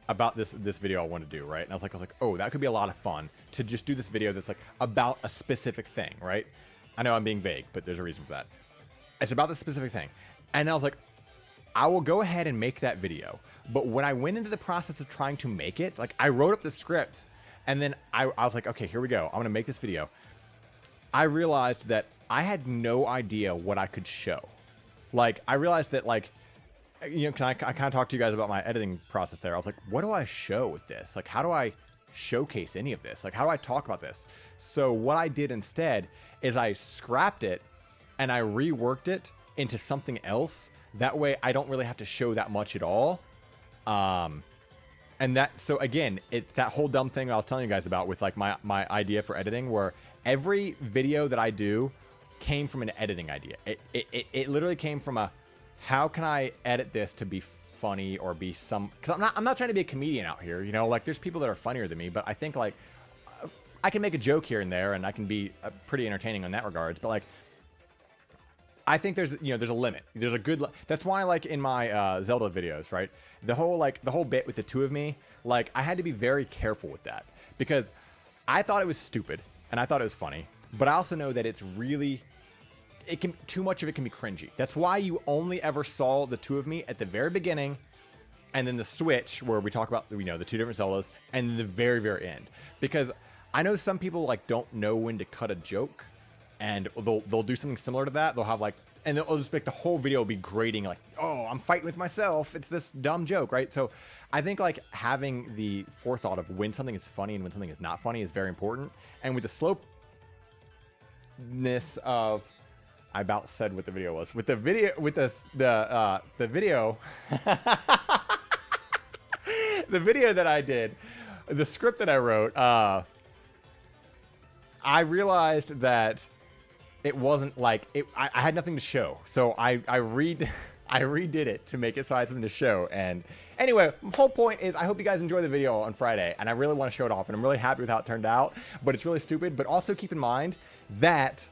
about this video I want to do, right? And I was like, oh, that could be a lot of fun to just do this video that's like about a specific thing, right? I know I'm being vague, but there's a reason for that. It's about this specific thing. And I was like, I will go ahead and make that video. But when I went into the process of trying to make it, like I wrote up the script and then I was like, okay, here we go. I'm going to make this video. I realized that I had no idea what I could show. Like I realized that like, you know, I kind of talked to you guys about my editing process there. I was like, what do I show with this? Like, how do I showcase any of this? Like, how do I talk about this? So what I did instead is I scrapped it and I reworked it into something else. That way I don't really have to show that much at all. And so again, it's that whole dumb thing I was telling you guys about with like my idea for editing, where every video that I do came from an editing idea. It literally came from a, how can I edit this to be funny or be some, because I'm not trying to be a comedian out here, you know, like there's people that are funnier than me, but I think like I can make a joke here and there and I can be pretty entertaining in that regards, but like I think there's a limit. There's a good, that's why like in my Zelda videos, right, the whole bit with the two of me, like I had to be very careful with that because I thought it was stupid and I thought it was funny, but I also know that it's really, too much of it can be cringy. That's why you only ever saw the two of me at the very beginning, and then the switch where we talk about, you know, the two different Zeldas, and the very, very end. Because I know some people like don't know when to cut a joke, and they'll do something similar to that. They'll have like, and they'll just make the whole video be grating, like, oh, I'm fighting with myself. It's this dumb joke, right? So I think like having the forethought of when something is funny and when something is not funny is very important. And with the slowness of, I about said what the video was. With the video, with the video, the video that I did, the script that I wrote, I realized that it wasn't like it. I had nothing to show, so I redid it to make it so I had something to show. And anyway, the whole point is I hope you guys enjoy the video on Friday, and I really want to show it off, and I'm really happy with how it turned out. But it's really stupid. But also keep in mind that.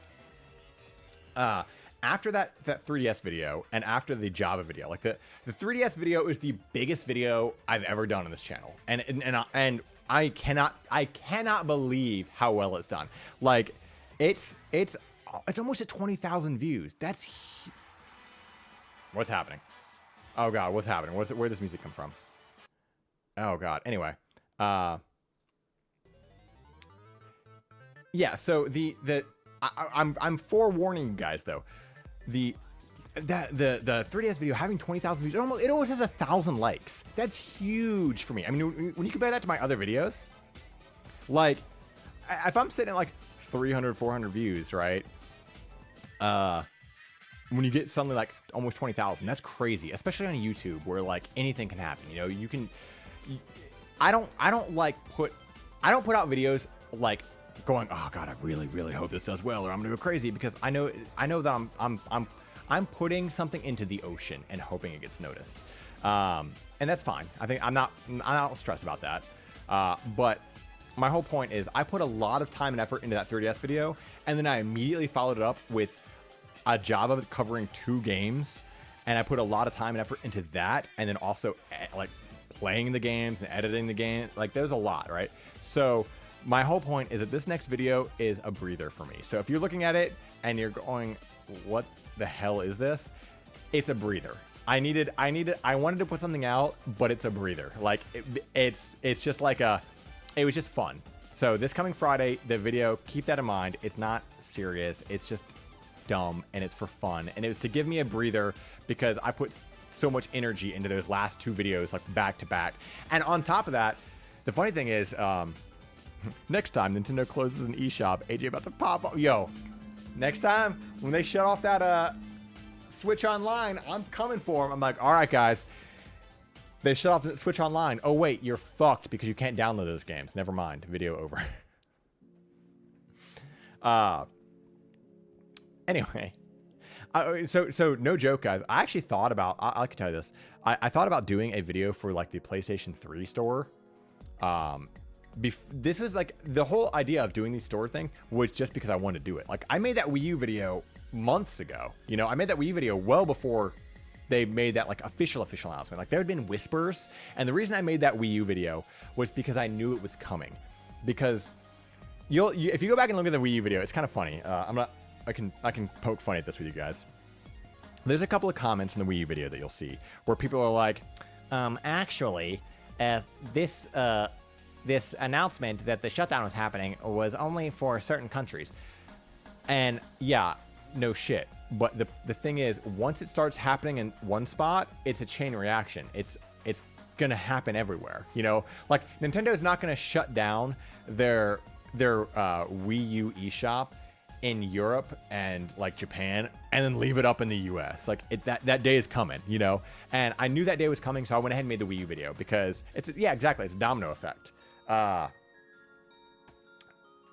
After that 3DS video and after the Java video, like the 3DS video is the biggest video I've ever done on this channel, and I cannot believe how well it's done. Like it's almost at 20,000 views. That's what's happening. Oh God, what's happening? Where'd this music come from? Oh God. Anyway, yeah. So I'm forewarning you guys though. The 3DS video having 20,000 views, it almost has 1,000 likes. That's huge for me. I mean, when you compare that to my other videos, like if I'm sitting at like 300, 400 views, right? When you get something like almost 20,000, that's crazy, especially on YouTube where like anything can happen. You know, you can. I don't put out videos like going, oh God, I really hope this does well, or I'm gonna go crazy, because I know that I'm putting something into the ocean and hoping it gets noticed, and that's fine. I think I'm not stressed about that. But my whole point is I put a lot of time and effort into that 3DS video, and then I immediately followed it up with a job of it covering 2 games, and I put a lot of time and effort into that, and then also like playing the games and editing the game. Like there's a lot, right? So my whole point is that this next video is a breather for me. So if you're looking at it and you're going, what the hell is this? It's a breather. I wanted to put something out, but it's a breather. Like it's just like it was just fun. So this coming Friday, the video, keep that in mind. It's not serious. It's just dumb and it's for fun. And it was to give me a breather because I put so much energy into those last 2 videos, like back to back. And on top of that, the funny thing is, next time Nintendo closes an eShop, AJ about to pop up. Yo, next time when they shut off that Switch Online, I'm coming for them. I'm like, all right, guys. They shut off the Switch Online. Oh, wait, you're fucked because you can't download those games. Never mind. Video over. Anyway. So no joke, guys. I actually thought about, I can tell you this. I thought about doing a video for like the PlayStation 3 store. This was like, the whole idea of doing these store things was just because I wanted to do it. Like I made that Wii U video months ago. You know, I made that Wii U video well before they made that like official announcement. Like there had been whispers, and the reason I made that Wii U video was because I knew it was coming. Because if you go back and look at the Wii U video, it's kind of funny. I can poke fun at this with you guys. There's a couple of comments in the Wii U video that you'll see where people are like, actually, this announcement that the shutdown was happening was only for certain countries. And yeah, no shit. But the thing is, once it starts happening in one spot, it's a chain reaction. It's gonna happen everywhere. You know, like Nintendo is not gonna shut down their Wii U eShop in Europe and like Japan and then leave it up in the US. Like that day is coming, you know. And I knew that day was coming, so I went ahead and made the Wii U video because it's exactly, it's a domino effect.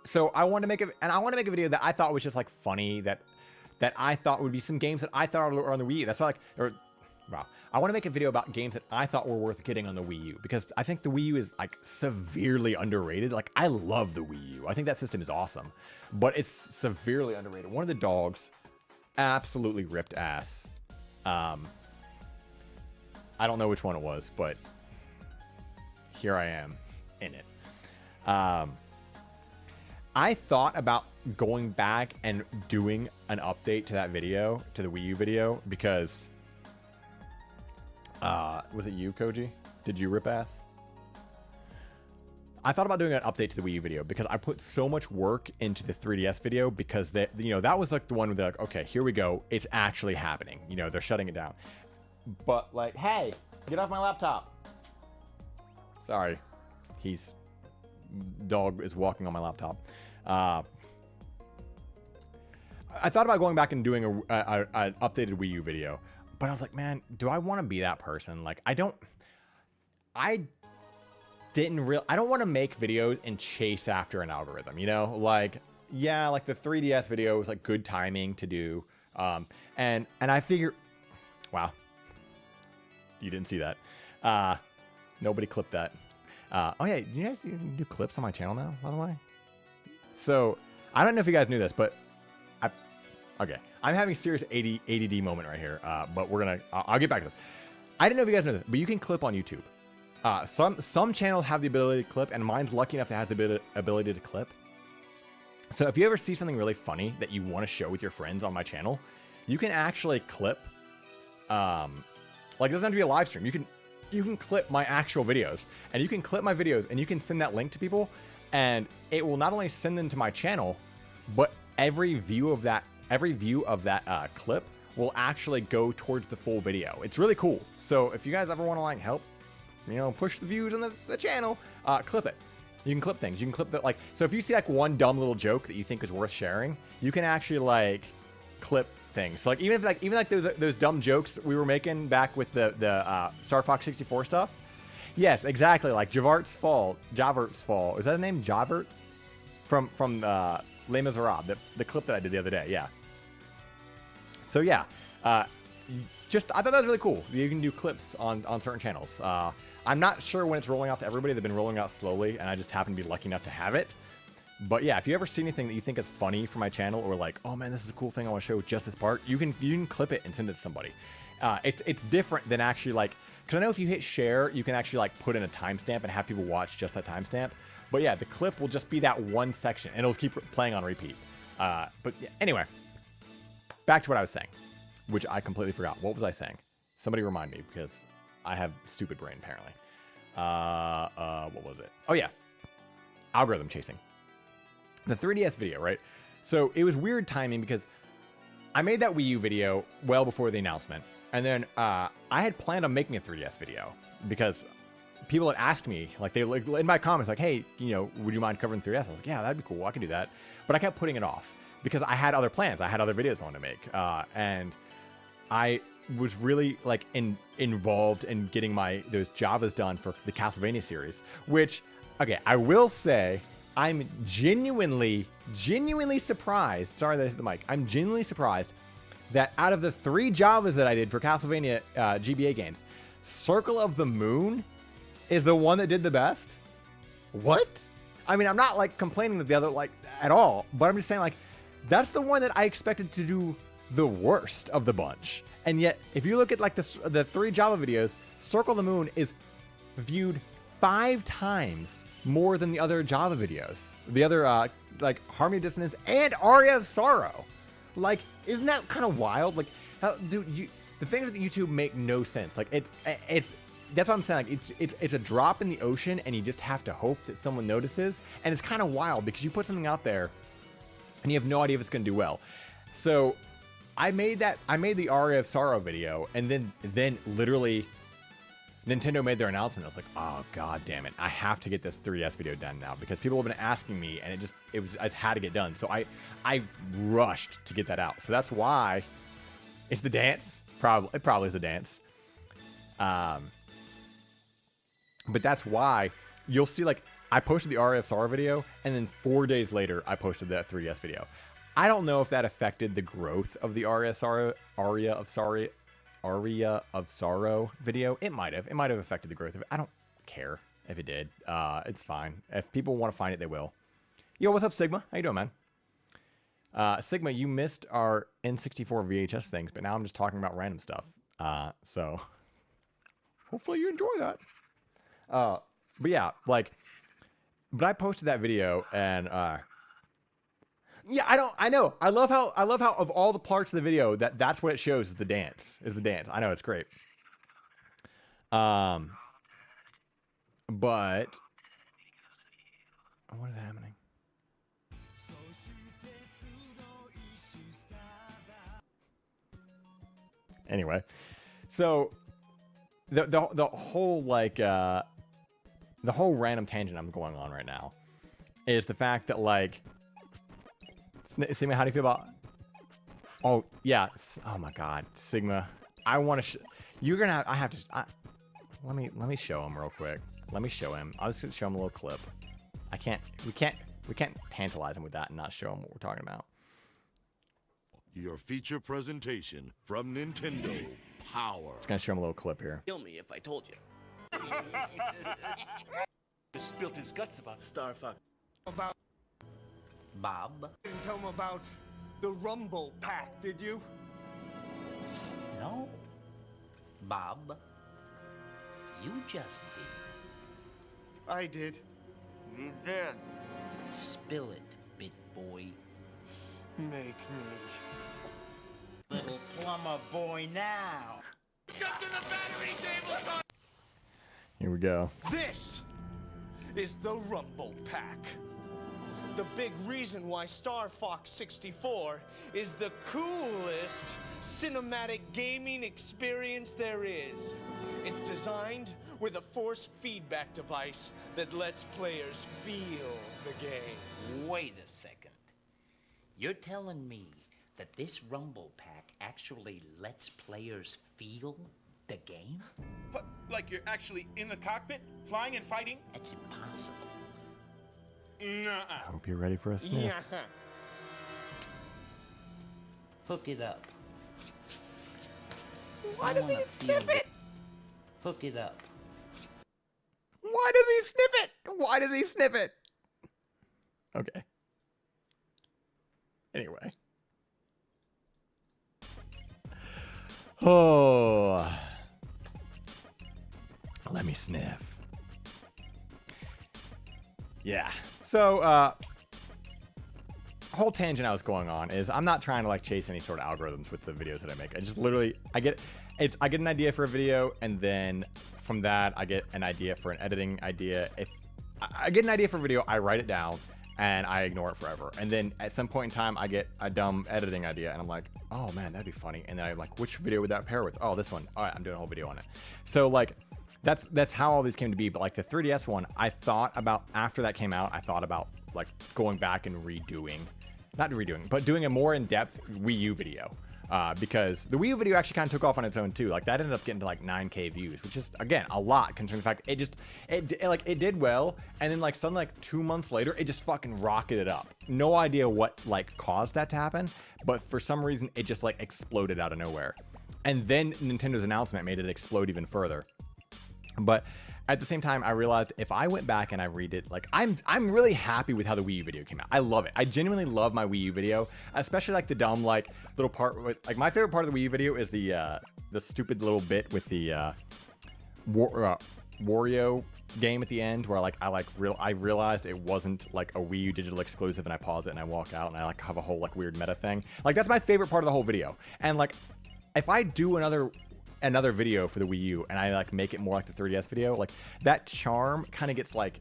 So I wanted to make a video that I thought was just like funny, that I thought would be some games that I thought were on the Wii U. That's not like, I want to make a video about games that I thought were worth getting on the Wii U, because I think the Wii U is like severely underrated. Like I love the Wii U. I think that system is awesome, but it's severely underrated. One of the dogs absolutely ripped ass. I don't know which one it was, but here I am in it. I thought about going back and doing an update to that video, to the Wii U video, because was it you, Koji? Did you rip ass? I thought about doing an update to the Wii U video because I put so much work into the 3DS video, because that was like the one where they're like, okay, here we go, it's actually happening. You know, they're shutting it down. But like, hey, get off my laptop. Sorry, dog is walking on my laptop. I thought about going back and doing an updated Wii U video, but I was like, man, do I want to be that person? Like, I don't want to make videos and chase after an algorithm, you know? Like, yeah, like the 3DS video was like good timing to do. And I figure, wow, you didn't see that. Nobody clipped that. Oh yeah, you guys do clips on my channel now, by the way? So, I don't know if you guys knew this, but okay, I'm having a serious ADD moment right here, but I'll get back to this. I didn't know if you guys know this, but you can clip on YouTube. Some channels have the ability to clip, and mine's lucky enough to have the ability to clip. So if you ever see something really funny that you want to show with your friends on my channel, you can actually clip, like it doesn't have to be a live stream. You can clip my actual videos, and you can clip my videos, and you can send that link to people, and it will not only send them to my channel, but every view of that clip will actually go towards the full video. It's really cool. So if you guys ever want to like help, you know, push the views on the channel, clip it. You can clip things. You can clip the, like, so if you see like one dumb little joke that you think is worth sharing, you can actually like clip things. So like even like those dumb jokes we were making back with the Star Fox 64 stuff. Yes, exactly. Like Javert's Fall. Is that the name? Javert? From Les Miserables, the clip that I did the other day. Yeah. So yeah, I thought that was really cool. You can do clips on certain channels. I'm not sure when it's rolling out to everybody. They've been rolling out slowly, and I just happen to be lucky enough to have it. But yeah, if you ever see anything that you think is funny for my channel, or like, oh man, this is a cool thing I want to show just this part, you can clip it and send it to somebody. It's different than actually like, because I know if you hit share, you can actually like put in a timestamp and have people watch just that timestamp. But yeah, the clip will just be that one section, and it'll keep playing on repeat. But yeah, anyway, back to what I was saying, which I completely forgot. What was I saying? Somebody remind me, because I have stupid brain apparently. What was it? Oh yeah, algorithm chasing. The 3DS video, right? So it was weird timing because I made that Wii U video well before the announcement, and then I had planned on making a 3DS video because people had asked me, like they like in my comments, like, hey, you know, would you mind covering 3DS? I was like, yeah, that'd be cool. I can do that. But I kept putting it off because I had other plans. I had other videos I wanted to make, and I was really like involved in getting those Javas done for the Castlevania series. Which, okay, I will say, I'm genuinely surprised. Sorry that I hit the mic. I'm genuinely surprised that out of the 3 Javas that I did for Castlevania GBA games, Circle of the Moon is the one that did the best. What? I mean, I'm not like complaining that the other like at all, but I'm just saying like that's the one that I expected to do the worst of the bunch. And yet, if you look at like the 3 Java videos, Circle the Moon is viewed 5 times more than the other Java videos. The other like Harmony of Dissonance and Aria of Sorrow. Like, isn't that kind of wild? Like, dude, the things that YouTube make no sense. Like, it's that's what I'm saying. Like, it's a drop in the ocean, and you just have to hope that someone notices. And it's kind of wild because you put something out there, and you have no idea if it's going to do well. So I made the Aria of Sorrow video, and then literally Nintendo made their announcement. I was like, oh god damn it, I have to get this 3DS video done now because people have been asking me, and I just had to get done. So I rushed to get that out. So that's why it's the dance. It probably is the dance. But that's why you'll see, like, I posted the Aria of Sorrow video, and then 4 days later I posted that 3DS video. I don't know if that affected the growth of the Aria of Sorrow video. It might have affected the growth of it. I don't care if it did. It's fine. If people want to find it, they will. Yo, what's up, Sigma? How you doing, man? Sigma, you missed our N64 VHS things, but now I'm just talking about random stuff. So hopefully you enjoy that. But yeah, like, but I posted that video, and yeah, I know. I love how of all the parts of the video that's what it shows is the dance. I know, it's great. But what is happening? Anyway, so the whole like the whole random tangent I'm going on right now is the fact that, like, Sigma, how do you feel about? Oh yeah, oh my God, Sigma, I want to. You're gonna. I have to. Let me show him real quick. Let me show him. I'll just show him a little clip. I can't. We can't tantalize him with that and not show him what we're talking about. Your feature presentation from Nintendo Power. Just gonna show him a little clip here. Kill me if I told you. Just spilled his guts about Star Fox. About Bob? didn't tell him about the Rumble Pack, did you? No. Bob, you just did. I did. You did. Spill it, bit boy. Make me. Little plumber boy now. Jump to the battery cable. Here we go. This is the Rumble Pack. the big reason why Star Fox 64 is the coolest cinematic gaming experience there is. It's designed with a force feedback device that lets players feel the game. Wait a second. You're telling me that this Rumble Pack actually lets players feel the game? What, like you're actually in the cockpit, flying and fighting? That's impossible. Nuh-uh. I hope you're ready for a sniff. Yeah. Hook it up. Why does he sniff it? Hook it up. Why does he sniff it? Why does he sniff it? Okay. Anyway. Oh. Let me sniff. Yeah. So, whole tangent I was going on is I'm not trying to like chase any sort of algorithms with the videos that I make. I just literally, I get an idea for a video, and then from that I get an idea for an editing idea. If I get an idea for a video, I write it down and I ignore it forever. And then at some point in time, I get a dumb editing idea and I'm like, oh man, that'd be funny. And then I'm like, which video would that pair with? Oh, this one. All right, I'm doing a whole video on it. So like, that's how all these came to be. But like the 3DS one, I thought about, after that came out, I thought about like going back and but doing a more in-depth Wii U video. Because the Wii U video actually kind of took off on its own too. Like that ended up getting to like 9K views, which is again a lot considering the fact it did well, and then like suddenly like 2 months later it just fucking rocketed up. No idea what like caused that to happen, but for some reason it just like exploded out of nowhere. And then Nintendo's announcement made it explode even further. But at the same time, I realized if I went back and I redid, like, I'm really happy with how the Wii U video came out. I love it. I genuinely love my Wii U video, especially like the dumb, like, little part with, like, my favorite part of the Wii U video is the stupid little bit with the Wario game at the end where like I realized it wasn't like a Wii U digital exclusive, and I pause it and I walk out and I like have a whole like weird meta thing. Like that's my favorite part of the whole video. And like if I do another video for the Wii U and I like make it more like the 3DS video, like that charm kind of gets like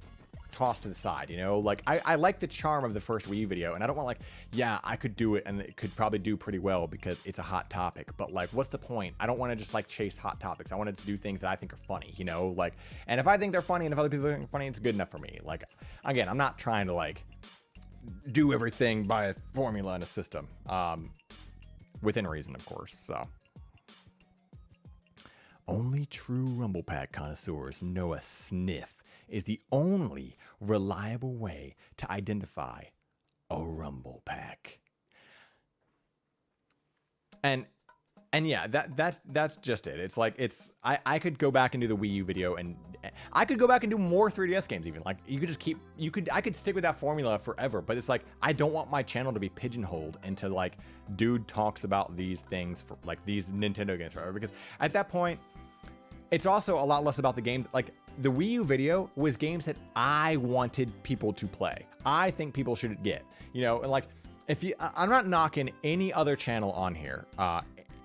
tossed to the side, you know? Like I like the charm of the first Wii U video, and I don't want like, yeah, I could do it and it could probably do pretty well because it's a hot topic, but like what's the point? I don't want to just like chase hot topics. I want to do things that I think are funny, you know? Like, and if I think they're funny and if other people think they're funny, it's good enough for me. Like again, I'm not trying to like do everything by a formula and a system, within reason, of course. So only true Rumble Pack connoisseurs know a sniff is the only reliable way to identify a Rumble Pack. And yeah, that's just it. It's like I could go back and do the Wii U video, and I could go back and do more 3DS games even. Like you could just I could stick with that formula forever, but it's like I don't want my channel to be pigeonholed into like dude talks about these things for like these Nintendo games forever, because at that point it's also a lot less about the games. Like the Wii U video was games that I wanted people to play. I think people should get, you know, and like I'm not knocking any other channel on here.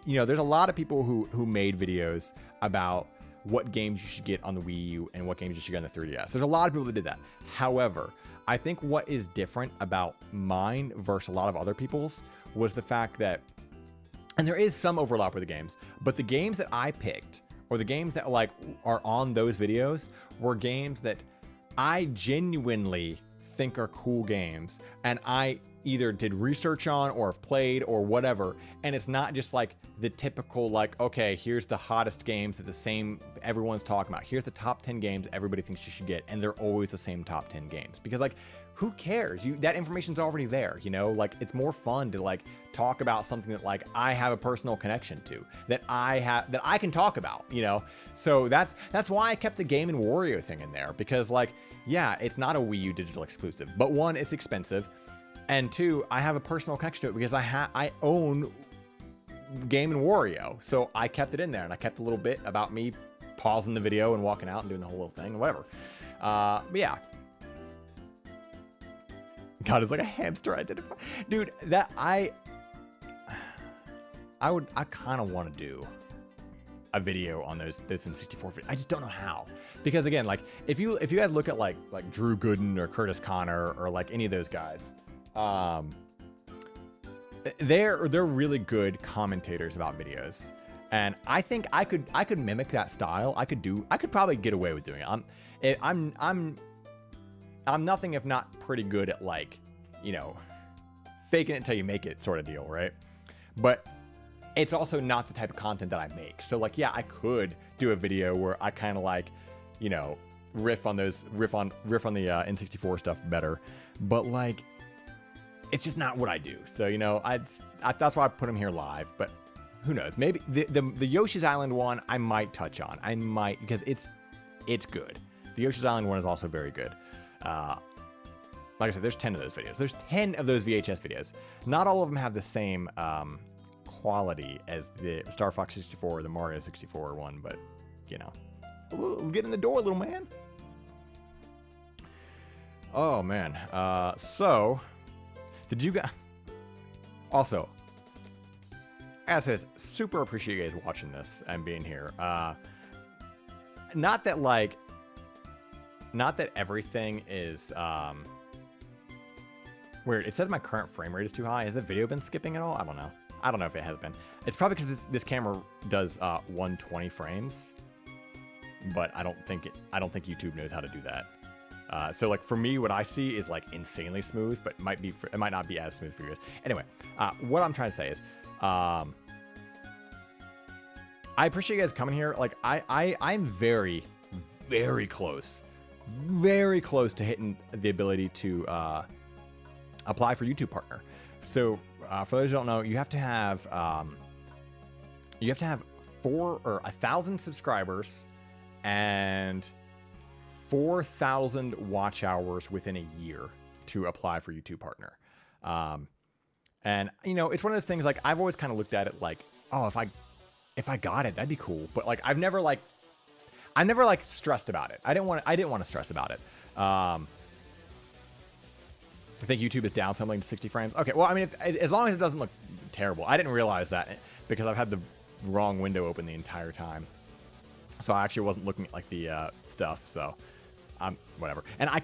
You know, there's a lot of people who made videos about what games you should get on the Wii U and what games you should get on the 3DS. There's a lot of people that did that. However, I think what is different about mine versus a lot of other people's was the fact that, and there is some overlap with the games, but the games that I picked, or the games that like are on those videos, were games that I genuinely think are cool games, and I either did research on or have played or whatever. And it's not just like the typical like, okay, here's the hottest games that everyone's talking about. Here's the top 10 games everybody thinks you should get, and they're always the same top 10 games. Because like, who cares? That information's already there, you know? Like it's more fun to like talk about something that like I have a personal connection to, that I can talk about, you know? So that's why I kept the Game & Wario thing in there, because like, yeah, it's not a Wii U digital exclusive, but one, it's expensive, and two, I have a personal connection to it because I own Game & Wario, so I kept it in there, and I kept a little bit about me pausing the video and walking out and doing the whole little thing, whatever. But yeah. God, it's like a hamster identifier. Dude, that I kind of want to do a video on those N64 videos. I just don't know how. Because again, like if you guys look at like Drew Gooden or Curtis Connor or like any of those guys, they're really good commentators about videos. And I think I could mimic that style. I could probably get away with doing it. I'm nothing if not pretty good at, like, you know, faking it until you make it sort of deal, right? But it's also not the type of content that I make. So like, yeah, I could do a video where I kind of like, you know, riff on the N64 stuff better. But like, it's just not what I do. So, you know, that's why I put them here live. But who knows? Maybe the Yoshi's Island one I might touch on. I might, because it's good. The Yoshi's Island one is also very good. Like I said, there's 10 of those videos. There's 10 of those VHS videos. Not all of them have the same quality as the Star Fox 64 or the Mario 64 one, but, you know. Get in the door, little man. Oh, man. So, did you guys... Also, as I said, super appreciate you guys watching this and being here. Not that everything is... Weird. It says my current frame rate is too high. Has the video been skipping at all? I don't know. I don't know if it has been. It's probably because this camera does 120 frames, but I don't think YouTube knows how to do that. So like for me, what I see is like insanely smooth, but it might not be as smooth for you guys. Anyway, what I'm trying to say is, I appreciate you guys coming here. Like I'm very, very close to hitting the ability to apply for YouTube partner. So for those who don't know, you have to have 1,000 subscribers and 4,000 watch hours within a year to apply for YouTube partner. And you know, it's one of those things, like I've always kind of looked at it like, oh, if I got it, that'd be cool. But like I've never stressed about it. I didn't want to stress about it. I think YouTube is down something to 60 frames. Okay, well, I mean, as long as it doesn't look terrible. I didn't realize that because I've had the wrong window open the entire time. So I actually wasn't looking at like the stuff. So whatever. And I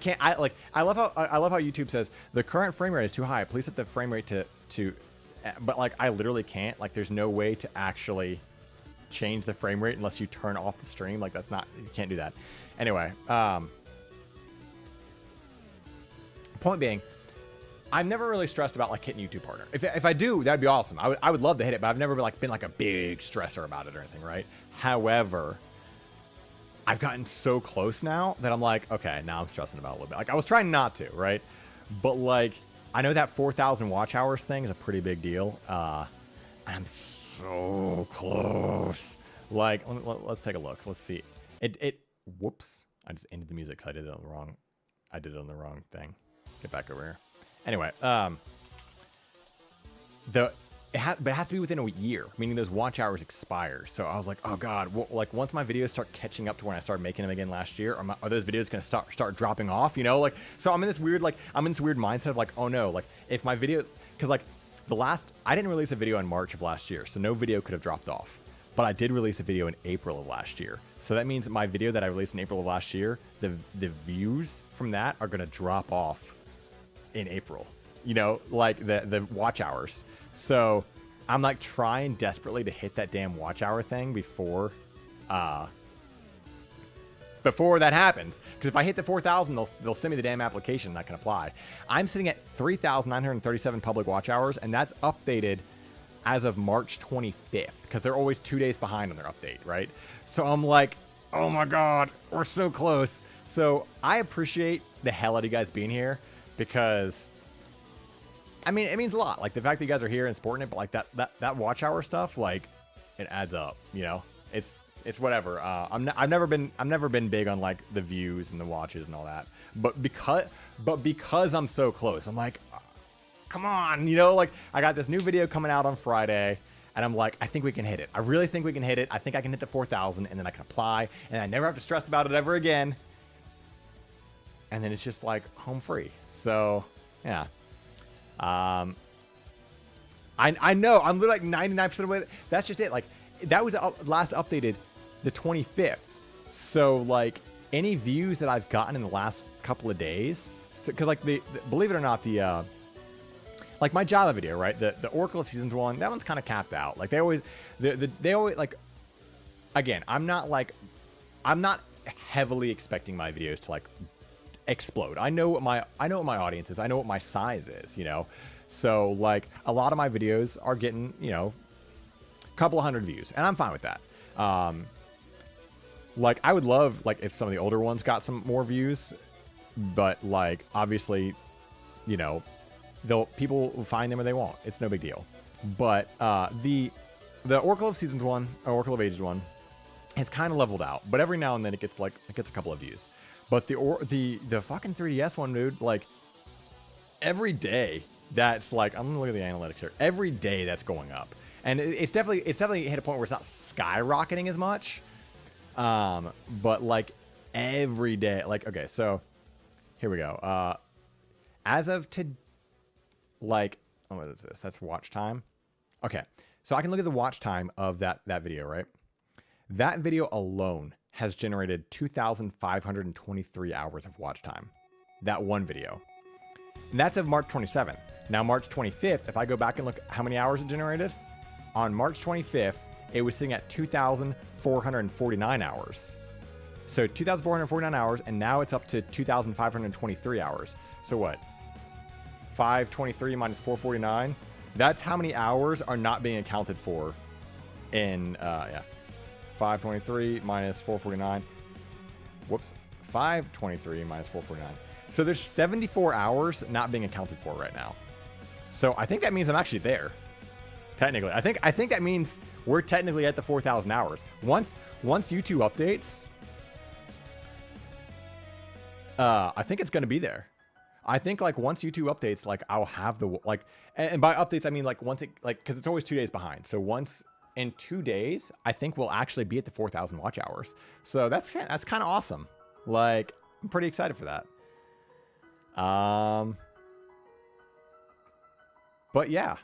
love how YouTube says the current frame rate is too high. Please set the frame rate to but like I literally can't. Like there's no way to actually change the frame rate unless you turn off the stream. Like that's not, you can't do that. Anyway, point being, I've never really stressed about like hitting YouTube partner. If I do, that'd be awesome. I would love to hit it, but I've never been like a big stressor about it or anything, right? However, I've gotten so close now that I'm like, okay, now I'm stressing about it a little bit. Like I was trying not to, right? But like, I know that 4,000 watch hours thing is a pretty big deal. I'm so close. Like, let's take a look. Let's see. Whoops. I just ended the music because I did it on the wrong thing. Get back over here. Anyway, but it has to be within a year, meaning those watch hours expire. So I was like, oh god, well, like once my videos start catching up to when I started making them again last year, are those videos gonna start dropping off? You know, like so I'm in this weird mindset of like, oh no, like if my videos, because like I didn't release a video in March of last year, so no video could have dropped off. But I did release a video in April of last year. So that means my video that I released in April of last year, the views from that are gonna drop off in April, you know, like the watch hours. So I'm like trying desperately to hit that damn watch hour thing before that happens. Because if I hit the 4,000, they'll send me the damn application and I can apply. I'm sitting at 3,937 public watch hours, and that's updated as of March 25th because they're always 2 days behind on their update, right? So I'm like, oh my god, we're so close. So I appreciate the hell out of you guys being here. Because, I mean, it means a lot. Like the fact that you guys are here and supporting it, but like that watch hour stuff, like it adds up. You know, it's whatever. I've never been big on like the views and the watches and all that. But because I'm so close, I'm like, come on, you know, like I got this new video coming out on Friday, and I'm like, I think we can hit it. I really think we can hit it. I think I can hit the 4,000, and then I can apply, and I never have to stress about it ever again. And then it's just like home free. So yeah. I know I'm literally like 99% of it. That's just it. Like that was last updated the 25th. So like any views that I've gotten in the last couple of days, because like believe it or not, the like my Java video, right? The Oracle of Seasons one, that one's kind of capped out. Like they always like, again, I'm not heavily expecting my videos to like explode. I know what my audience is. I know what my size is, you know? So like a lot of my videos are getting, you know, a couple of hundred views, and I'm fine with that. Like I would love like if some of the older ones got some more views, but like obviously, you know, people will find them or they won't. It's no big deal. But the Oracle of Seasons one, or Oracle of Ages one, it's kind of leveled out. But every now and then it gets a couple of views. But the fucking 3DS one, dude, like every day that's like, I'm gonna look at the analytics here. Every day that's going up, and it's definitely hit a point where it's not skyrocketing as much. But like every day, like okay, so here we go. As of today. Like, oh, what is this? That's watch time. Okay, so I can look at the watch time of that video, right? That video alone has generated 2,523 hours of watch time. That one video. And that's of March 27th. Now, March 25th, if I go back and look how many hours it generated, on March 25th, it was sitting at 2,449 hours. So 2,449 hours, and now it's up to 2,523 hours. So what? 523 minus 449. That's how many hours are not being accounted for in, yeah. 523 minus 449. Whoops. 523 minus 449. So there's 74 hours not being accounted for right now. So I think that means I'm actually there. Technically. I think that means we're technically at the 4,000 hours. Once YouTube updates, I think it's going to be there. I think like once YouTube updates, like I'll have the like, and by updates I mean like once it like, because it's always 2 days behind. So once in 2 days, I think we'll actually be at the 4,000 watch hours. So that's kind of awesome. Like I'm pretty excited for that. But yeah,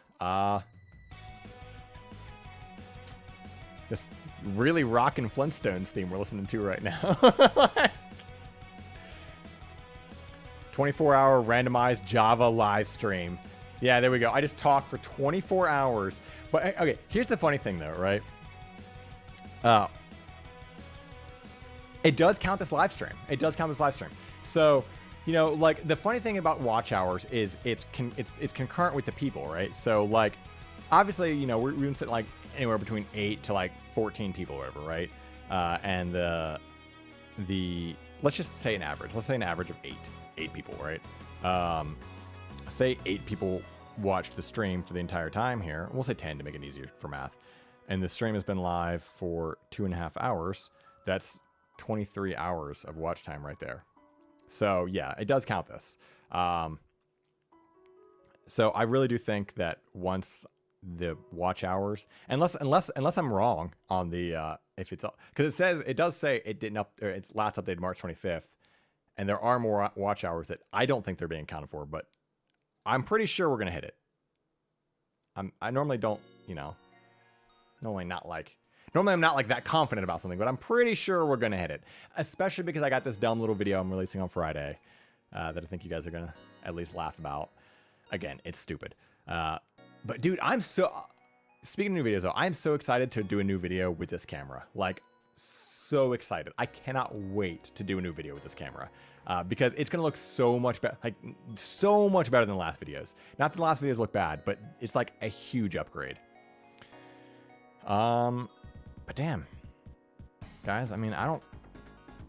this really rockin' Flintstones theme we're listening to right now. 24-hour randomized Java live stream. Yeah, there we go. I just talked for 24 hours. But okay, here's the funny thing though, right? It does count this live stream. It does count this live stream. So, you know, like the funny thing about watch hours is it's concurrent with the people, right? So like, obviously, you know, we've been sitting like anywhere between 8 to like 14 people or whatever, right? And the let's just say an average. Let's say an average of 8 people, right? Say 8 people watched the stream for the entire time here. We'll say 10 to make it easier for math. And the stream has been live for 2.5 hours. That's 23 hours of watch time right there. So yeah, it does count this. So I really do think that once the watch hours, unless I'm wrong on the if it's, because it does say it didn't it's last updated March 25th, and there are more watch hours that I don't think they're being accounted for, but I'm pretty sure we're gonna hit it. I normally don't, you know, normally I'm not like that confident about something, but I'm pretty sure we're gonna hit it, especially because I got this dumb little video I'm releasing on Friday that I think you guys are gonna at least laugh about. Again, it's stupid. But dude, speaking of new videos though, I'm so excited to do a new video with this camera. Like, so excited. I cannot wait to do a new video with this camera. Because it's gonna look so much better, like so much better than the last videos. Not that the last videos look bad, but it's like a huge upgrade. But damn, guys, I mean, I don't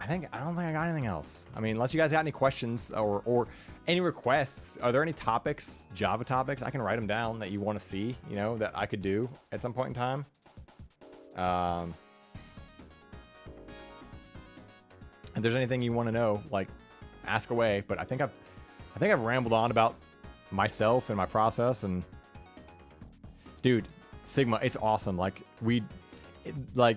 think I got anything else. I mean, unless you guys got any questions or any requests, are there any topics, Java topics, I can write them down that you want to see, you know, that I could do at some point in time. If there's anything you want to know, like, ask away. But I think I've rambled on about myself and my process, and dude, Sigma, it's awesome. Like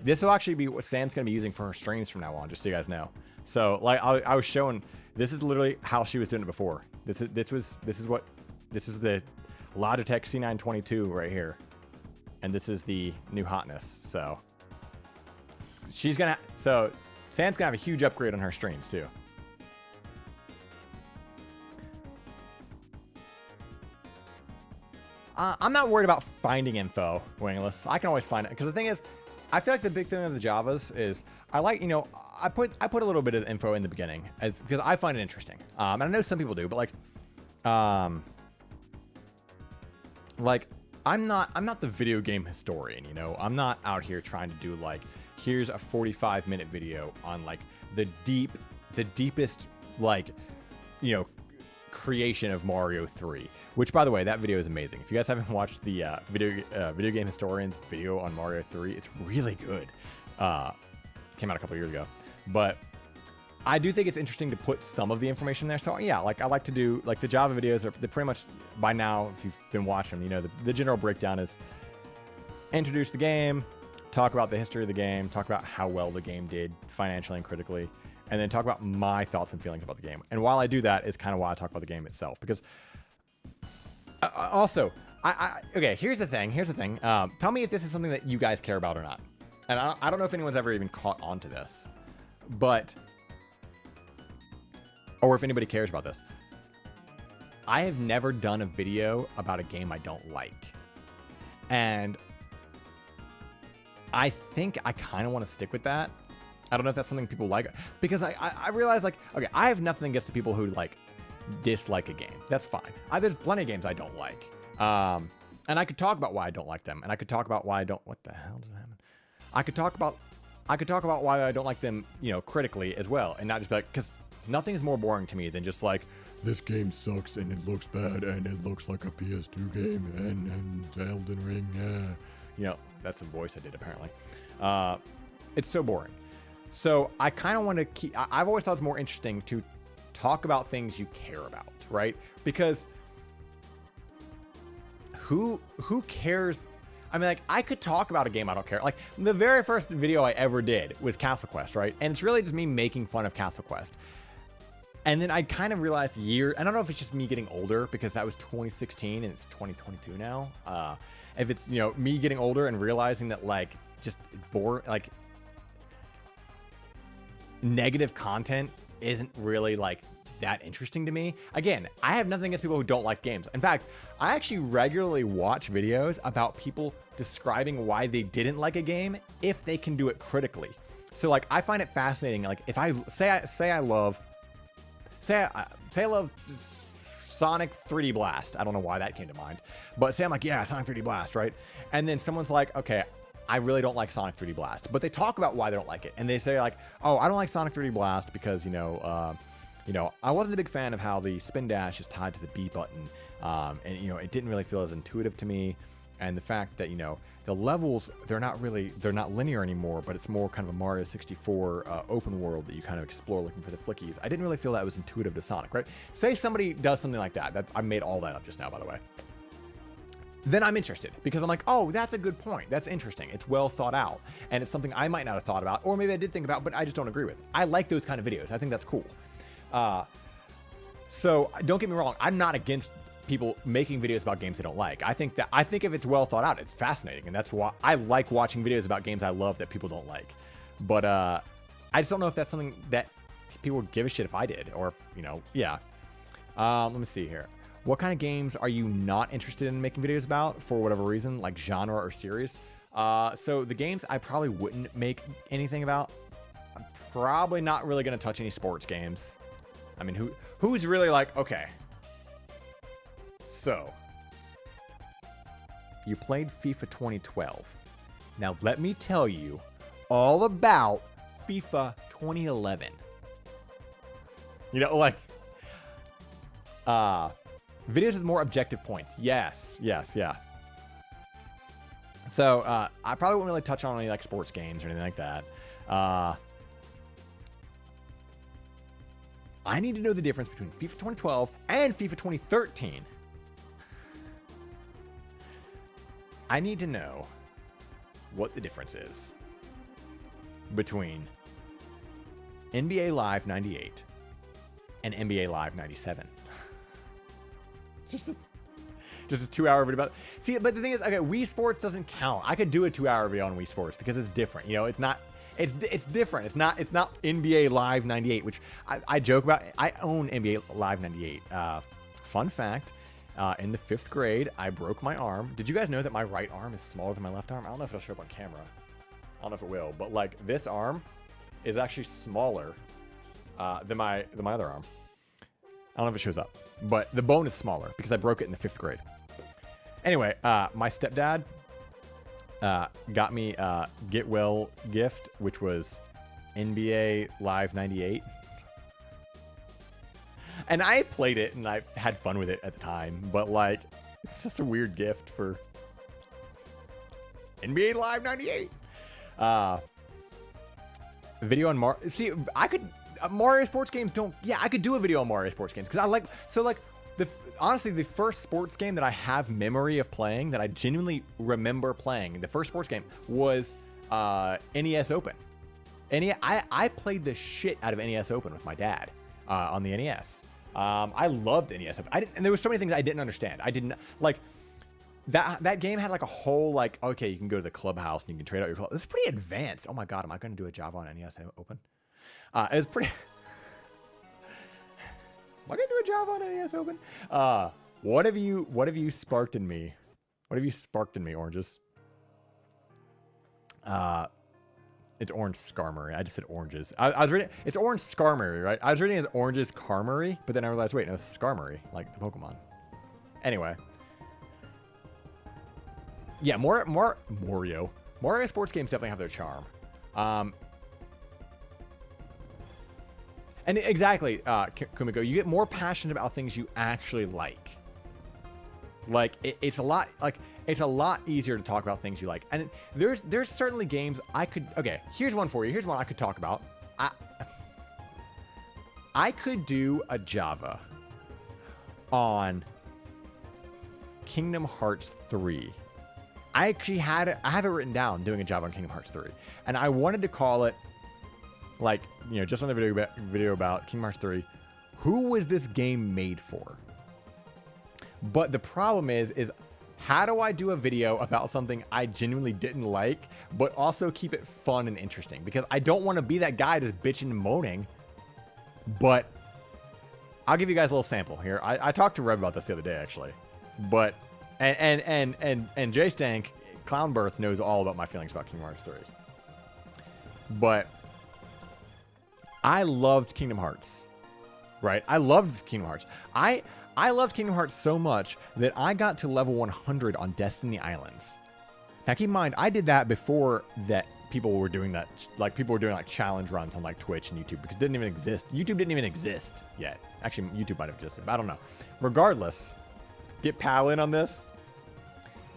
this will actually be what Sam's gonna be using for her streams from now on, just so you guys know. So like I was showing, this is literally how she was doing it before. This was the Logitech C922 right here. and this is the new hotness. So Sand's gonna have a huge upgrade on her streams too. I'm not worried about finding info, Wingless. I can always find it, because the thing is, I feel like the big thing of the Javas is I like, you know, I put a little bit of info in the beginning because I find it interesting. And I know some people do, but like I'm not the video game historian, you know. I'm not out here trying to do like, here's a 45-minute video on like the deepest, like, you know, creation of Mario 3. Which, by the way, that video is amazing. If you guys haven't watched the video game historian's video on Mario 3, it's really good. Came out a couple years ago, but I do think it's interesting to put some of the information there. So yeah, like I like to do, like the Java videos are pretty much, by now, if you've been watching them, you know, the general breakdown is introduce the game, talk about the history of the game, talk about how well the game did financially and critically, and then talk about my thoughts and feelings about the game. And while I do that, is kind of why I talk about the game itself, because also, okay, here's the thing. Tell me if this is something that you guys care about or not. And I don't know if anyone's ever even caught on to this, but, or if anybody cares about this. I have never done a video about a game I don't like. And I think I kind of want to stick with that. I don't know if that's something people like, because I realize, like, okay, I have nothing against the people who, like, dislike a game. That's fine. There's plenty of games I don't like. And I could talk about why I don't like them. And I could talk about why I don't, what the hell does that happen? I could talk about why I don't like them, you know, critically as well. And not just be like, because nothing is more boring to me than just like, this game sucks and it looks bad and it looks like a PS2 game and Elden Ring, yeah. You know, that's a voice I did apparently. It's so boring. So I kind of want to keep, I've always thought it's more interesting to talk about things you care about, right? Because who cares? I mean, like, I could talk about a game I don't care. Like, the very first video I ever did was Castle Quest, right? And it's really just me making fun of Castle Quest. And then I kind of realized I don't know if it's just me getting older, because that was 2016 and it's 2022 now. If it's, you know, me getting older and realizing that, like, just like, negative content isn't really, like, that interesting to me. Again, I have nothing against people who don't like games. In fact, I actually regularly watch videos about people describing why they didn't like a game if they can do it critically. So, like, I find it fascinating. Like, if I love Sonic 3D Blast. I don't know why that came to mind, but say I'm like, yeah, Sonic 3D Blast, right? And then someone's like, okay, I really don't like Sonic 3D Blast, but they talk about why they don't like it, and they say like, oh, I don't like Sonic 3D Blast because you know, I wasn't a big fan of how the spin dash is tied to the B button, and you know, it didn't really feel as intuitive to me, and the fact that, you know, the levels, they're not linear anymore, but it's more kind of a Mario 64 open world that you kind of explore looking for the flickies. I didn't really feel that was intuitive to Sonic, right? Say somebody does something like that. I made all that up just now, by the way. Then I'm interested, because I'm like, oh, that's a good point. That's interesting. It's well thought out, and it's something I might not have thought about, or maybe I did think about, but I just don't agree with. I like those kind of videos. I think that's cool. So don't get me wrong. I'm not against people making videos about games they don't like. I think if it's well thought out, it's fascinating, and that's why I like watching videos about games I love that people don't like. But I just don't know if that's something that people would give a shit if I did, or, you know, yeah. Let me see here. What kind of games are you not interested in making videos about for whatever reason, like genre or series? So the games I probably wouldn't make anything about, I'm probably not really going to touch any sports games. I mean, who's really like, okay, so you played FIFA 2012. Now let me tell you all about FIFA 2011. You know, like, videos with more objective points. Yes, yeah. So, I probably wouldn't really touch on any, like, sports games or anything like that. I need to know the difference between FIFA 2012 and FIFA 2013. I need to know what the difference is between NBA Live 98 and NBA Live 97. just a 2-hour video about. See, but the thing is, okay, Wii Sports doesn't count. I could do a 2-hour video on Wii Sports because it's different. You know, it's not. It's different. It's not NBA Live 98, which I joke about. I own NBA Live 98. Fun fact. In the 5th grade, I broke my arm. Did you guys know that my right arm is smaller than my left arm? I don't know if it'll show up on camera. I don't know if it will, but like this arm is actually smaller than my other arm. I don't know if it shows up, but the bone is smaller because I broke it in the 5th grade. Anyway, my stepdad got me a get well gift, which was NBA Live 98. And I played it and I had fun with it at the time, but like, it's just a weird gift for NBA Live 98. Video on Mario. See, I could, Mario sports games don't, yeah, I could do a video on Mario sports games. Cause I like, so like, honestly, the first sports game that I have memory of playing, that I genuinely remember playing, the first sports game was NES Open. I played the shit out of NES Open with my dad on the NES. I loved NES Open. And there was so many things I didn't understand. I didn't like that game had like a whole like, okay, you can go to the clubhouse and you can trade out your club. It was pretty advanced. Oh my god, am I going to do a Java on NES Open? It was pretty. Am I going to do a Java on NES Open? What have you sparked in me? What have you sparked in me, oranges? It's orange Skarmory. I just said oranges. I was reading, it's orange Skarmory, right? I was reading it as oranges Karmory, but then I realized, wait, no, it's Skarmory, like the Pokemon. Anyway. Yeah, Mario sports games definitely have their charm. And exactly, Kumiko, you get more passionate about things you actually like. Like, it's a lot easier to talk about things you like. And there's certainly games I could, okay, here's one for you. Here's one I could talk about. I could do a Java on Kingdom Hearts 3. I have it written down, doing a Java on Kingdom Hearts 3. And I wanted to call it, like, you know, just on the video about Kingdom Hearts 3, who was this game made for? But the problem is how do I do a video about something I genuinely didn't like, but also keep it fun and interesting? Because I don't want to be that guy just bitching and moaning. But I'll give you guys a little sample here. I talked to Reb about this the other day, actually. But and J Stank Clownbirth knows all about my feelings about Kingdom Hearts 3. But I loved Kingdom Hearts, right? I loved Kingdom Hearts. I loved Kingdom Hearts so much that I got to level 100 on Destiny Islands. Now keep in mind, I did that before that people were doing that, like people were doing like challenge runs on like Twitch and YouTube, because it didn't even exist. YouTube didn't even exist yet. Actually, YouTube might have existed, but I don't know. Regardless, get Pal in on this.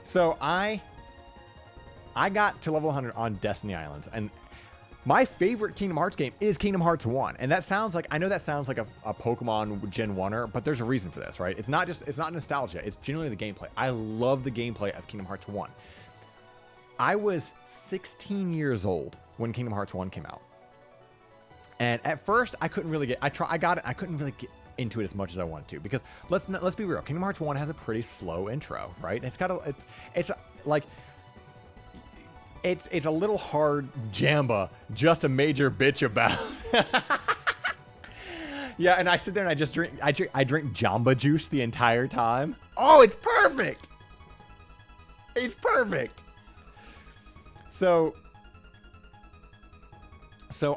So I got to level 100 on Destiny Islands, and my favorite Kingdom Hearts game is Kingdom Hearts 1. And that sounds like, I know that sounds like a Pokemon Gen 1er, but there's a reason for this, right? It's not nostalgia. It's genuinely the gameplay. I love the gameplay of Kingdom Hearts 1. I was 16 years old when Kingdom Hearts 1 came out. And at first I couldn't really I got it. I couldn't really get into it as much as I wanted to, because let's be real. Kingdom Hearts 1 has a pretty slow intro, right? It's a little hard Jamba just a major bitch about. Yeah, and I sit there and I drink Jamba juice the entire time. Oh, it's perfect. It's perfect. So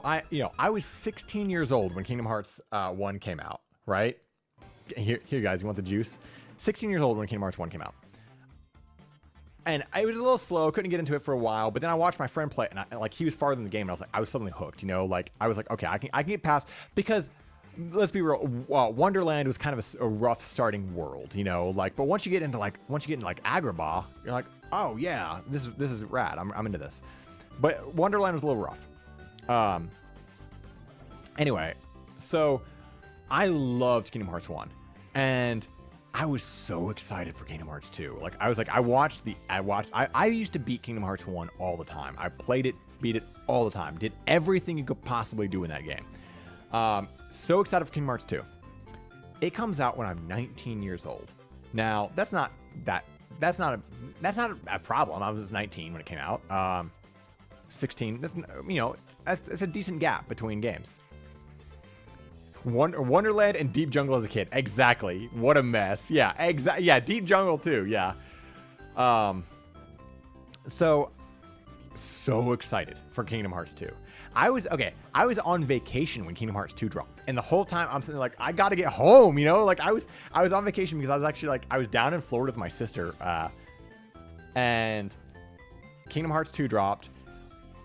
I was 16 years old when Kingdom Hearts 1 came out, right? Here guys, you want the juice? 16 years old when Kingdom Hearts 1 came out. And it was a little slow, couldn't get into it for a while, but then I watched my friend play it, and he was farther in the game, and I was suddenly hooked, you know? Like, I was like, okay, I can get past, because, let's be real, Wonderland was kind of a rough starting world, you know? Like, but once you get into Agrabah, you're like, oh yeah, this is rad, I'm into this. But Wonderland was a little rough. Anyway, so I loved Kingdom Hearts 1, and I was so excited for Kingdom Hearts 2. Like, I used to beat Kingdom Hearts 1 all the time. I played it, beat it all the time. Did everything you could possibly do in that game. So excited for Kingdom Hearts 2. It comes out when I'm 19 years old. Now, that's not a problem. I was 19 when it came out. 16. That's, you know, that's a decent gap between games. Wonderland and Deep Jungle as a kid. Exactly. What a mess. Yeah, exactly. Yeah, Deep Jungle too. Yeah. So excited for Kingdom Hearts 2. I was on vacation when Kingdom Hearts 2 dropped, and the whole time I'm sitting there like, I gotta get home, you know? Like I was on vacation because I was actually like, I was down in Florida with my sister, and Kingdom Hearts 2 dropped,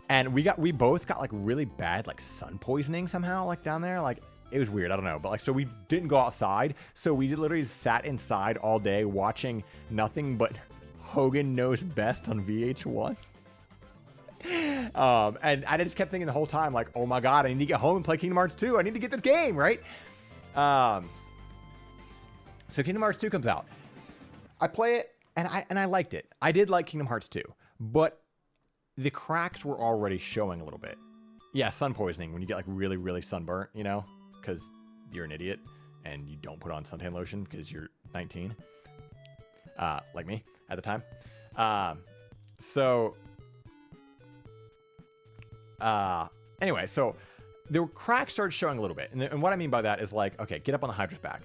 and we both got like really bad like sun poisoning somehow, like down there. Like it was weird, I don't know, but like, so we didn't go outside, so we literally sat inside all day watching nothing but Hogan Knows Best on VH1. And I just kept thinking the whole time, like, oh my god, I need to get home and play Kingdom Hearts 2. I need to get this game, right? So Kingdom Hearts 2 comes out. I play it, and I liked it. I did like Kingdom Hearts 2, but the cracks were already showing a little bit. Yeah, sun poisoning, when you get like really, really sunburnt, you know, because you're an idiot and you don't put on suntan lotion because you're 19, like me at the time. Anyway, so the cracks started showing a little bit. And what I mean by that is like, okay, get up on the Hydra's back.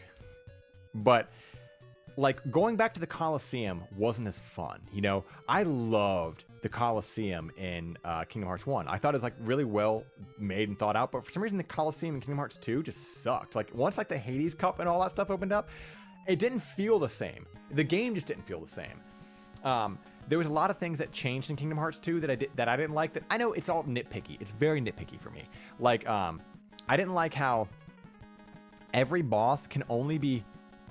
But like going back to the Coliseum wasn't as fun. You know, I loved the Coliseum in Kingdom Hearts 1. I thought it was like really well made and thought out, but for some reason the Coliseum in Kingdom Hearts 2 just sucked. Like once like the Hades Cup and all that stuff opened up, it didn't feel the same. The game just didn't feel the same. There was a lot of things that changed in Kingdom Hearts 2 that I didn't like. That I know it's all nitpicky. It's very nitpicky for me. Like I didn't like how every boss can only be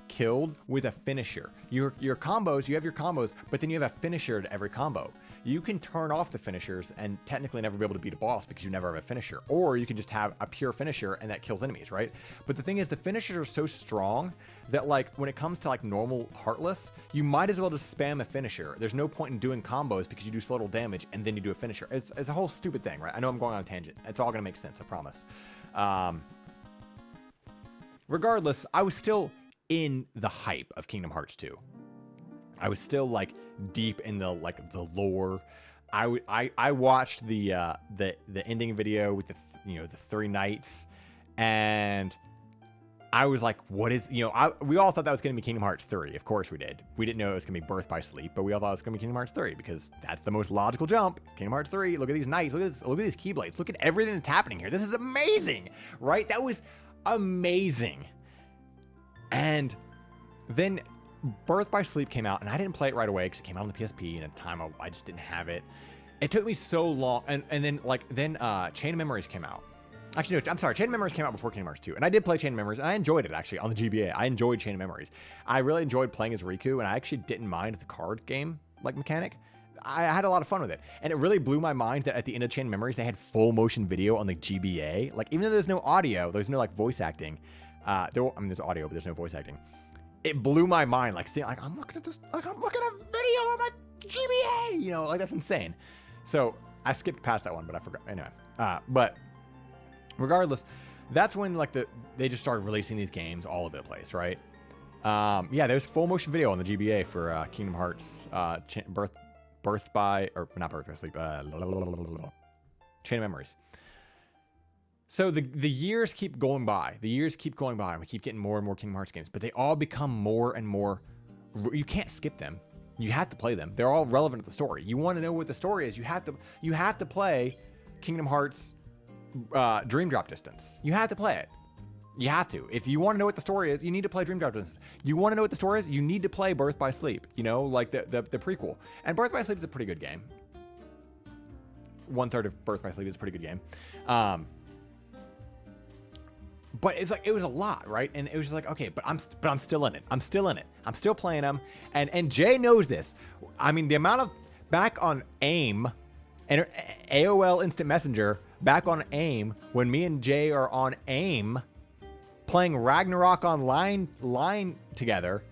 killed with a finisher. Your combos, you have your combos, but then you have a finisher to every combo. You can turn off the finishers and technically never be able to beat a boss because you never have a finisher. Or you can just have a pure finisher and that kills enemies, right? But the thing is, the finishers are so strong that like when it comes to like normal Heartless, you might as well just spam a finisher. There's no point in doing combos because you do so little damage and then you do a finisher. It's a whole stupid thing, right? I know I'm going on a tangent. It's all gonna make sense, I promise. Regardless, I was still in the hype of Kingdom Hearts 2. I was still like deep in the lore. I watched the ending video with the 3 nights, and I was like, what is, we all thought that was going to be Kingdom Hearts 3. Of course we did. We didn't know it was going to be Birth by Sleep, but we all thought it was going to be Kingdom Hearts 3 because that's the most logical jump. Kingdom Hearts 3. Look at these knights. Look at these keyblades. Look at everything that's happening here. This is amazing, right? That was amazing. And then Birth by Sleep came out, and I didn't play it right away because it came out on the PSP, and at the time I just didn't have it. It took me so long, and then Chain of Memories came out. Actually, no, I'm sorry, Chain of Memories came out before Kingdom Hearts 2, and I did play Chain of Memories, and I enjoyed it actually on the GBA. I enjoyed Chain of Memories. I really enjoyed playing as Riku, and I actually didn't mind the card game like mechanic. I had a lot of fun with it, and it really blew my mind that at the end of Chain of Memories they had full motion video on the GBA. Like even though there's no audio, there's no like voice acting. There's audio, but there's no voice acting. It blew my mind, like seeing, like I'm looking at this, like I'm looking at a video on my GBA, like that's insane. So I skipped past that one, but I forgot anyway. But regardless, that's when like they just started releasing these games all over the place, right? Yeah, there's full motion video on the GBA for Kingdom Hearts, Birth by Sleep, Chain of Memories. So the years keep going by. The years keep going by, and we keep getting more and more Kingdom Hearts games, but they all become more and more. You can't skip them. You have to play them. They're all relevant to the story. You want to know what the story is, you have to play Kingdom Hearts Dream Drop Distance. You have to play it. You have to. If you want to know what the story is, you need to play Dream Drop Distance. You want to know what the story is, you need to play Birth by Sleep. Like the prequel. And Birth by Sleep is a pretty good game. 1/3 of Birth by Sleep is a pretty good game. But it's like, it was a lot, right? And it was just like, okay, but I'm still in it. I'm still in it. I'm still playing them. And Jay knows this. I mean, the amount of back on AIM and AOL Instant Messenger, back on AIM, when me and Jay are on AIM playing Ragnarok online together,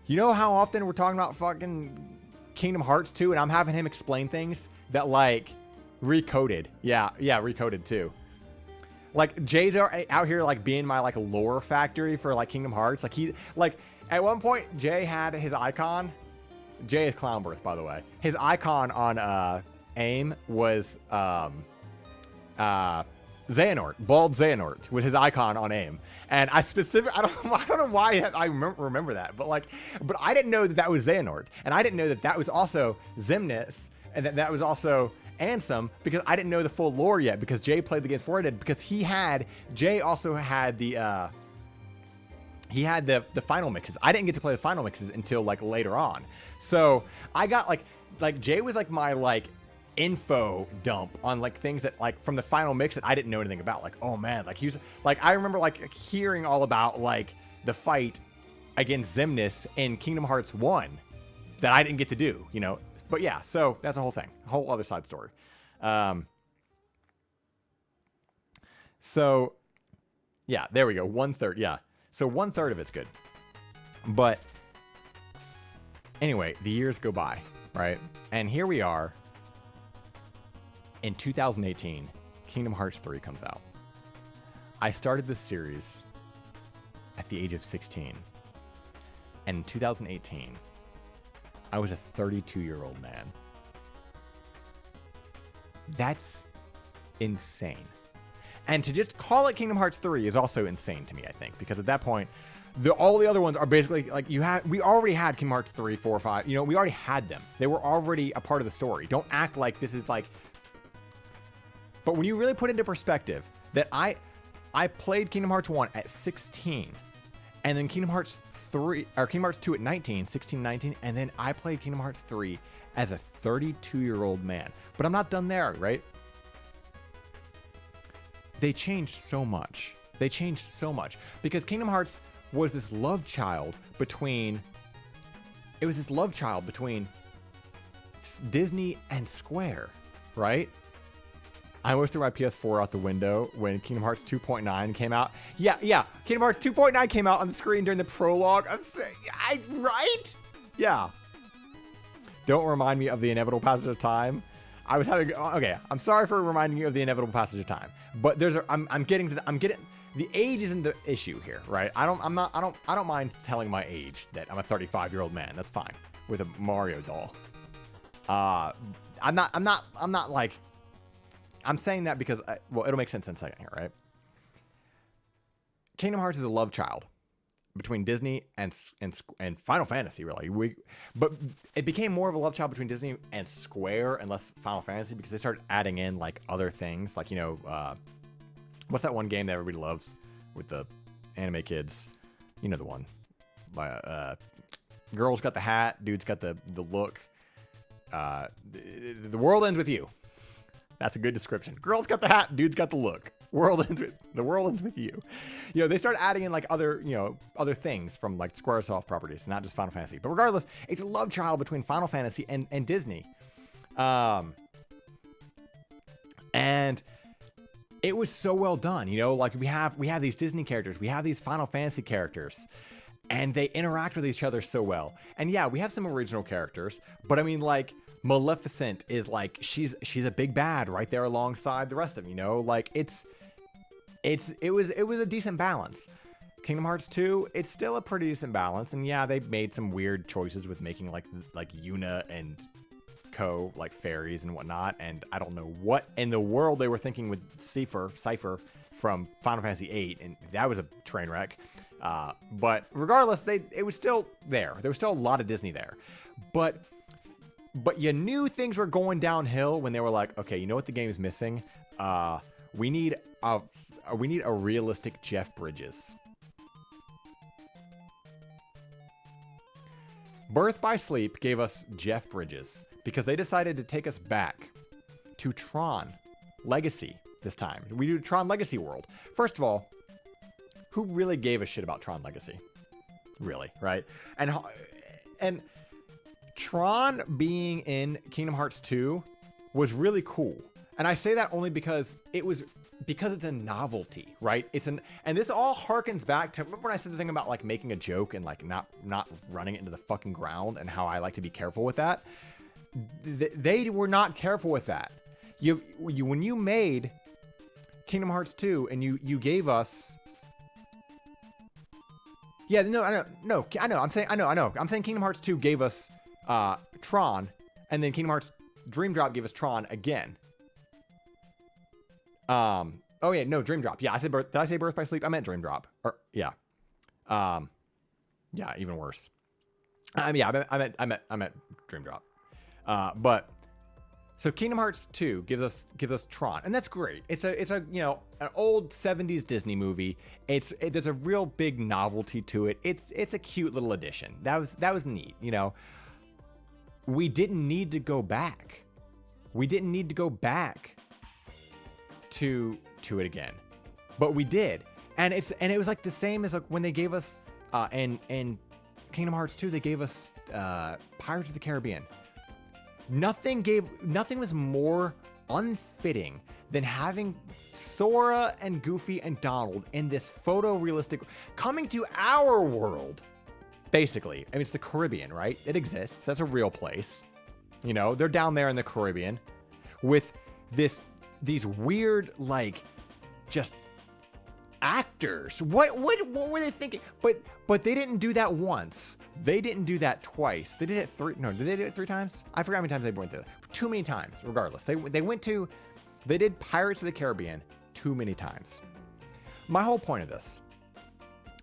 you know how often we're talking about fucking Kingdom Hearts 2 and I'm having him explain things that like recoded. Yeah, recoded too. Like Jay's out here like being my like lore factory for like Kingdom Hearts. Like At one point, Jay had his icon. Jay is Clownbirth, by the way. His icon on AIM was Xehanort. Bald Xehanort was his icon on AIM. And I don't know why I remember that, but I didn't know that was Xehanort, and I didn't know that was also Xemnas, and that was also Ansem, because I didn't know the full lore yet, because Jay played the game before I did, because Jay also had the final mixes. I didn't get to play the final mixes until like later on. So I got like Jay was like my info dump on like things that like from the final mix that I didn't know anything about. Like, oh man, like he was like, I remember like hearing all about like the fight against Xemnas in Kingdom Hearts 1 that I didn't get to do, you know. But yeah, so that's a whole thing, a whole other side story. So yeah, there we go. 1/3. Yeah. So 1/3 of it's good. But anyway, the years go by, right? And here we are in 2018. Kingdom Hearts 3 comes out. I started this series at the age of 16. And in 2018, I was a 32-year-old man. That's insane. And to just call it Kingdom Hearts 3 is also insane to me, I think, because at that point, all the other ones are basically like we already had Kingdom Hearts 3, 4, 5. You know, we already had them. They were already a part of the story. Don't act like this is like. But when you really put into perspective that I played Kingdom Hearts 1 at 16, and then Kingdom Hearts 3 or Kingdom Hearts 2 at 19, 16, 19, and then I played Kingdom Hearts 3 as a 32-year-old man. But I'm not done there, right? They changed so much. They changed so much because Kingdom Hearts was this love child between. It was this love child between Disney and Square, right? I almost threw my PS4 out the window when Kingdom Hearts 2.9 came out. Yeah. Kingdom Hearts 2.9 came out on the screen during the prologue. Right? Yeah. Don't remind me of the inevitable passage of time. I was having. Okay, I'm sorry for reminding you of the inevitable passage of time. But I'm getting the age isn't the issue here, right? I don't mind telling my age that I'm a 35-year-old man. That's fine with a Mario doll. I'm not like. I'm saying that because it'll make sense in a second here, right? Kingdom Hearts is a love child between Disney and Final Fantasy, really. But it became more of a love child between Disney and Square and less Final Fantasy because they started adding in like other things, like, you know, what's that one game that everybody loves with the anime kids? You know the one. Girl's got the hat, dude's got the look. The world ends with you. That's a good description. Girl's got the hat, dude's got the look. The world ends with you. You know, they started adding in like other things from like Squaresoft properties, not just Final Fantasy. But regardless, it's a love child between Final Fantasy and Disney. And it was so well done, you know, like we have these Disney characters, we have these Final Fantasy characters, and they interact with each other so well. And yeah, we have some original characters, but I mean, like, Maleficent is like she's a big bad right there alongside the rest of them, you know, like it was a decent balance. Kingdom Hearts 2, it's still a pretty decent balance, and yeah, they made some weird choices with making like Yuna and Co like fairies and whatnot, and I don't know what in the world they were thinking with Cypher from Final Fantasy VIII, and that was a train wreck. But regardless, it was still there. There was still a lot of Disney there, but you knew things were going downhill when they were like, okay, you know what the game is missing? We need a realistic Jeff Bridges. Birth by Sleep gave us Jeff Bridges because they decided to take us back to Tron Legacy this time. We do Tron Legacy World. First of all, who really gave a shit about Tron Legacy? Really, right? And Tron being in Kingdom Hearts 2 was really cool. And I say that only because it's a novelty, right? And this all harkens back to, remember when I said the thing about like making a joke and like not running it into the fucking ground and how I like to be careful with that? They were not careful with that. When you made Kingdom Hearts 2 and you gave us Yeah, no, I know. I'm saying Kingdom Hearts 2 gave us Tron, and then Kingdom Hearts Dream Drop gave us Tron again. Oh yeah, no, Dream Drop. Yeah, did I say Birth by Sleep? I meant Dream Drop. Or yeah. Yeah, even worse. I meant Dream Drop. But so Kingdom Hearts 2 gives us Tron, and that's great. It's a you know, an old 70s Disney movie. There's a real big novelty to it. It's a cute little addition. That was neat, you know. We didn't need to go back. We didn't need to go back to it again. But we did. And it was like the same as like when they gave us in Kingdom Hearts 2, they gave us Pirates of the Caribbean. Nothing was more unfitting than having Sora and Goofy and Donald in this photorealistic coming to our world. Basically, I mean, it's the Caribbean, right? It exists. That's a real place. You know, they're down there in the Caribbean with these weird, like, just actors. What were they thinking? But they didn't do that once. They didn't do that twice. They did it did they do it 3 times? I forgot how many times they went through it. Too many times, regardless. They did Pirates of the Caribbean too many times. My whole point of this,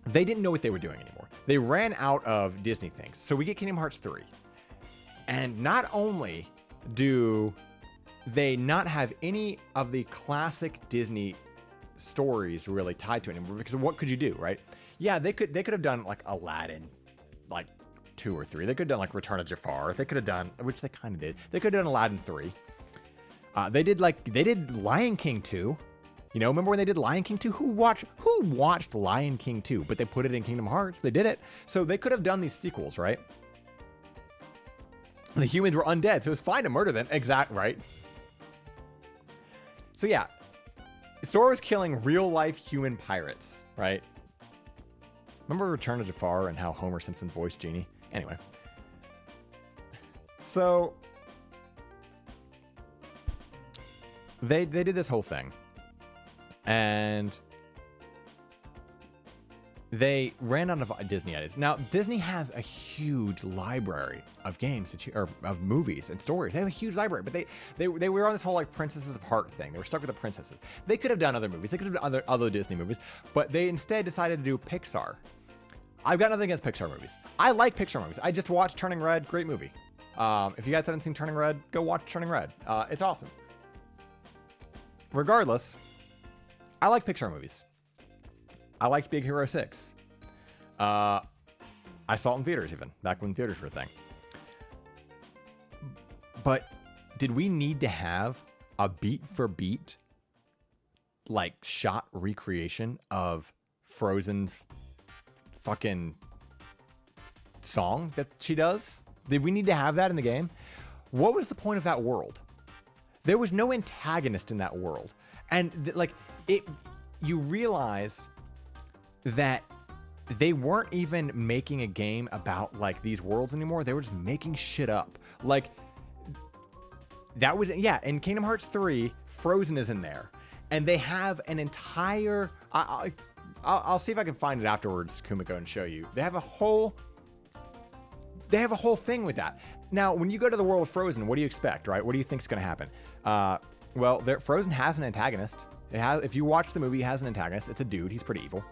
they didn't know what they were doing anymore. They ran out of Disney things. So we get Kingdom Hearts 3. And not only do they not have any of the classic Disney stories really tied to it anymore, because what could you do, right? Yeah, they could have done like Aladdin, like 2 or 3. They could have done like Return of Jafar. They could have done, which they kind of did. They could have done Aladdin 3. They did Lion King 2. You know, remember when they did Lion King 2? Who watched Lion King 2? But they put it in Kingdom Hearts. They did it. So they could have done these sequels, right? The humans were undead, so it was fine to murder them. Right? So yeah, Sora was killing real-life human pirates, right? Remember Return of Jafar and how Homer Simpson voiced Genie? Anyway. So they did this whole thing. And they ran out of Disney ideas. Now, Disney has a huge library of games or of movies and stories. They have a huge library, but they were on this whole like Princesses of Heart thing. They were stuck with the princesses. They could have done other movies. They could have done other Disney movies, but they instead decided to do Pixar. I've got nothing against Pixar movies. I like Pixar movies. I just watched Turning Red. Great movie. If you guys haven't seen Turning Red, go watch Turning Red. It's awesome. Regardless, I like Pixar movies. I liked Big Hero 6. I saw it in theaters even, back when theaters were a thing. But did we need to have a beat for beat, like, shot recreation of Frozen's fucking song that she does? Did we need to have that in the game? What was the point of that world? There was no antagonist in that world. And you realize that they weren't even making a game about like these worlds anymore. They were just making shit up. Like that was, yeah, in Kingdom Hearts 3, Frozen is in there. And they have an entire, I'll see if I can find it afterwards, Kumiko, and show you. They have a whole thing with that. Now, when you go to the world of Frozen, what do you expect, right? What do you think is going to happen? Well, Frozen has an antagonist. If you watch the movie, it has an antagonist. It's a dude. He's pretty evil.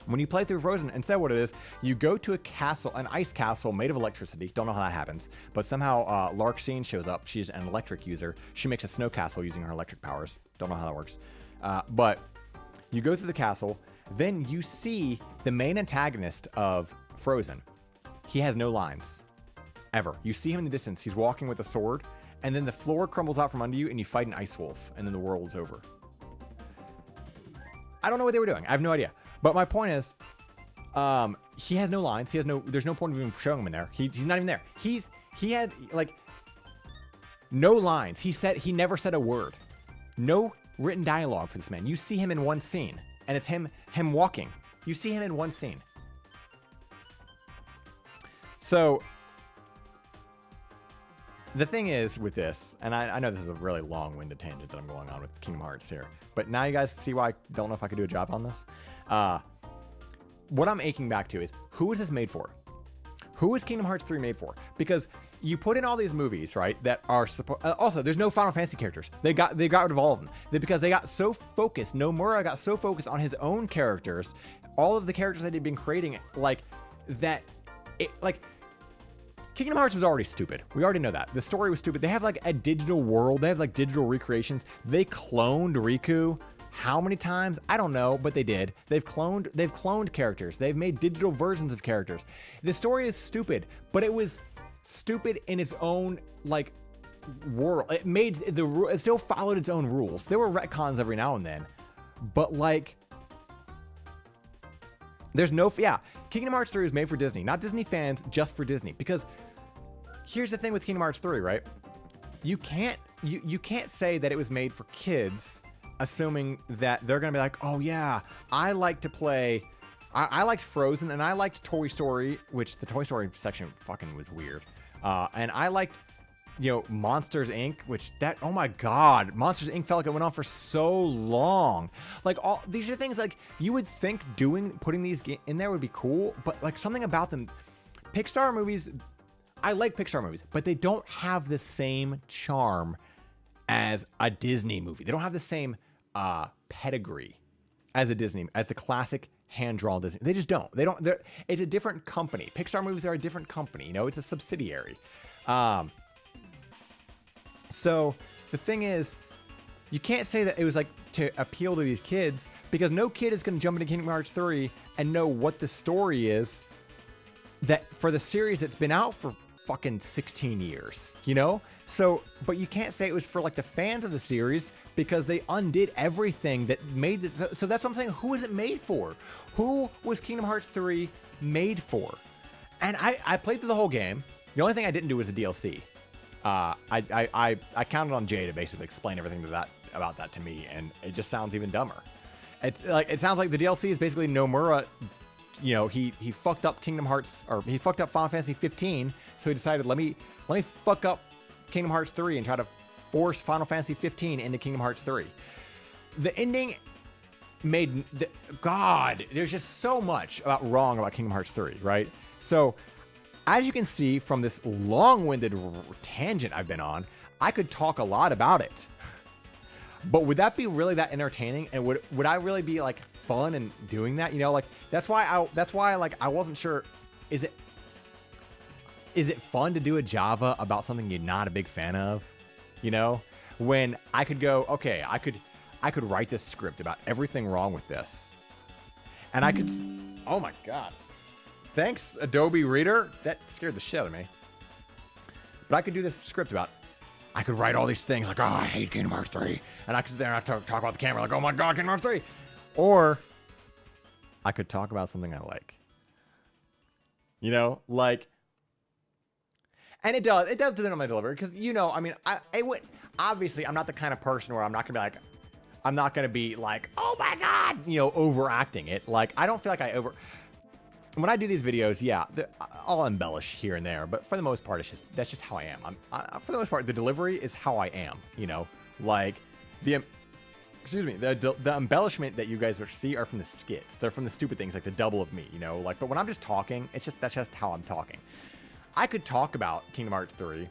When you play through Frozen, instead what it is, you go to a castle, an ice castle made of electricity. Don't know how that happens. But somehow Larxene shows up. She's an electric user. She makes a snow castle using her electric powers. Don't know how that works. But you go through the castle. Then you see the main antagonist of Frozen. He has no lines. Ever. You see him in the distance. He's walking with a sword. And then the floor crumbles out from under you and you fight an ice wolf. And then the world is over. I don't know what they were doing. I have no idea. But my point is, he has no lines. There's no point of even showing him in there. He's not even there. He had like no lines. He never said a word. No written dialogue for this man. You see him in one scene, and it's him walking. You see him in one scene. So the thing is with this, and I know this is a really long-winded tangent that I'm going on with Kingdom Hearts here, but now you guys see why I don't know if I could do a job on this. what I'm aching back to is, who is this made for? Who is Kingdom Hearts 3 made for? Because you put in all these movies, right, that are also, there's no Final Fantasy characters. They got rid of all of them. Because they got so focused, Nomura got so focused on his own characters, all of the characters that he'd been creating, like, that, Kingdom Hearts was already stupid. We already know that. The story was stupid. They have, like, a digital world. They have, like, digital recreations. They cloned Riku. How many times? I don't know, but they did. They've cloned characters. They've made digital versions of characters. The story is stupid, but it was stupid in its own, like, world. It still followed its own rules. There were retcons every now and then, but, like, there's no, Kingdom Hearts 3 was made for Disney, not Disney fans, just for Disney. Because here's the thing with Kingdom Hearts 3, right? You can't say that it was made for kids, assuming that they're gonna be like, oh yeah, I like to play, I liked Frozen and I liked Toy Story, which the Toy Story section fucking was weird, and I liked, you know, Monsters Inc., which oh my god, Monsters Inc. felt like it went on for so long. Like, all these are things, like, you would think putting these in there would be cool, but, like, something about them, Pixar movies, I like Pixar movies, but they don't have the same charm as a Disney movie. They don't have the same pedigree as the classic hand-drawn Disney. They just don't. It's a different company. Pixar movies are a different company. You know, it's a subsidiary. So the thing is, you can't say that it was, like, to appeal to these kids, because no kid is going to jump into Kingdom Hearts 3 and know what the story is that for the series that's been out for fucking 16 years, you know? So, but you can't say it was for, like, the fans of the series, because they undid everything that made this. So that's what I'm saying. Who is it made for? Who was Kingdom Hearts 3 made for? And I played through the whole game. The only thing I didn't do was the DLC. I counted on Jay to basically explain everything about that to me, and it just sounds even dumber. It sounds like the DLC is basically Nomura, you know, he fucked up Kingdom Hearts, or he fucked up Final Fantasy 15, so he decided, let me fuck up Kingdom Hearts 3 and try to force Final Fantasy 15 into Kingdom Hearts 3. The ending God, there's just so much wrong about Kingdom Hearts 3, right? So, as you can see from this long-winded tangent I've been on, I could talk a lot about it. But would that be really that entertaining? And would I really be, like, fun in doing that? You know, like, that's why I wasn't sure, is it fun to do a Java about something you're not a big fan of? You know, when I could go, okay, I could write this script about everything wrong with this, and I could, oh my god, thanks Adobe Reader, that scared the shit out of me. But I could do this script about, I could write all these things like, oh, I hate Kingdom Hearts 3, and I could sit there and talk about the camera like, oh my god, Kingdom Hearts 3, or I could talk about something I like. You know, like. And it does depend on my delivery, because, you know, I mean, obviously, I'm not the kind of person where I'm not going to be like, oh my god, you know, overacting it. Like, I don't feel like when I do these videos, yeah, I'll embellish here and there, but for the most part, that's just how I am. For the most part, the delivery is how I am, you know, like, the embellishment that you guys see are from the skits. They're from the stupid things, like the double of me, you know, like, but when I'm just talking, that's just how I'm talking. I could talk about Kingdom Hearts 3,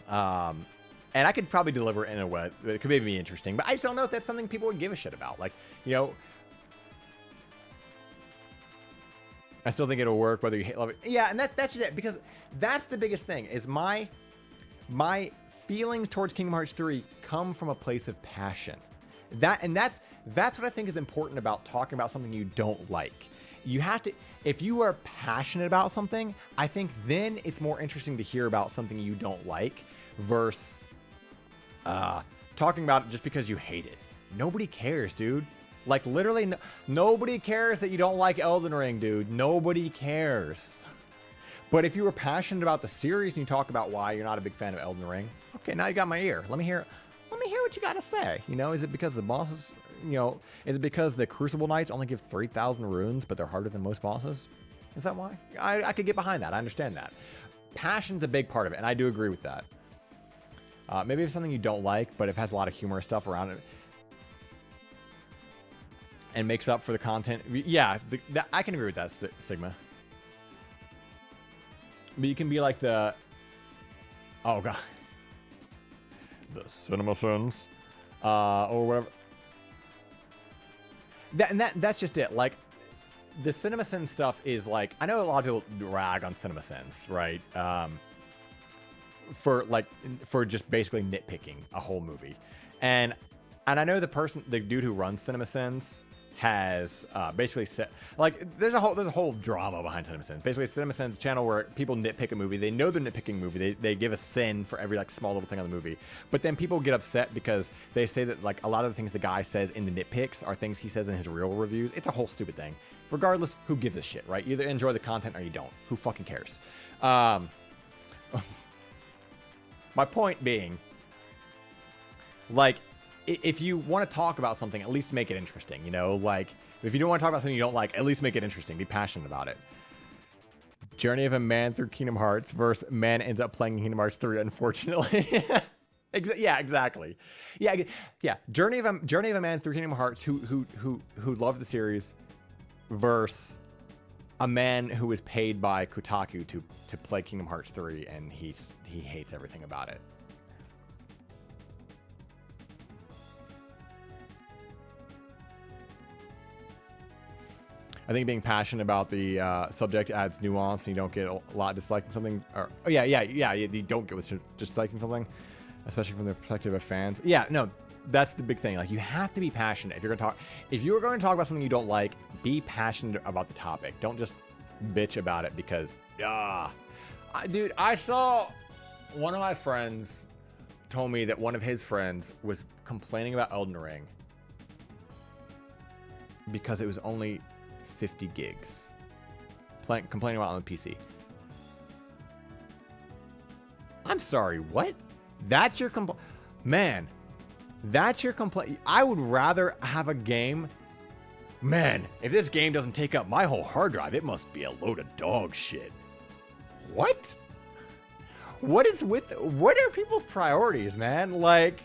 and I could probably deliver it in a way that could maybe be interesting, but I just don't know if that's something people would give a shit about. Like, you know, I still think it'll work whether you love it. Yeah, and that's just it, because that's the biggest thing, is my feelings towards Kingdom Hearts 3 come from a place of passion. That's what I think is important about talking about something you don't like. You have to, if you are passionate about something, I think then it's more interesting to hear about something you don't like versus talking about it just because you hate it. Nobody cares, dude. Like, literally, nobody cares that you don't like Elden Ring, dude. Nobody cares. But if you were passionate about the series and you talk about why you're not a big fan of Elden Ring, okay, now you got my ear. Let me hear what you got to say. You know, is it because the bosses, you know, is it because the Crucible Knights only give 3,000 runes, but they're harder than most bosses? Is that why? I could get behind that. I understand that. Passion's a big part of it, and I do agree with that. Maybe it's something you don't like, but it has a lot of humorous stuff around it. and makes up for the content. Yeah, I can agree with that, Sigma. But you can be like the... Oh, God. The CinemaSins. Or whatever. That's just it. Like, the CinemaSins stuff is like... I know a lot of people rag on CinemaSins, right? For just basically nitpicking a whole movie. And I know the dude who runs CinemaSins has basically said, like, there's a whole drama behind CinemaSins. Basically, CinemaSins is a channel where people nitpick a movie. They know they're nitpicking a movie. They give a sin for every like small little thing on the movie. But then people get upset because they say that like a lot of the things the guy says in the nitpicks are things he says in his real reviews. It's a whole stupid thing. Regardless, who gives a shit, right? You either enjoy the content or you don't. Who fucking cares? My point being, like, if you want to talk about something, at least make it interesting, you know? Like, if you don't want to talk about something you don't like, at least make it interesting. Be passionate about it. Journey of a Man through Kingdom Hearts versus man ends up playing Kingdom Hearts 3, unfortunately. Yeah, exactly. Yeah. Journey of a Man through Kingdom Hearts who loved the series versus a man who was paid by Kotaku to play Kingdom Hearts 3 and he hates everything about it. I think being passionate about the subject adds nuance, and you don't get a lot disliking something. Or you don't get with disliking something, especially from the perspective of fans. Yeah, no, that's the big thing. Like, you have to be passionate if you're gonna talk. If you're going to talk about something you don't like, be passionate about the topic. Don't just bitch about it because dude, I saw one of my friends told me that one of his friends was complaining about Elden Ring because it was only 50 gigs. Complaining about it on the PC. I'm sorry, what? That's your complaint? Man, that's your complaint? I would rather have a game... Man, if this game doesn't take up my whole hard drive, it must be a load of dog shit. What? What are people's priorities, man? Like...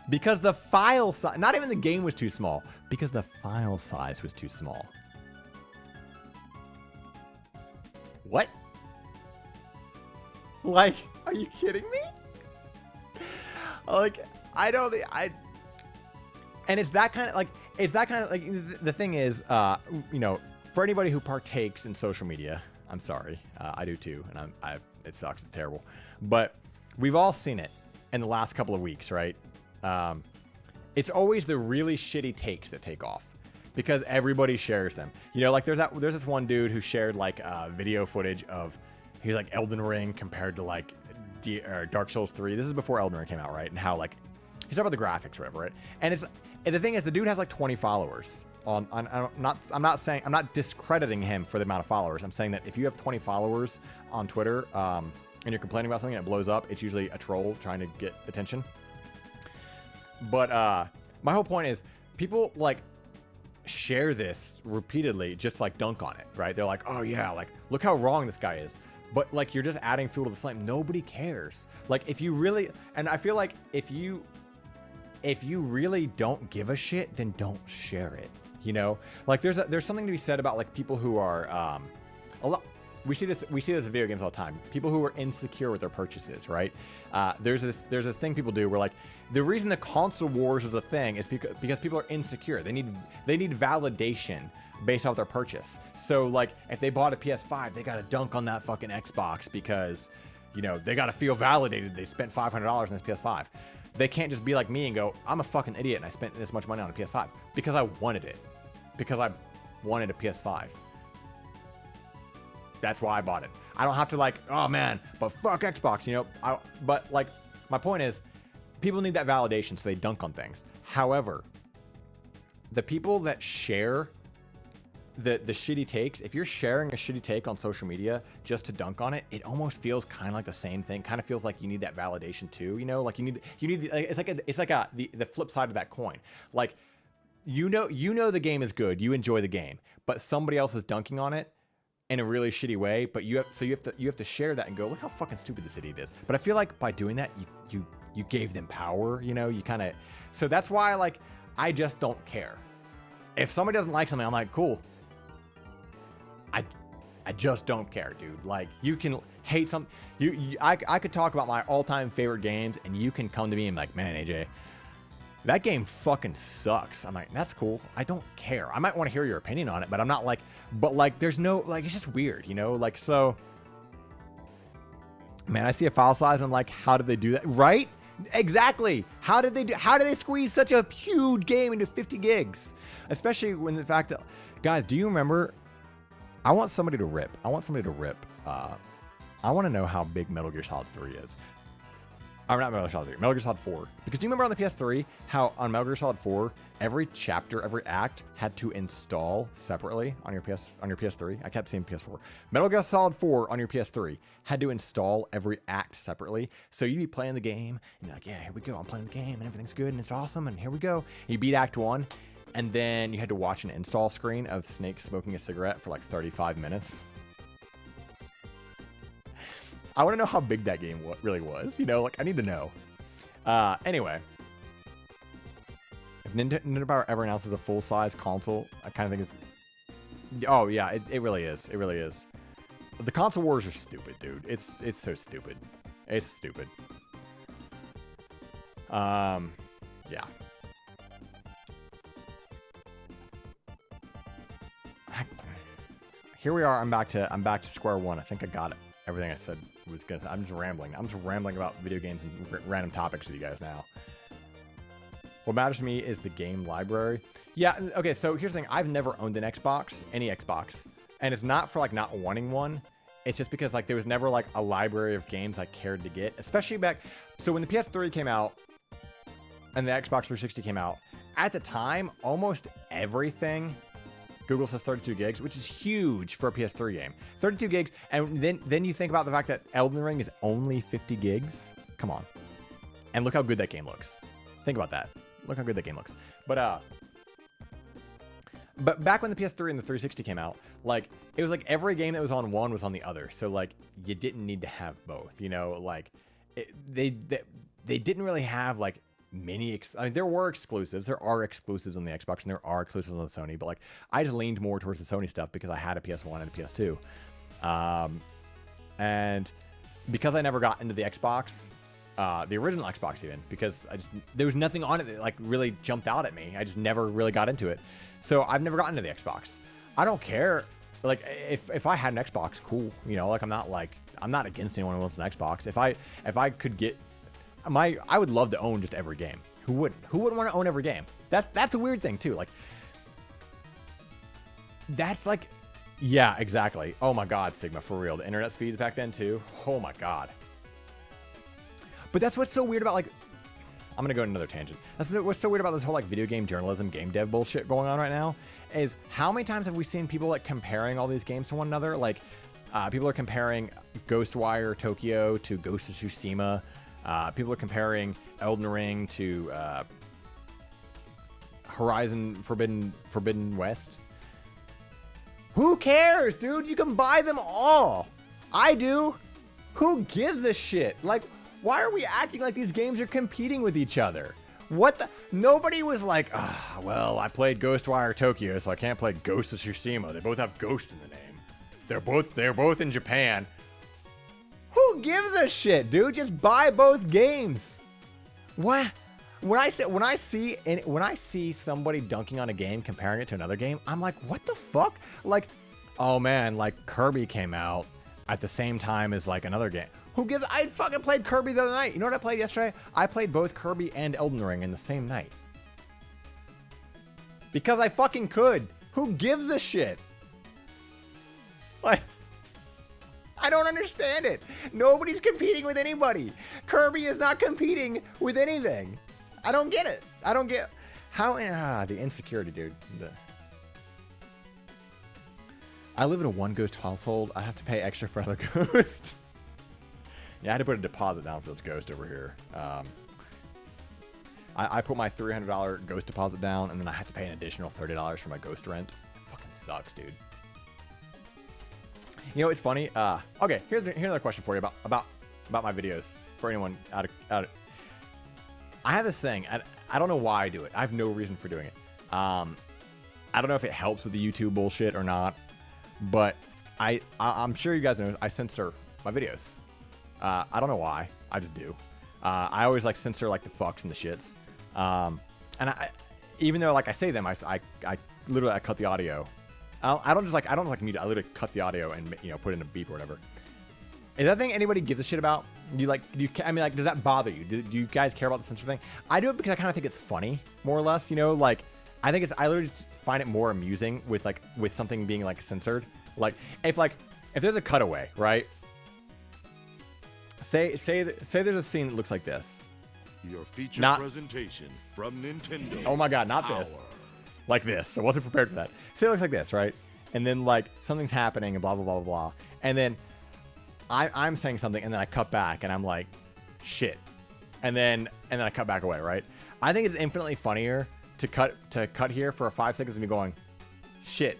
Because the file size, not even the game was too small, because the file size was too small. What? Like, are you kidding me? Like, and it's that kind of like, the thing is, you know, for anybody who partakes in social media, I'm sorry, I do too, and it sucks, it's terrible, but we've all seen it in the last couple of weeks, right? It's always the really shitty takes that take off because everybody shares them. You know, like there's this one dude who shared like video footage of he's like Elden Ring compared to like Dark Souls 3. This is before Elden Ring came out, right? And how like he's talking about the graphics or whatever, right? And the thing is, the dude has like 20 followers. I'm not discrediting him for the amount of followers. I'm saying that if you have 20 followers on Twitter and you're complaining about something and it blows up, it's usually a troll trying to get attention. But my whole point is people like share this repeatedly, just like dunk on it, right? They're like, oh yeah, like look how wrong this guy is. But like you're just adding fuel to the flame. Nobody cares. Like if you really, and I feel like if you really don't give a shit, then don't share it. You know, like there's something to be said about like people who are a lot. We see this in video games all the time. People who are insecure with their purchases, right? There's this thing people do where like the reason the console wars is a thing is because people are insecure. They need validation based off their purchase. So like if they bought a PS5, they gotta dunk on that fucking Xbox because, you know, they gotta feel validated. They spent $500 on this PS5. They can't just be like me and go, I'm a fucking idiot and I spent this much money on a PS5 because I wanted it. Because I wanted a PS5. That's why I bought it. I don't have to like, oh man, but fuck Xbox, you know? But like, my point is, people need that validation, so they dunk on things. However, the people that share the shitty takes, if you're sharing a shitty take on social media just to dunk on it, it almost feels kind of like the same thing. Kind of feels like you need that validation too, you know? Like you need it's like the flip side of that coin. Like, you know the game is good, you enjoy the game, but somebody else is dunking on it. in a really shitty way, but you have to share that and go, look how fucking stupid this idiot is. But I feel like by doing that, you gave them power, you know, you kind of, so that's why, like, I just don't care. If somebody doesn't like something, I'm like, cool. I just don't care, dude. Like, you can hate something. I could talk about my all-time favorite games, and you can come to me and be like, man, AJ, that game fucking sucks. I'm like, that's cool. I don't care. I might want to hear your opinion on it, but I'm not like, but like, there's no, like, it's just weird, you know? Like, so, man, I see a file size and I'm like, how did they do that? Right? Exactly. How did they squeeze such a huge game into 50 gigs? Especially when the fact that, guys, do you remember, I want somebody to rip. I want to know how big Metal Gear Solid 3 is. Or not Metal Gear Solid 3, Metal Gear Solid 4. Because do you remember on the PS3 how on Metal Gear Solid 4, every chapter, every act had to install separately on your PS3? I kept saying PS4. Metal Gear Solid 4 on your PS3 had to install every act separately. So you'd be playing the game and you're like, yeah, here we go. I'm playing the game and everything's good and it's awesome and here we go. You beat Act 1 and then you had to watch an install screen of Snake smoking a cigarette for like 35 minutes. I want to know how big that game really was. You know, like, I need to know. Anyway. If Nintendo Power ever announces a full-size console, I kind of think it's... Oh, yeah, it really is. It really is. The console wars are stupid, dude. It's so stupid. It's stupid. Yeah. Here we are. I'm back to square one. I think I got it. Everything I said was good. I'm just rambling. I'm just rambling about video games and random topics with you guys now. What matters to me is the game library. Yeah, okay, so here's the thing. I've never owned an Xbox, any Xbox. And it's not for, like, not wanting one. It's just because, like, there was never, like, a library of games I cared to get. Especially back... So when the PS3 came out and the Xbox 360 came out, at the time, almost everything... Google says 32 gigs, which is huge for a PS3 game. 32 gigs, and then you think about the fact that Elden Ring is only 50 gigs. Come on. And look how good that game looks. Think about that. Look how good that game looks. But back when the PS3 and the 360 came out, like, it was like every game that was on one was on the other. So, like, you didn't need to have both, you know? Like, they didn't really have, like, I mean, there were exclusives. There are exclusives on the Xbox, and there are exclusives on the Sony. But, like, I just leaned more towards the Sony stuff because I had a PS1 and a PS2. And because I never got into the Xbox... the original Xbox even, because there was nothing on it that like really jumped out at me. I just never really got into it. So I've never gotten into the Xbox. I don't care. Like if I had an Xbox, cool. You know, like I'm not against anyone who wants an Xbox. If I could get I would love to own just every game. Who wouldn't? Who wouldn't want to own every game? That's a weird thing too. Like that's like, yeah, exactly. Oh my God, Sigma, for real. The internet speeds back then too. Oh my God. But that's what's so weird about, like, I'm going to go on another tangent. That's what's so weird about this whole, like, video game journalism, game dev bullshit going on right now, is how many times have we seen people, like, comparing all these games to one another? Like, people are comparing Ghostwire Tokyo to Ghost of Tsushima. People are comparing Elden Ring to Horizon Forbidden West. Who cares, dude? You can buy them all. I do. Who gives a shit? Like... Why are we acting like these games are competing with each other? What the? Nobody was like, well, I played Ghostwire Tokyo, so I can't play Ghost of Tsushima. They both have Ghost in the name. They're both in Japan. Who gives a shit, dude? Just buy both games. What? When I see somebody dunking on a game, comparing it to another game, I'm like, what the fuck? Like, oh man, like Kirby came out at the same time as like another game. Who gives? I fucking played Kirby the other night. You know what I played yesterday? I played both Kirby and Elden Ring in the same night. Because I fucking could. Who gives a shit? Like, I don't understand it. Nobody's competing with anybody. Kirby is not competing with anything. I don't get it. I don't get how the insecurity, dude. I live in a one ghost household. I have to pay extra for another ghost. Yeah, I had to put a deposit down for this ghost over here. I put my $300 ghost deposit down, and then I had to pay an additional $30 for my ghost rent. It fucking sucks, dude. You know, it's funny. Okay, here's another question for you about my videos. For anyone out of I have this thing. I don't know why I do it. I have no reason for doing it. I don't know if it helps with the YouTube bullshit or not, but I'm sure you guys know I censor my videos. I don't know why. I just do. I always like censor like the fucks and the shits. And even though like I say them, I literally cut the audio. I don't just mute it. I literally cut the audio and put in a beep or whatever. Is that thing anybody gives a shit about? I mean, like, does that bother you? Do you guys care about the censor thing? I do it because I kind of think it's funny, more or less. Like, I literally just find it more amusing with something being like censored. Like, if there's a cutaway, right? Say there's a scene that looks like this. Your feature presentation from Nintendo. Oh my God, not this. Like this. I wasn't prepared for that. Say it looks like this, right? And then like something's happening and blah blah blah blah blah. And then I'm saying something and then I cut back and I'm like, shit. And then I cut back away, right? I think it's infinitely funnier to cut here for 5 seconds of me going, shit.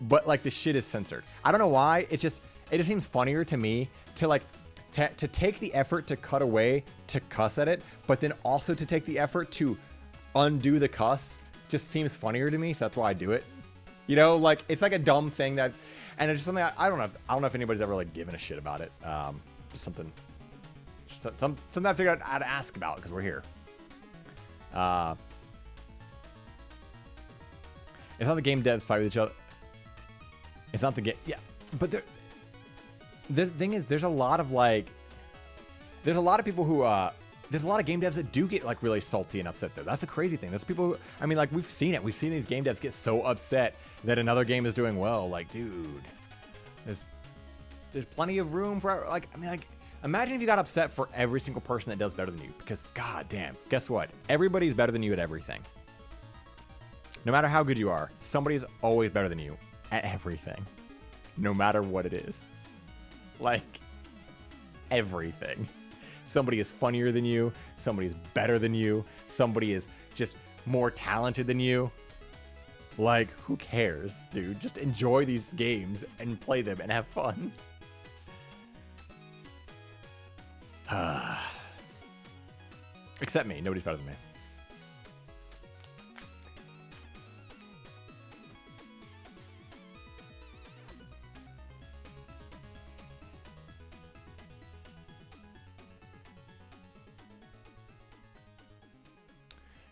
But like the shit is censored. I don't know why. It just seems funnier to me to take the effort to cut away to cuss at it, but then also to take the effort to undo the cuss just seems funnier to me. So that's why I do it. Like it's like a dumb thing and it's just something I don't know if anybody's ever like given a shit about it. Just something I figured I'd ask about because we're here. It's not the game devs fight with each other. It's not the game. Yeah, but the thing is, there's a lot of people who there's a lot of game devs that do get like really salty and upset though. That's the crazy thing. There's people who, I mean, like we've seen it. We've seen these game devs get so upset that another game is doing well. Like, dude, there's plenty of room for imagine if you got upset for every single person that does better than you, because goddamn, guess what? Everybody's better than you at everything. No matter how good you are, somebody's always better than you at everything. No matter what it is. Like, everything. Somebody is funnier than you. Somebody's better than you. Somebody is just more talented than you. Like, who cares, dude? Just enjoy these games and play them and have fun. Except me. Nobody's better than me.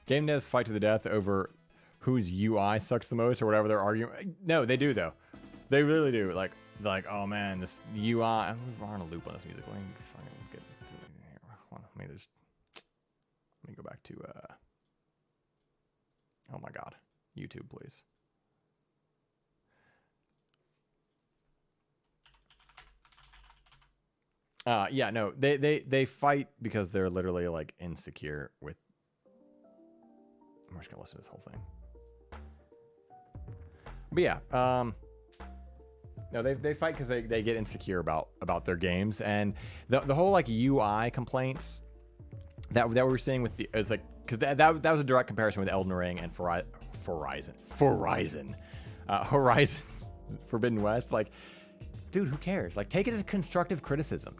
Game devs fight to the death over whose UI sucks the most or whatever they're arguing. No, they do though. They really do. Like, oh man, this UI. We're on a loop on this music. Let me go back to. Oh my God, YouTube, please. Yeah, no, they fight because they're literally like insecure with. I'm just gonna listen to this whole thing. But yeah, no, they fight because they get insecure about their games, and the whole like UI complaints that we were seeing with the is like because that was a direct comparison with Elden Ring and Horizon Forbidden West. Like, dude, who cares? Like, take it as constructive criticism,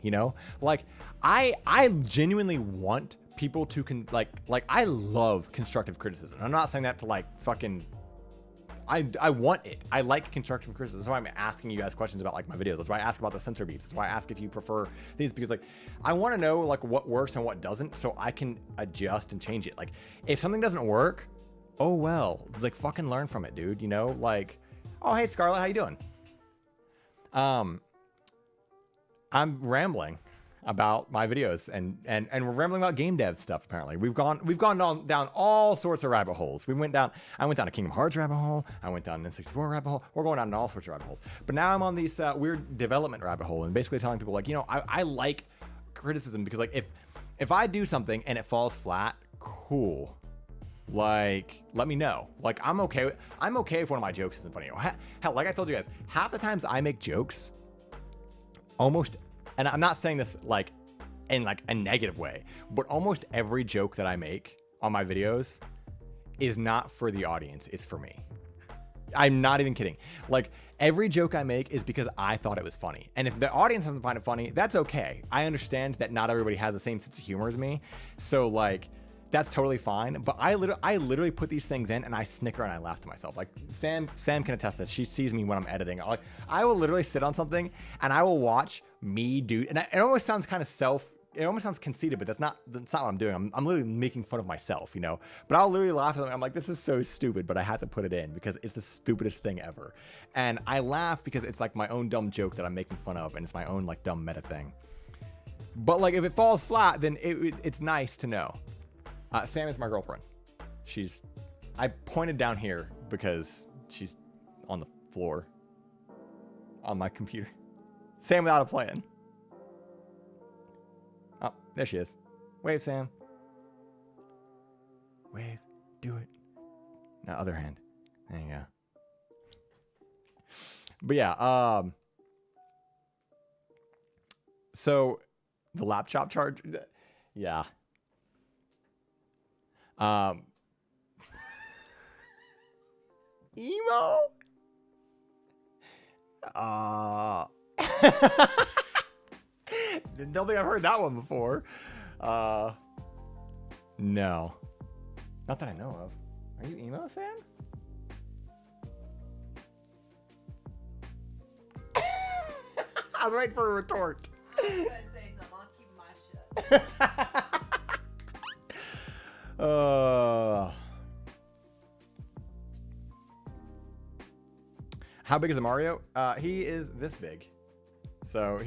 Like, I genuinely want people to I love constructive criticism. I'm not saying that to like fucking. I want it. I like constructive criticism. That's why I'm asking you guys questions about like my videos. That's why I ask about the censor beeps. That's why I ask if you prefer these, because like I want to know like what works and what doesn't, so I can adjust and change it. Like if something doesn't work, oh well, like fucking learn from it, dude. Like, oh hey Scarlett, how you doing? I'm rambling about my videos and we're rambling about game dev stuff. Apparently we've gone down all sorts of rabbit holes. I went down a Kingdom Hearts rabbit hole. I went down an N64 rabbit hole. We're going down all sorts of rabbit holes. But now I'm on these weird development rabbit hole and basically telling people like, I like criticism because like if I do something and it falls flat, cool. Like, let me know. Like, I'm okay if one of my jokes isn't funny. Hell, like I told you guys, half the times I make jokes, almost, and I'm not saying this like in like a negative way, but almost every joke that I make on my videos is not for the audience, it's for me. I'm not even kidding. Like, every joke I make is because I thought it was funny. And if the audience doesn't find it funny, that's okay. I understand that not everybody has the same sense of humor as me. So, like, that's totally fine. But I literally put these things in and I snicker and I laugh to myself. Like, Sam can attest this. She sees me when I'm editing. Like, I will literally sit on something and I will watch me do, and it almost sounds kind of it almost sounds conceited, but that's not what I'm doing. I'm literally making fun of myself, you know? But I'll literally laugh at something. I'm like, this is so stupid, but I had to put it in because it's the stupidest thing ever. And I laugh because it's like my own dumb joke that I'm making fun of, and it's my own like dumb meta thing. But like if it falls flat, then it's nice to know. Sam is my girlfriend. I pointed down here because she's on the floor on my computer. Sam without a plan. Oh, there she is. Wave, Sam. Wave. Do it. Now, other hand. There you go. But yeah, so the laptop charge, yeah. Emo? Don't think I've heard that one before. No. Not that I know of. Are you emo, Sam? I was waiting for a retort. I was gonna say something. I'll keep my shit. How big is a Mario? He is this big. So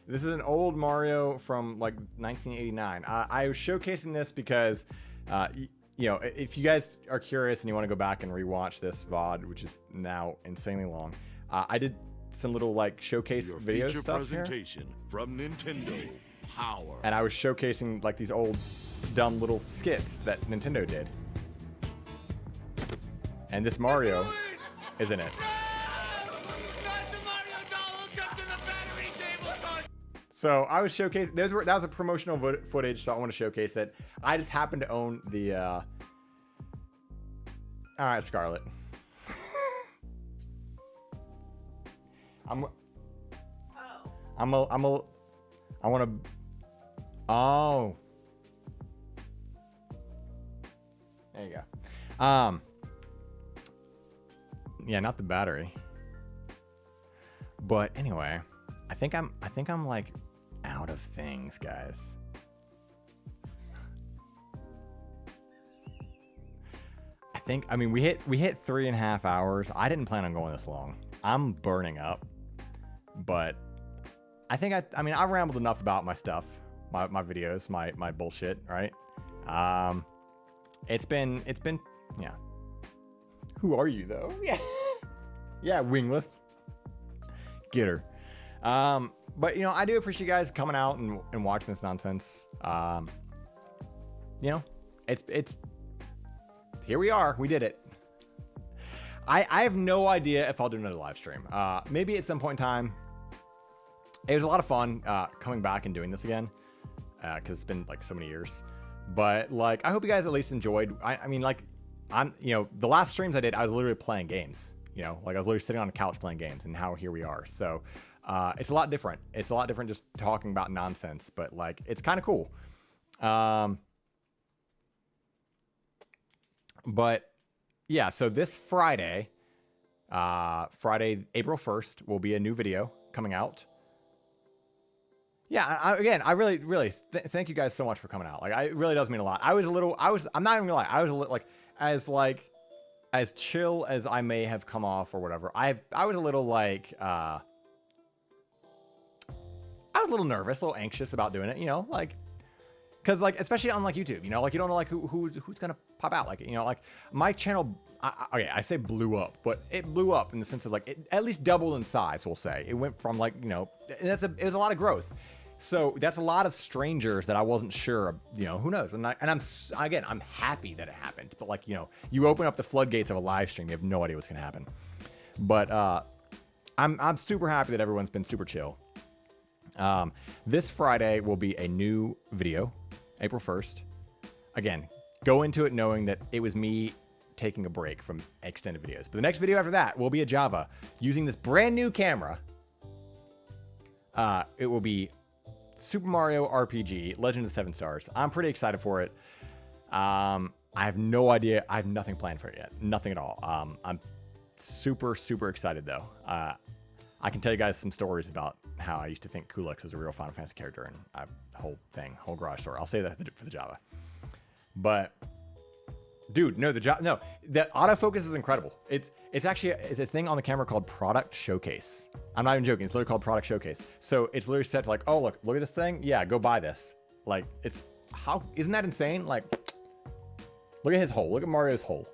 this is an old Mario from like 1989. I was showcasing this because, you know, if you guys are curious and you want to go back and rewatch this VOD, which is now insanely long, I did some little like showcase video stuff presentation here. From Nintendo Power. And I was showcasing like these old dumb little skits that Nintendo did. And this Mario is in it. So I was showcasing, that was a promotional footage, so I want to showcase that. I just happened to own the, all right, Scarlet. I want to, oh. There you go. Yeah, not the battery. But anyway, I think I'm like out of things, guys. I mean, we hit 3.5 hours. I didn't plan on going this long. I'm burning up, but I think I mean, I rambled enough about my stuff, my videos, my bullshit, right? It's been, yeah. Who are you though? Yeah. Yeah, wingless. Get her. But you know, I do appreciate you guys coming out and watching this nonsense. You know, it's here we are. We did it. I have no idea if I'll do another live stream. Maybe at some point in time. It was a lot of fun coming back and doing this again, because it's been like so many years. But like, I hope you guys at least enjoyed. I mean, like, you know, the last streams I did, I was literally playing games. You know, like I was literally sitting on a couch playing games, and now here we are. So it's a lot different. It's a lot different just talking about nonsense, but like, it's kind of cool. But yeah, so this Friday, April 1st, will be a new video coming out. Yeah, again, I really thank you guys so much for coming out. Like, it really does mean a lot. I'm not even gonna lie, I was a little as chill as I may have come off or whatever. I was a little like, I was a little nervous, a little anxious about doing it, you know, like, cause like, especially on like YouTube, you know, like you don't know like who's gonna pop out, like, you know, like my channel, okay, I say blew up, but it blew up in the sense of like, it at least doubled in size, we'll say. It went from like, you know, it was a lot of growth. So that's a lot of strangers that I wasn't sure, you know, who knows? And I'm happy that it happened, but like, you know, you open up the floodgates of a live stream, you have no idea what's gonna happen. But I'm super happy that everyone's been super chill. This Friday will be a new video, April 1st. Again, go into it knowing that it was me taking a break from extended videos. But the next video after that will be a Java using this brand new camera. It will be Super Mario RPG, Legend of the Seven Stars. I'm pretty excited for it. I have no idea. I have nothing planned for it yet. Nothing at all. I'm super, super excited though. I can tell you guys some stories about how I used to think Kulix was a real Final Fantasy character, and whole garage story. I'll say that for the Java. But dude, no, the autofocus is incredible. It's actually a thing on the camera called Product Showcase. I'm not even joking. It's literally called Product Showcase. So it's literally set to like, oh look at this thing. Yeah, go buy this. Like isn't that insane? Like, look at his hole. Look at Mario's hole.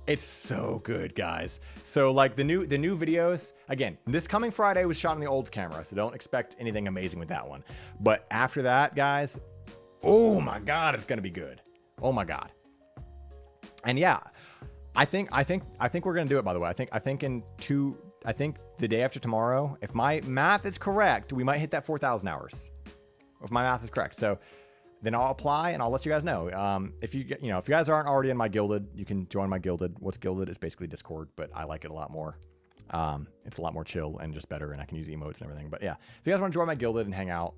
It's so good, guys. So like the new videos, again, this coming Friday was shot on the old camera, so don't expect anything amazing with that one. But after that, guys, oh my God, it's gonna be good. Oh my God. And yeah, I think we're gonna do it, by the way. I think the day after tomorrow, if my math is correct, we might hit that 4,000 hours. If my math is correct. So then I'll apply and I'll let you guys know. If you guys aren't already in my Guilded, you can join my Guilded. What's Guilded? It's basically Discord, but I like it a lot more. It's a lot more chill and just better, and I can use emotes and everything. But yeah, if you guys want to join my Guilded and hang out,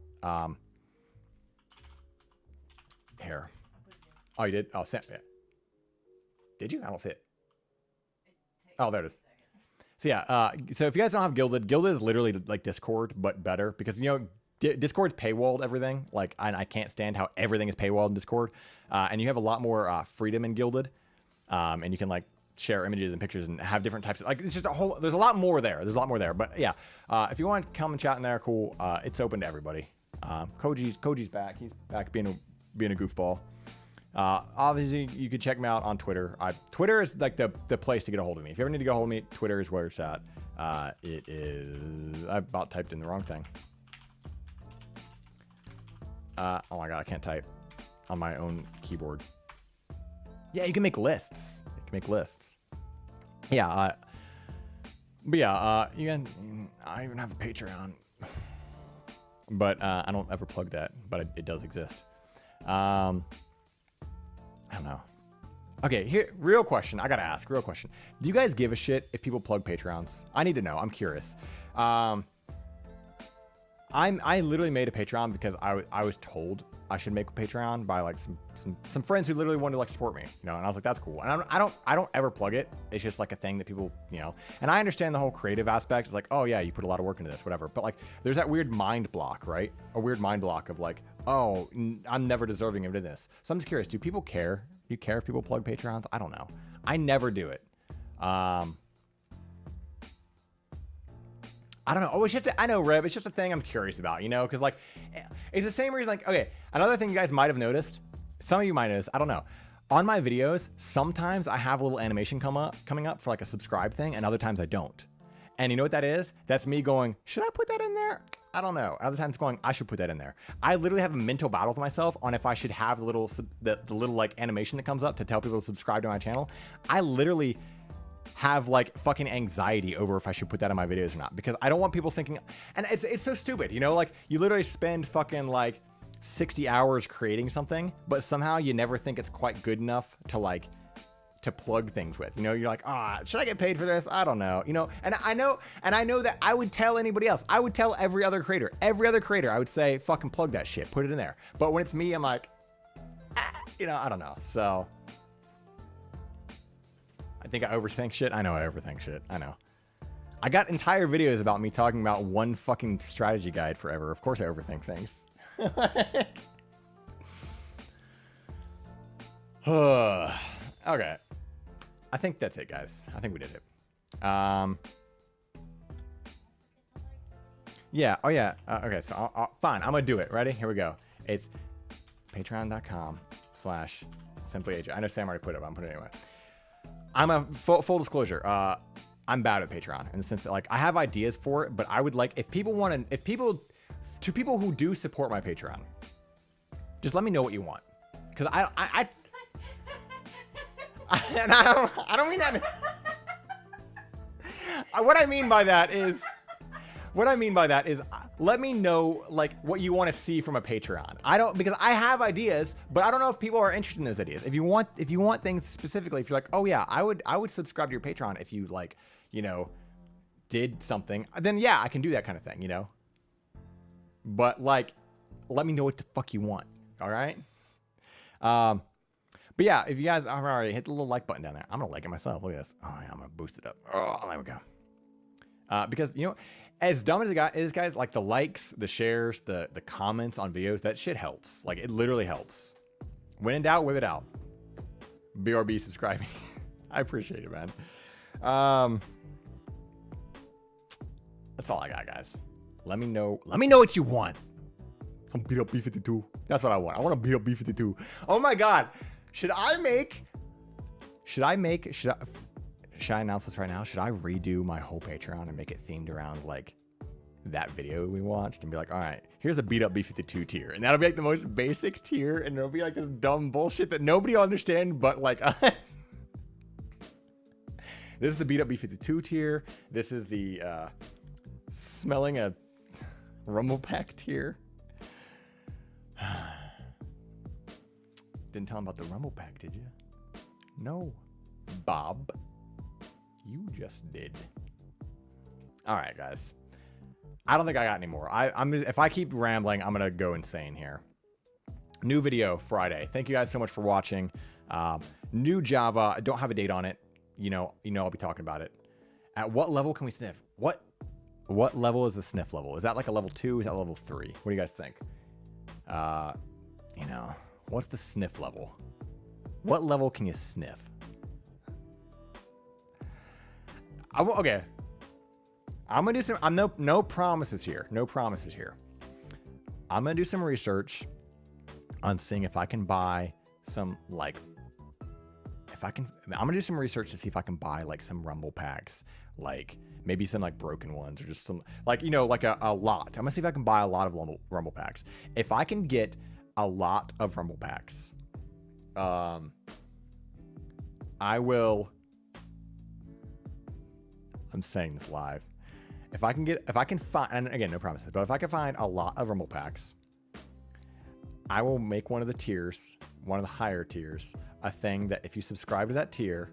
here. Oh, you did? Oh, Sam. Yeah. Did you? I don't see it. Oh, there it is. So yeah, so if you guys don't have Guilded is literally like Discord, but better because, Discord's paywalled everything. Like, I can't stand how everything is paywalled in Discord. And you have a lot more freedom in Guilded. And you can like share images and pictures and have different types of, like, it's just there's a lot more there. There's a lot more there. But yeah, if you want to come and chat in there, cool. It's open to everybody. Koji's back. He's back being a goofball. Obviously, you could check me out on Twitter. Twitter is like the place to get a hold of me. If you ever need to get a hold of me, Twitter is where it's at. It is, I about typed in the wrong thing. Oh my God, I can't type on my own keyboard. Yeah, you can make lists. Yeah, but yeah, I even have a Patreon. But I don't ever plug that, but it does exist. I don't know. Okay, here, real question. I gotta ask, real question. Do you guys give a shit if people plug Patreons? I need to know. I'm curious. I literally made a Patreon because I was told I should make a Patreon by like some friends who literally wanted to like support me, and I was like, that's cool. And I don't ever plug it. It's just like a thing that people, and I understand the whole creative aspect. It's like, oh yeah, you put a lot of work into this, whatever. But like, there's that weird mind block, right? A weird mind block of like, oh, I'm never deserving of this. So I'm just curious, do people care? Do you care if people plug Patreons? I don't know. I never do it. I don't know. Oh, it's just I know, Reb. It's just a thing I'm curious about, because like, it's the same reason. Like, okay, another thing you guys might have noticed. Some of you might notice. I don't know. On my videos, sometimes I have a little animation coming up for like a subscribe thing, and other times I don't. And you know what that is? That's me going, should I put that in there? I don't know. Other times going, I should put that in there. I literally have a mental battle with myself on if I should have the little like animation that comes up to tell people to subscribe to my channel. I literally have like fucking anxiety over if I should put that in my videos or not, because I don't want people thinking, and it's so stupid, like you literally spend fucking like 60 hours creating something, but somehow you never think it's quite good enough to like to plug things with. You're like, should I get paid for this? I don't know. And I know that I would tell anybody else. I would tell every other creator, I would say, fucking plug that shit, put it in there. But when it's me, I'm like, I don't know. So I think I overthink shit. I know I overthink shit. I know. I got entire videos about me talking about one fucking strategy guide forever. Of course I overthink things. Okay. I think that's it, guys. I think we did it. Yeah. Oh, yeah. Okay, so fine. I'm going to do it. Ready? Here we go. It's patreon.com/SimplyAJ. I know Sam already put it, but I'm putting it anyway. I'm a full disclosure. I'm bad at Patreon in the sense that like I have ideas for it, but I would like if people who do support my Patreon, just let me know what you want, because I don't mean that. What I mean by that is what I mean by that is let me know like what you want to see from a Patreon. Because I have ideas, but I don't know if people are interested in those ideas. If you want things specifically, if you're like, oh yeah, I would subscribe to your Patreon if you like, you know, did something, then yeah, I can do that kind of thing, you know. But like, let me know what the fuck you want. All right. But yeah, if you guys already hit the little like button down there, I'm gonna like it myself. Look at this. Oh yeah, I'm gonna boost it up. Oh, there we go. Because you know, as dumb as it is, guys, like the likes, the shares, the comments on videos, that shit helps. Like it literally helps. When in doubt, whip it out. BRB subscribing. I appreciate it, man. That's all I got, guys. Let me know what you want. Some beat up B-52. That's what I want. I want to beat up B-52. Oh my god. Should I announce this right now? Should I redo my whole Patreon and make it themed around like that video we watched and be like, all right, here's a beat up B-52 tier. And that'll be like the most basic tier. And it'll be like this dumb bullshit that nobody will understand but like us. This is the beat up B-52 tier. This is the smelling a rumble pack tier. Didn't tell him about the rumble pack, did you? No, Bob. You just did. All right, guys. I don't think I got any more. If I keep rambling, I'm gonna go insane here. New video Friday. Thank you guys so much for watching. New Java. I don't have a date on it. You know, I'll be talking about it. At what level can we sniff? What level is the sniff level? Is that like a level 2? Is that level 3? What do you guys think? You know, what's the sniff level? What level can you sniff? Okay. I'm gonna do some. No promises here. No promises here. I'm gonna do some research on seeing if I can buy some like. I'm gonna do some research to see if I can buy like some rumble packs, like maybe some like broken ones or just some like, you know, like a lot. I'm gonna see if I can buy a lot of rumble packs. If I can get a lot of rumble packs, I will. I'm saying this live. If I can find, and again, no promises, but if I can find a lot of rumble packs, I will make one of the tiers, one of the higher tiers, a thing that if you subscribe to that tier,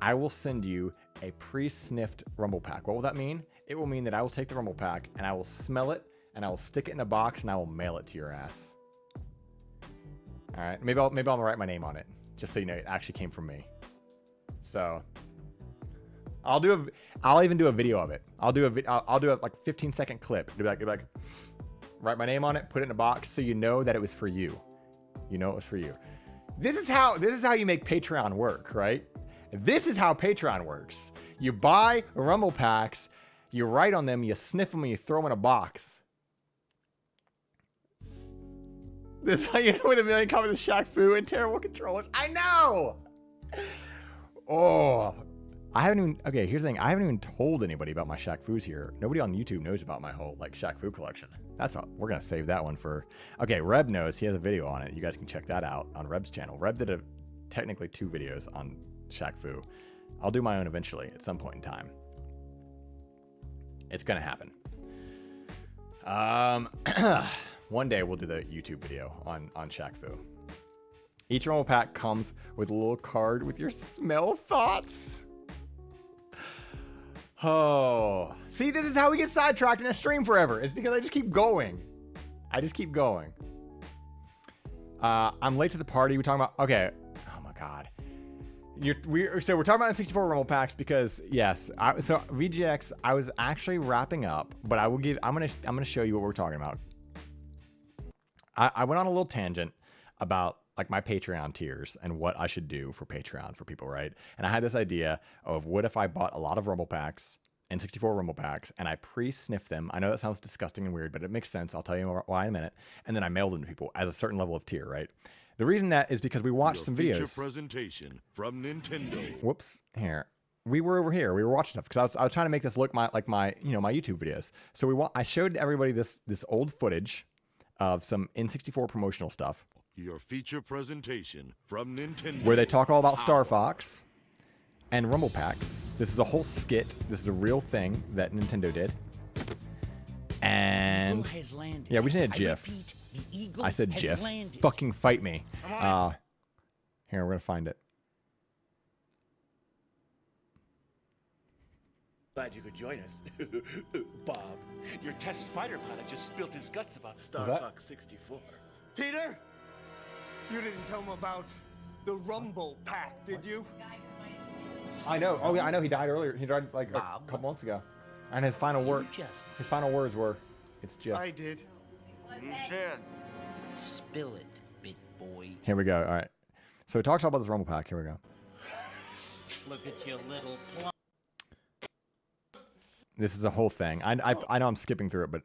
I will send you a pre-sniffed rumble pack. What will that mean? It will mean that I will take the rumble pack and I will smell it and I will stick it in a box and I will mail it to your ass. All right, maybe I'll write my name on it, just so you know it actually came from me. So I'll even do a video of it. I'll do a like 15-second clip. Do like write my name on it, put it in a box, so you know that it was for you. You know it was for you. This is how you make Patreon work, right? This is how Patreon works. You buy rumble packs, you write on them, you sniff them, and you throw them in a box. This is how you know with a million comments of Shaq Fu and terrible controllers. I know. Oh, okay, here's the thing. I haven't even told anybody about my Shaq Fu's here. Nobody on YouTube knows about my whole like Shaq Fu collection. That's all. We're gonna save that one for. Okay, Reb knows. He has a video on it. You guys can check that out on Reb's channel. Reb did technically 2 videos on Shaq Fu. I'll do my own eventually at some point in time. It's gonna happen. One day we'll do the YouTube video on Shaq Fu. Each rumble pack comes with a little card with your smell thoughts. Oh, see, this is how we get sidetracked in a stream forever. It's because I just keep going. I'm late to the party. We're talking about, okay. Oh my God. So we're talking about N64 rumble packs because yes, so VGX, I was actually wrapping up, but I'm gonna show you what we're talking about. I went on a little tangent about like my Patreon tiers and what I should do for Patreon for people, right? And I had this idea of what if I bought a lot of rumble packs, N64 rumble packs, and I pre-sniff them. I know that sounds disgusting and weird, but it makes sense. I'll tell you why in a minute. And then I mailed them to people as a certain level of tier, right? The reason that is because we watched some videos. Presentation from Nintendo. Whoops, here. We were over here. We were watching stuff because I was trying to make this look like my YouTube videos. So I showed everybody this old footage of some N64 promotional stuff. Your feature presentation from Nintendo. Where they talk all about Star Fox and rumble packs. This is a whole skit. This is a real thing that Nintendo did. And has landed. yeah, we just need a I GIF. repeat, the eagle I said has GIF. landed. Fucking fight me. I'm on Here, we're gonna find it. Glad you could join us. Bob, your test fighter pilot just spilled his guts about Star that- Fox 64. Peter, you didn't tell him about the Rumble Pack, did you? I know. Oh yeah, I know. He died earlier. He died like a couple months ago. And his final words were, "It's GIF." I did. You did. Spill it, bit boy. Here we go. All right. So it talks all about this Rumble Pack. Here we go. Look at your little plum. This is a whole thing. I know I'm skipping through it, but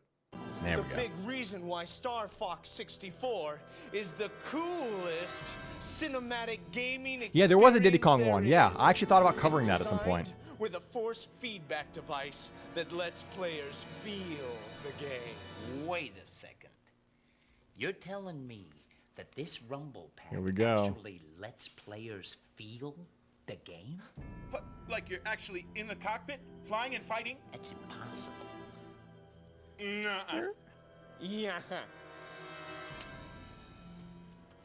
there The we go. big reason why Star Fox 64 is the coolest cinematic gaming experience. Yeah, there was a Diddy Kong there one. Yeah, is. I actually thought about covering It's that at some point. designed with a force feedback device that lets players feel the game. Wait a second. You're telling me that this Rumble Pack Here we go. actually lets players feel the game? What, like you're actually in the cockpit, flying and fighting? That's impossible. Nuh-uh. Yeah.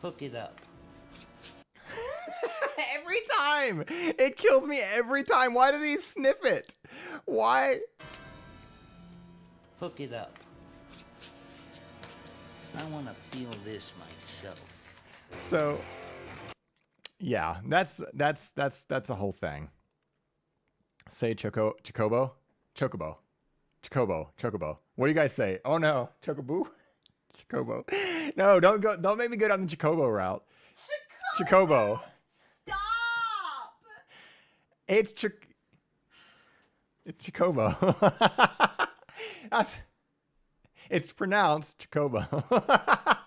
Hook it up. Every time! It kills me every time. Why does he sniff it? Why? Hook it up. I want to feel this myself. So, yeah, that's a whole thing. Say Chocobo. What do you guys say? Oh no, Chocoboo, Chocobo. No, don't make me go down the Chocobo route. Chocobo. Stop! It's Chocobo. It's pronounced Chocobo.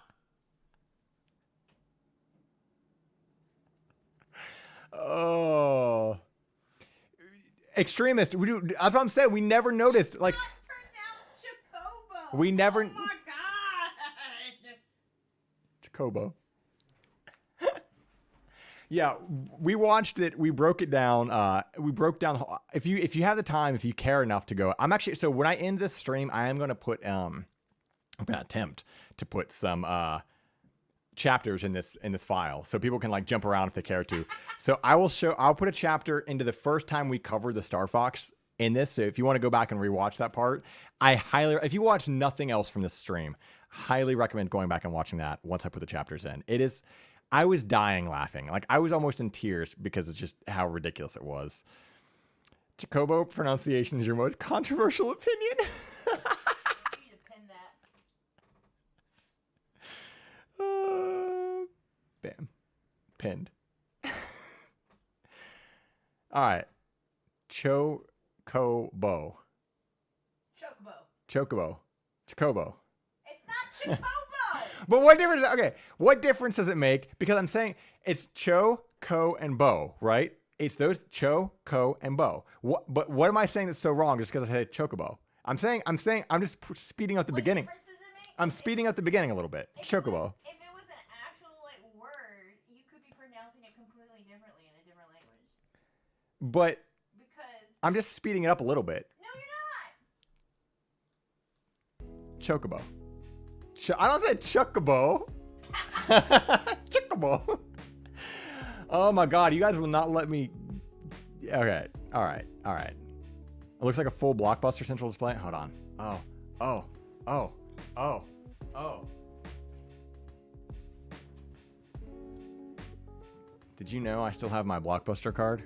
Oh, extremist. We do. That's what I'm saying. We never noticed. Like, we never. Oh my Chocobo. Yeah, we watched it. We broke it down. We broke down. If you have the time, if you care enough to go, I'm actually. So when I end this stream, I am going to put. I'm going to attempt to put some chapters in this file, so people can like jump around if they care to. So I'll put a chapter into the first time we covered the Star Fox in this. So if you want to go back and rewatch that part, if you watch nothing else from this stream, highly recommend going back and watching that once I put the chapters in. I was dying laughing. Like, I was almost in tears because it's just how ridiculous it was. Chocobo pronunciation is your most controversial opinion. Bam. Pinned. All right. Chocobo. Chocobo. It's not Chocobo! But what difference? Okay, what difference does it make? Because I'm saying it's Cho, Co, and Bo, right? It's those Cho, Co, and Bo. But what am I saying that's so wrong? Just because I said Chocobo. I'm just speeding up the beginning. I'm speeding up the beginning a little bit. Chocobo. If it was an actual word, you could be pronouncing it completely differently in a different language. But Because I'm just speeding it up a little bit. no, you're not. Chocobo. I don't say Chocobo. Chocobo. Oh my God, you guys will not let me. Okay, all right. It looks like a full Blockbuster central display. Hold on. Oh. Did you know I still have my Blockbuster card?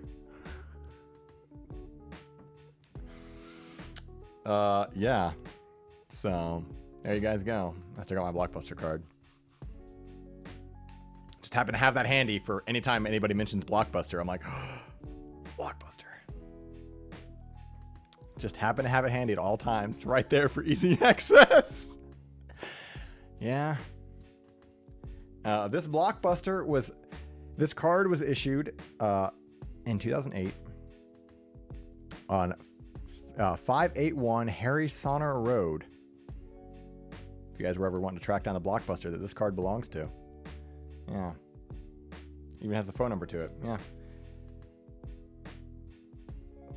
Yeah. So there you guys go. I still got my Blockbuster card. Just happen to have that handy for anytime anybody mentions Blockbuster. I'm like, Blockbuster. Just happen to have it handy at all times, right there for easy access. Yeah. This card was issued in 2008 on 581 Harry Sonner Road. If you guys were ever wanting to track down the Blockbuster that this card belongs to. Yeah. Even has the phone number to it. Yeah.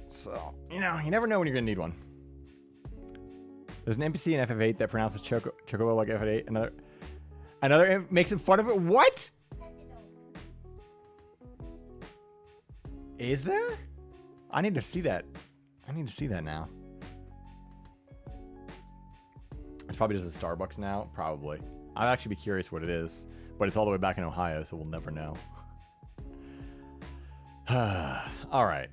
So, you never know when you're going to need one. There's an NPC in FF8 that pronounces Chocobo like FF8. Another makes fun of it. What? Is there? I need to see that. I need to see that now. It's probably just a Starbucks now. Probably. I'd actually be curious what it is. But it's all the way back in Ohio, so we'll never know. All right.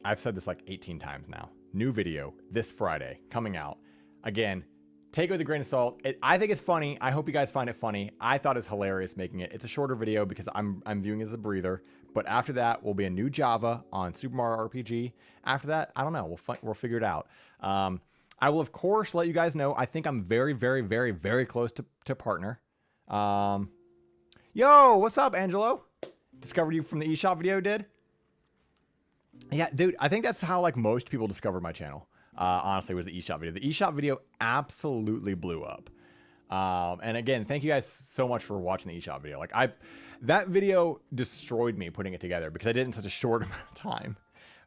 I've said this like 18 times now. New video this Friday coming out. Again, take it with a grain of salt. I think it's funny. I hope you guys find it funny. I thought it's hilarious making it. It's a shorter video because I'm viewing it as a breather. But after that will be a new Java on Super Mario RPG. After that, I don't know. We'll figure it out. I will, of course, let you guys know. I think I'm very, very, very, very close to partner. Yo, what's up, Angelo? Discovered you from the eShop video, did? Yeah, dude, I think that's how like most people discovered my channel. Honestly, was the eShop video. The eShop video absolutely blew up. And again, thank you guys so much for watching the eShop video. Like that video destroyed me putting it together because I did it in such a short amount of time.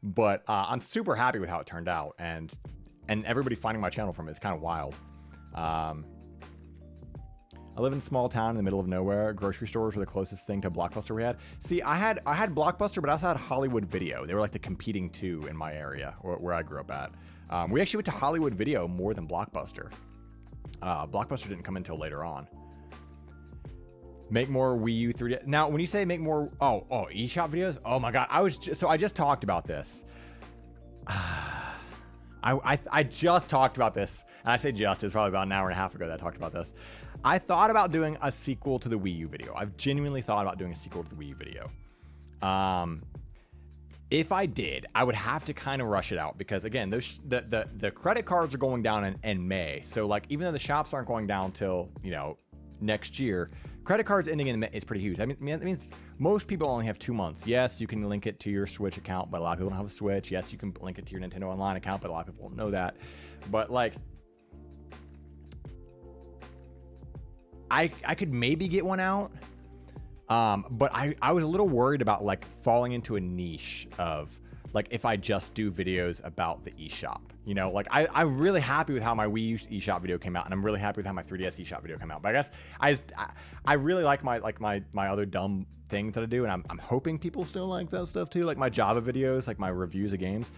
But I'm super happy with how it turned out, and everybody finding my channel from it is kind of wild. I live in a small town in the middle of nowhere. Grocery stores were the closest thing to Blockbuster we had. See, I had Blockbuster, but I also had Hollywood Video. They were like the competing two in my area where I grew up at. We actually went to Hollywood Video more than Blockbuster. Blockbuster didn't come until later on. Make more Wii U 3D. Now, when you say make more, eShop videos. Oh my God, I just talked about this. I just talked about this, and I say just, it's probably about an hour and a half ago that I talked about this. I thought about doing a sequel to the Wii U video. I've genuinely thought about doing a sequel to the Wii U video. If I did, I would have to kind of rush it out because again, the credit cards are going down in May. So like, even though the shops aren't going down till, next year, credit cards ending in May is pretty huge. I mean, that means most people only have 2 months. Yes, you can link it to your Switch account, but a lot of people don't have a Switch. Yes, you can link it to your Nintendo Online account, but a lot of people don't know that. But like, I could maybe get one out. But I was a little worried about like falling into a niche of like, if I just do videos about the eShop, like I'm really happy with how my Wii U eShop video came out, and I'm really happy with how my 3DS eShop video came out. But I guess I really like my other dumb things that I do, and I'm hoping people still like that stuff too, like my Java videos, like my reviews of games.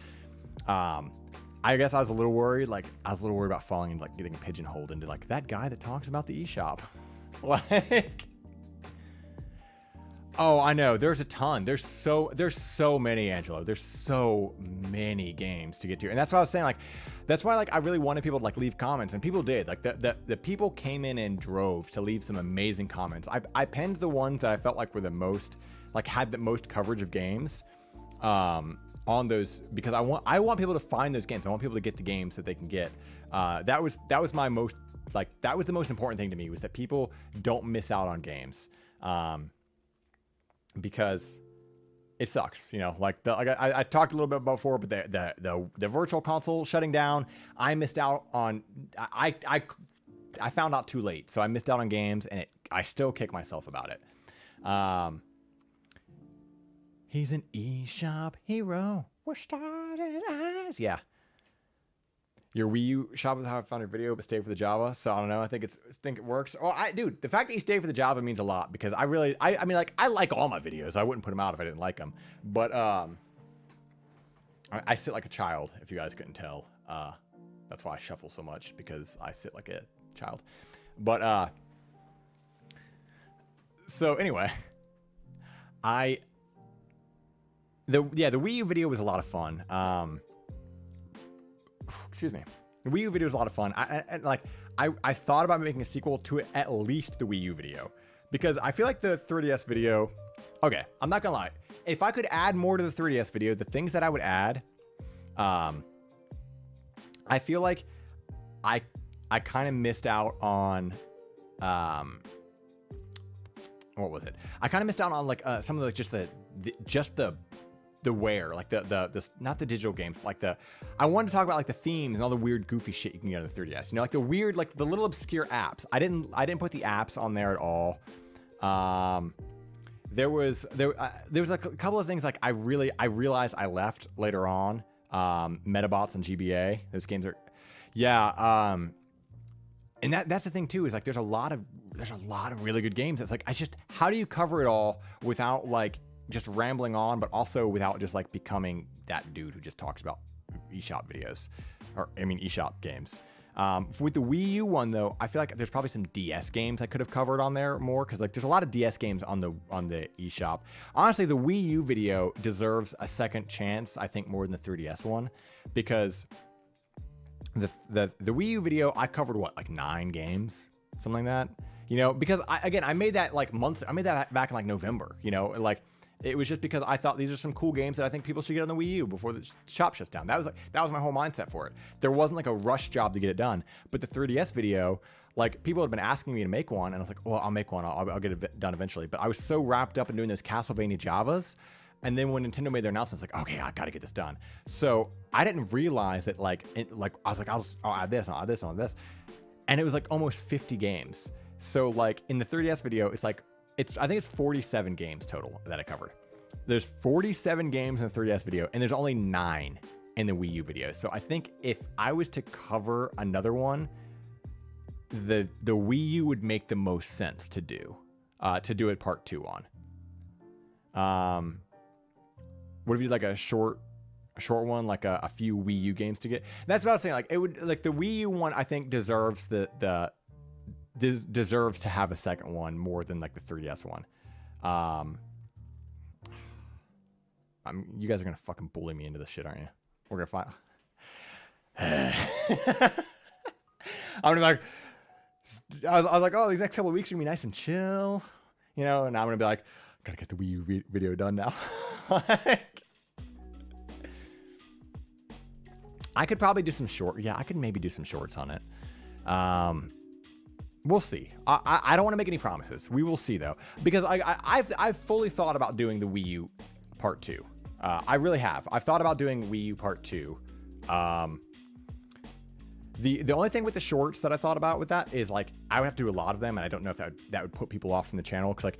I guess I was a little worried, about falling into like getting pigeonholed into like that guy that talks about the eShop. Like, oh, I know. There's a ton. There's so many, Angelo. There's so many games to get to. And that's why I was saying, like, that's why like I really wanted people to like leave comments, and people did. Like the people came in droves to leave some amazing comments. I penned the ones that I felt like were the most, like had the most coverage of games on those, because I want people to find those games. I want people to get the games that they can get. That was my most, like, that was the most important thing to me, was that people don't miss out on games. Because it sucks, like I talked a little bit about before, but the virtual console shutting down, I missed out on, I found out too late. So I missed out on games, and I still kick myself about it. He's an eShop hero with stars in his eyes. Yeah. Your Wii U shop is how I found your video, but stay for the Java. So I don't know. I think it works. Oh, dude, the fact that you stay for the Java means a lot, because I mean, like, I like all my videos. I wouldn't put them out if I didn't like them. But I sit like a child, if you guys couldn't tell. That's why I shuffle so much, because I sit like a child. But so anyway, the Wii U video was a lot of fun. Excuse me. The Wii U video was a lot of fun. I thought about making a sequel to it, at least the Wii U video, because I feel like the 3DS video, okay, I'm not gonna lie. If I could add more to the 3DS video, the things that I would add, I feel like I kind of missed out on, what was it? I kind of missed out on like some of the just the wear, like the not the digital games, like I wanted to talk about like the themes and all the weird goofy shit you can get on the 3DS, like the weird, like the little obscure apps. I didn't put the apps on there at all. There was like a couple of things like I realized I left later on Metabots and GBA. Those games are, yeah. And that's the thing too, is like there's a lot of really good games. It's like how do you cover it all without like just rambling on, but also without just like becoming that dude who just talks about eShop videos, or I mean eShop games. With the Wii U one though, I feel like there's probably some DS games I could have covered on there more, because like there's a lot of DS games on the eShop. Honestly, the Wii U video deserves a second chance, I think, more than the 3DS one, because the Wii U video I covered like 9 games, something like that. You know, because I made that like months. I made that back in like November. You know, like it was just because I thought these are some cool games that I think people should get on the Wii U before the shop shuts down. That was my whole mindset for it. There wasn't like a rush job to get it done. But the 3DS video, like people had been asking me to make one, and I was like, well, I'll make one. I'll get it done eventually. But I was so wrapped up in doing those Castlevania Javas. And then when Nintendo made their announcement, it's like, okay, I got to get this done. So I didn't realize that I was like, I'll add this, I'll add this, I'll add this. And it was like almost 50 games. So like in the 3DS video, I think it's 47 games total that I covered. There's 47 games in the 3DS video, and there's only 9 in the Wii U video. So I think if I was to cover another one, the Wii U would make the most sense to do it part 2 on. What if you like a short one, like a few Wii U games to get? That's what I was saying. Like it would, like the Wii U one, I think deserves deserves to have a second one more than like the 3DS one. You guys are gonna fucking bully me into this shit, aren't you? We're gonna find. I'm gonna be like, I was like, oh, these next couple of weeks are gonna be nice and chill, you know. And I'm gonna be like, gotta get the Wii U video done now. I could probably do some I could maybe do some shorts on it. We'll see. I don't want to make any promises. We will see though, because I've fully thought about doing the Wii U part 2. I really have. I've thought about doing Wii U part 2. The only thing with the shorts that I thought about with that is like I would have to do a lot of them, and I don't know if that would put people off from the channel, because like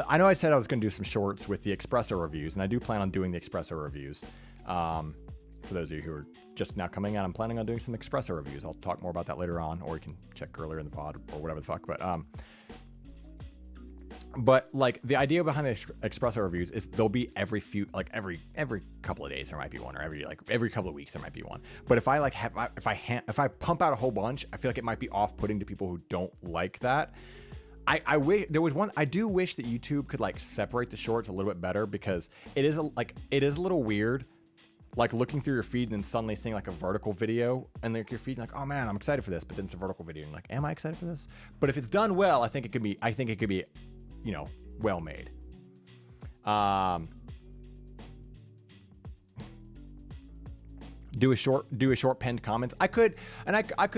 I know I said I was going to do some shorts with the Espresso reviews, and I do plan on doing the Espresso reviews. For those of you who are just now coming out, I'm planning on doing some Espresso reviews. I'll talk more about that later on, or you can check earlier in the pod or whatever the fuck. But like the idea behind the Espresso reviews is there'll be every couple of days there might be one, or every couple of weeks there might be one. But if I pump out a whole bunch, I feel like it might be off-putting to people who don't like that. I wish there was one. I do wish that YouTube could like separate the shorts a little bit better, because it is a little weird, like looking through your feed and then suddenly seeing like a vertical video, and like your feed like, oh man, I'm excited for this, but then it's a vertical video and you're like, am I excited for this? But if it's done well, I think it could be you know, well made. Do a short pinned comments. I could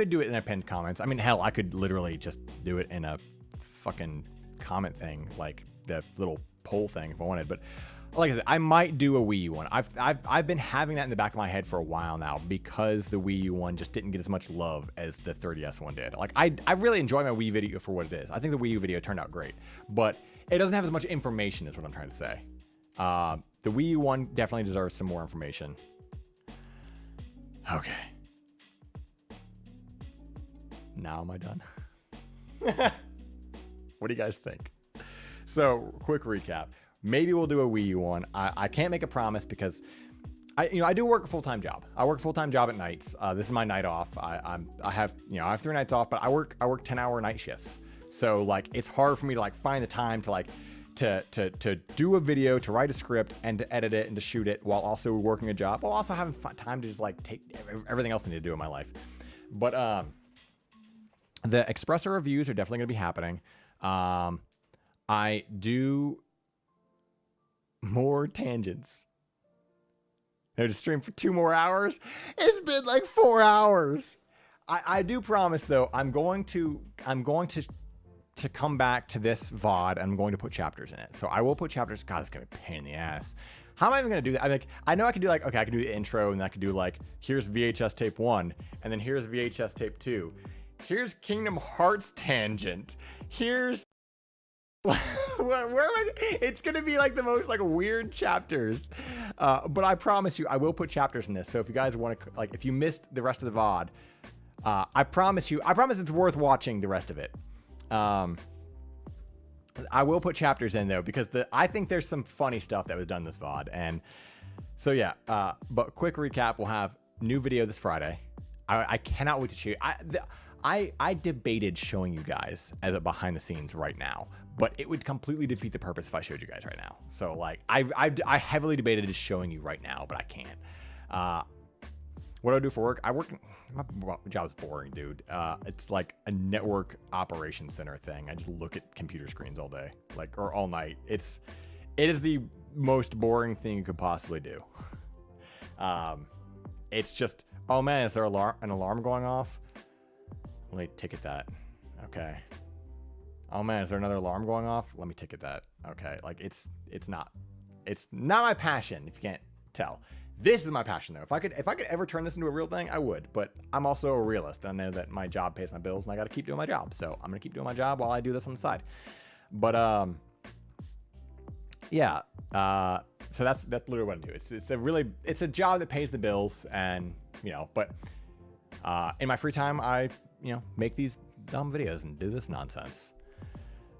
do it in a pinned comments. I mean, hell, I could literally just do it in a fucking comment thing, like the little poll thing if I wanted. But like I said, I might do a Wii U one. I've been having that in the back of my head for a while now, because the Wii U one just didn't get as much love as the 3DS one did. Like I really enjoy my Wii video for what it is. I think the Wii U video turned out great, but it doesn't have as much information, is what I'm trying to say. The Wii U one definitely deserves some more information. Okay. Now am I done? What do you guys think? So, quick recap. Maybe we'll do a Wii U one. I can't make a promise, because I do work a full-time job. I work a full-time job at nights. This is my night off. I have 3 nights off, but I work 10-hour night shifts. So like it's hard for me to like find the time to like to do a video, to write a script, and to edit it and to shoot it, while also working a job, while also having time to just like take everything else I need to do in my life. But the Espresso reviews are definitely going to be happening. I do more tangents. I just stream for 2 more hours. It's been like 4 hours. I do promise though, I'm going to come back to this VOD. I'm going to put chapters in it. So I will put chapters. God, it's gonna be a pain in the ass. How am I even gonna do that? I know I could do like, okay, I could do the intro, and I could do like, here's VHS tape 1, and then here's VHS tape 2. Here's Kingdom Hearts tangent. Here's Where am I? It's gonna be like the most like weird chapters, but I promise you, I will put chapters in this. So if you guys want to, like, if you missed the rest of the VOD, I promise it's worth watching the rest of it. I will put chapters in though, because I think there's some funny stuff that was done this VOD, and so yeah. But quick recap: we'll have new video this Friday. I cannot wait to show you. I debated showing you guys as a behind the scenes right now, but it would completely defeat the purpose if I showed you guys right now. So like I heavily debated just showing you right now, but I can't. What do I do for work? My job's boring, dude. It's like a network operations center thing. I just look at computer screens all day, or all night. It is the most boring thing you could possibly do. It's just, oh man, is there an alarm going off? Let me ticket that. Okay. Oh man, is there another alarm going off? Let me ticket that. Okay. Like it's not my passion, if you can't tell. This is my passion though. If I could ever turn this into a real thing, I would, but I'm also a realist. I know that my job pays my bills and I got to keep doing my job. So I'm going to keep doing my job while I do this on the side. But, yeah. So that's literally what I do. It's a job that pays the bills, and, but, in my free time, I, make these dumb videos and do this nonsense.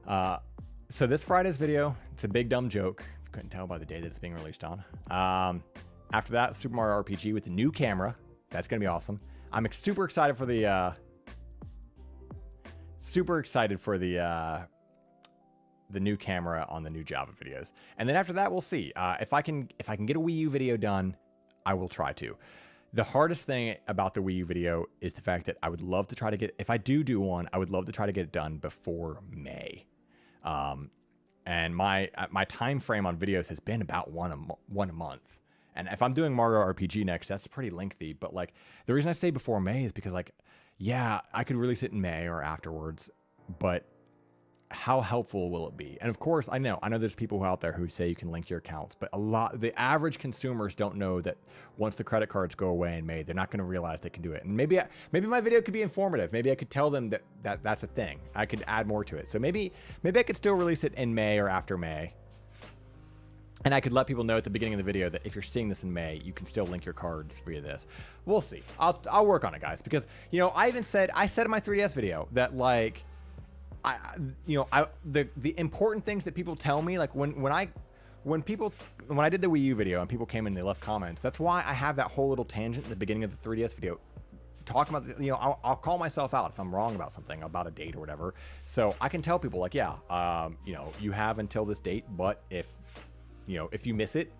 So this Friday's video, it's a big dumb joke. If you couldn't tell by the day that it's being released on. After that, Super Mario RPG with the new camera. That's going to be awesome. I'm super excited for the new camera on the new Java videos. And then after that, we'll see. If I can get a Wii U video done, I will try to. The hardest thing about the Wii U video is the fact that I would love to try to get, if I do one, I would love to try to get it done before May. And my time frame on videos has been about one a month. And if I'm doing Mario RPG next, that's pretty lengthy. But like, the reason I say before May is because, like, yeah, I could release it in May or afterwards, but how helpful will it be? And of course, I know there's people out there who say you can link your accounts, but the average consumers don't know that once the credit cards go away in May, they're not going to realize they can do it. And maybe my video could be informative. Maybe I could tell them that that's a thing. I could add more to it. So maybe I could still release it in May or after May. And I could let people know at the beginning of the video that if you're seeing this in May, you can still link your cards via this. We'll see. I'll work on it, guys, because I said in my 3DS video that, like, the important things that people tell me, like when I did the Wii U video and people came in and they left comments, that's why I have that whole little tangent at the beginning of the 3DS video talking about I'll call myself out if I'm wrong about something, about a date or whatever, so I can tell people, like, yeah, you have until this date, but if you miss it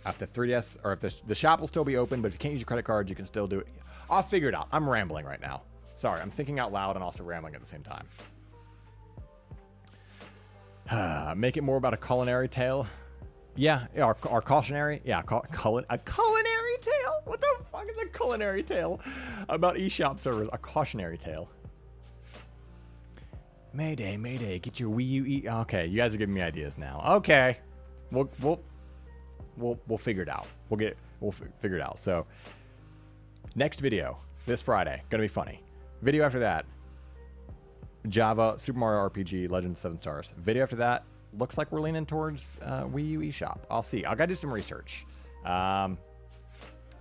after 3DS, or if the shop will still be open, but if you can't use your credit card, you can still do it. I'll figure it out. I'm rambling right now. Sorry, I'm thinking out loud and also rambling at the same time. Make it more about a culinary tale. Yeah, our cautionary. Yeah, a culinary tale? What the fuck is a culinary tale? About eShop servers. A cautionary tale. Mayday, mayday, get your Wii U. Okay, you guys are giving me ideas now. Okay. We'll figure it out. We'll figure it out. So next video this Friday, gonna be funny. Video after that, Java, Super Mario RPG, Legend of 7 Stars. Video after that, looks like we're leaning towards Wii U eShop. I'll see. I gotta do some research.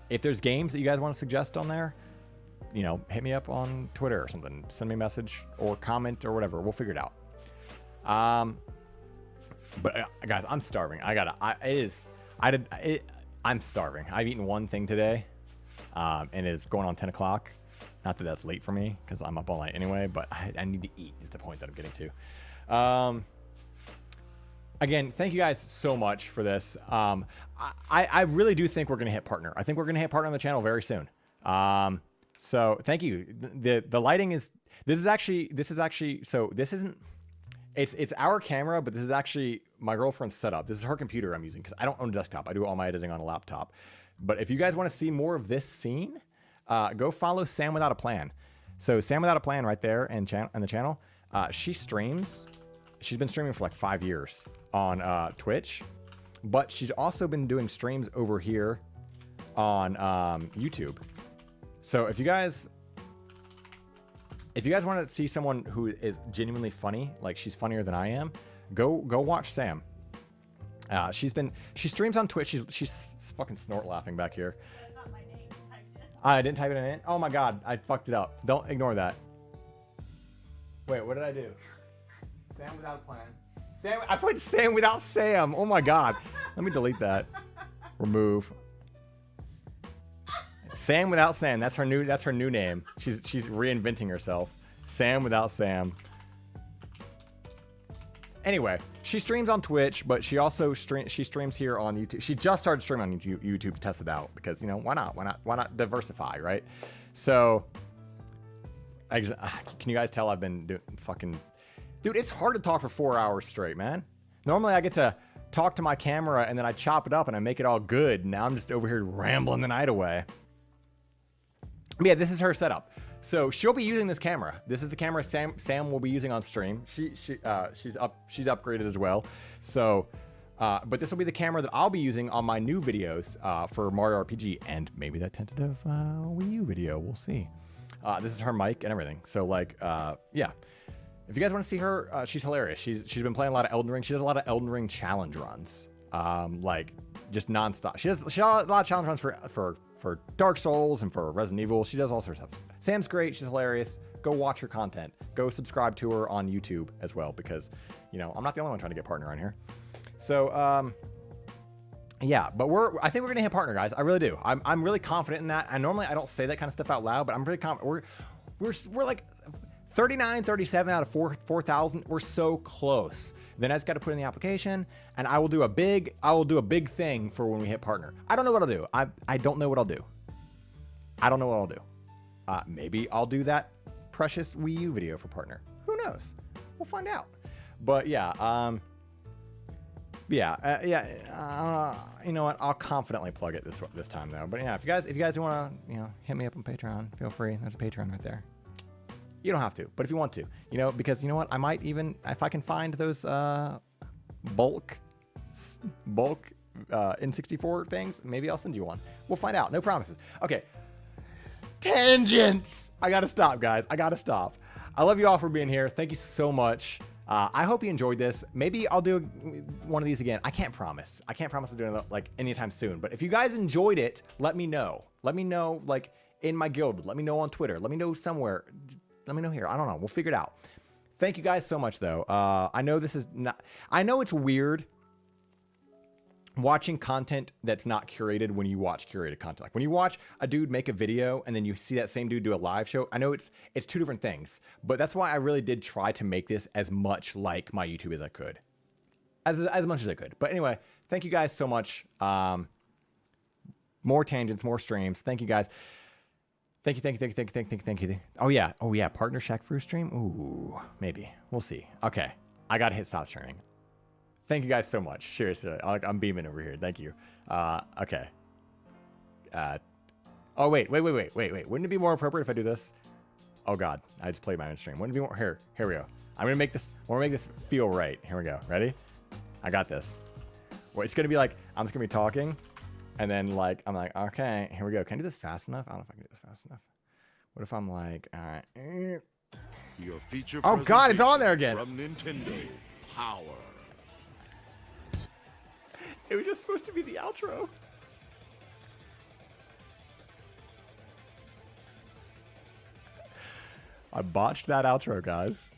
If there's games that you guys want to suggest on there, hit me up on Twitter or something. Send me a message or comment or whatever. We'll figure it out. But guys, I'm starving. I'm starving. I've eaten one thing today, and it's going on 10 o'clock. Not that that's late for me, because I'm up all night anyway, but I need to eat is the point that I'm getting to. Again, thank you guys so much for this. I really do think we're going to hit partner. I think we're going to hit partner on the channel very soon. So thank you. The lighting is, this isn't, it's our camera, but this is actually my girlfriend's setup. This is her computer I'm using because I don't own a desktop. I do all my editing on a laptop. But if you guys want to see more of this scene, go follow Sam Without a Plan. So Sam Without a Plan right there in the channel. She streams. She's been streaming for like 5 years on Twitch, but she's also been doing streams over here on YouTube. So if you guys want to see someone who is genuinely funny, like she's funnier than I am, Go watch Sam. She streams on Twitch. She's fucking snort laughing back here. That's not my name. I typed it. I didn't type it in. Oh my god, I fucked it up. Don't ignore that. Wait, what did I do? Sam without a plan. Sam, I put Sam without Sam. Oh my god. Let me delete that. Remove. Sam without Sam. That's her new name. She's reinventing herself. Sam without Sam. Anyway, she streams on Twitch, but she also streams here on YouTube. She just started streaming on YouTube to test it out because, you know, why not diversify, right? So, can you guys tell I've been doing fucking... Dude, it's hard to talk for 4 hours straight, man. Normally I get to talk to my camera and then I chop it up and I make it all good. Now I'm just over here rambling the night away. But yeah, this is her setup. So she'll be using this camera. This is the camera Sam will be using on stream. She's upgraded as well. So, but this will be the camera that I'll be using on my new videos for Mario RPG and maybe that tentative Wii U video. We'll see. This is her mic and everything. So like, yeah. If you guys want to see her, she's hilarious. She's been playing a lot of Elden Ring. She does a lot of Elden Ring challenge runs, like just nonstop. She does a lot of challenge runs for Dark Souls and for Resident Evil. She does all sorts of stuff. Sam's great. She's hilarious. Go watch her content. Go subscribe to her on YouTube as well because, you know, I'm not the only one trying to get partner on here. So, yeah, but I think we're gonna hit partner, guys. I really do. I'm really confident in that. And normally I don't say that kind of stuff out loud, but I'm really confident. We're like 39, 37 out of 4,000. We're so close. Then I just got to put in the application, and I will do a big thing for when we hit partner. I don't know what I'll do. I don't know what I'll do. I don't know what I'll do. Maybe I'll do that precious Wii U video for partner. Who knows? We'll find out. But yeah, you know what? I'll confidently plug it this time though. But yeah, if you guys want to, you know, hit me up on Patreon, feel free. There's a Patreon right there. You don't have to, but if you want to, you know, because you know what, I might even, if I can find those bulk N64 things, maybe I'll send you one. We'll find out. No promises. Okay. Tangents. I gotta stop, guys. I gotta stop. I love you all for being here. Thank you so much. I hope you enjoyed this. Maybe I'll do one of these again. I can't promise. I can't promise to do it like anytime soon. But if you guys enjoyed it, let me know. Let me know, like in my guild. Let me know on Twitter. Let me know somewhere. Let me know here. I don't know. We'll figure it out. Thank you guys so much, though. I know this is not... I know it's weird watching content that's not curated when you watch curated content. Like when you watch a dude make a video and then you see that same dude do a live show. I know it's two different things. But that's why I really did try to make this as much like my YouTube as I could. As much as I could. But anyway, thank you guys so much. More tangents, more streams. Thank you guys. Thank you. Oh yeah, partner Shaq Fruit stream. Ooh, maybe we'll see. Okay, I gotta hit stop streaming. Thank you guys so much. Seriously, I'm beaming over here. Thank you. Okay. Oh wait. Wouldn't it be more appropriate if I do this? Oh god, I just played my own stream. Wouldn't it be more? Here we go. I want to make this feel right. Here we go. Ready? I got this. Well, it's gonna be like I'm just gonna be talking. And then, like, I'm like, okay, here we go. Can I do this fast enough? I don't know if I can do this fast enough. What if I'm like, all right. Your feature oh, God, it's on there again. From Nintendo Power. It was just supposed to be the outro. I botched that outro, guys.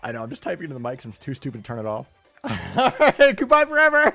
I know, I'm just typing into the mic because I'm too stupid to turn it off. All right, goodbye forever.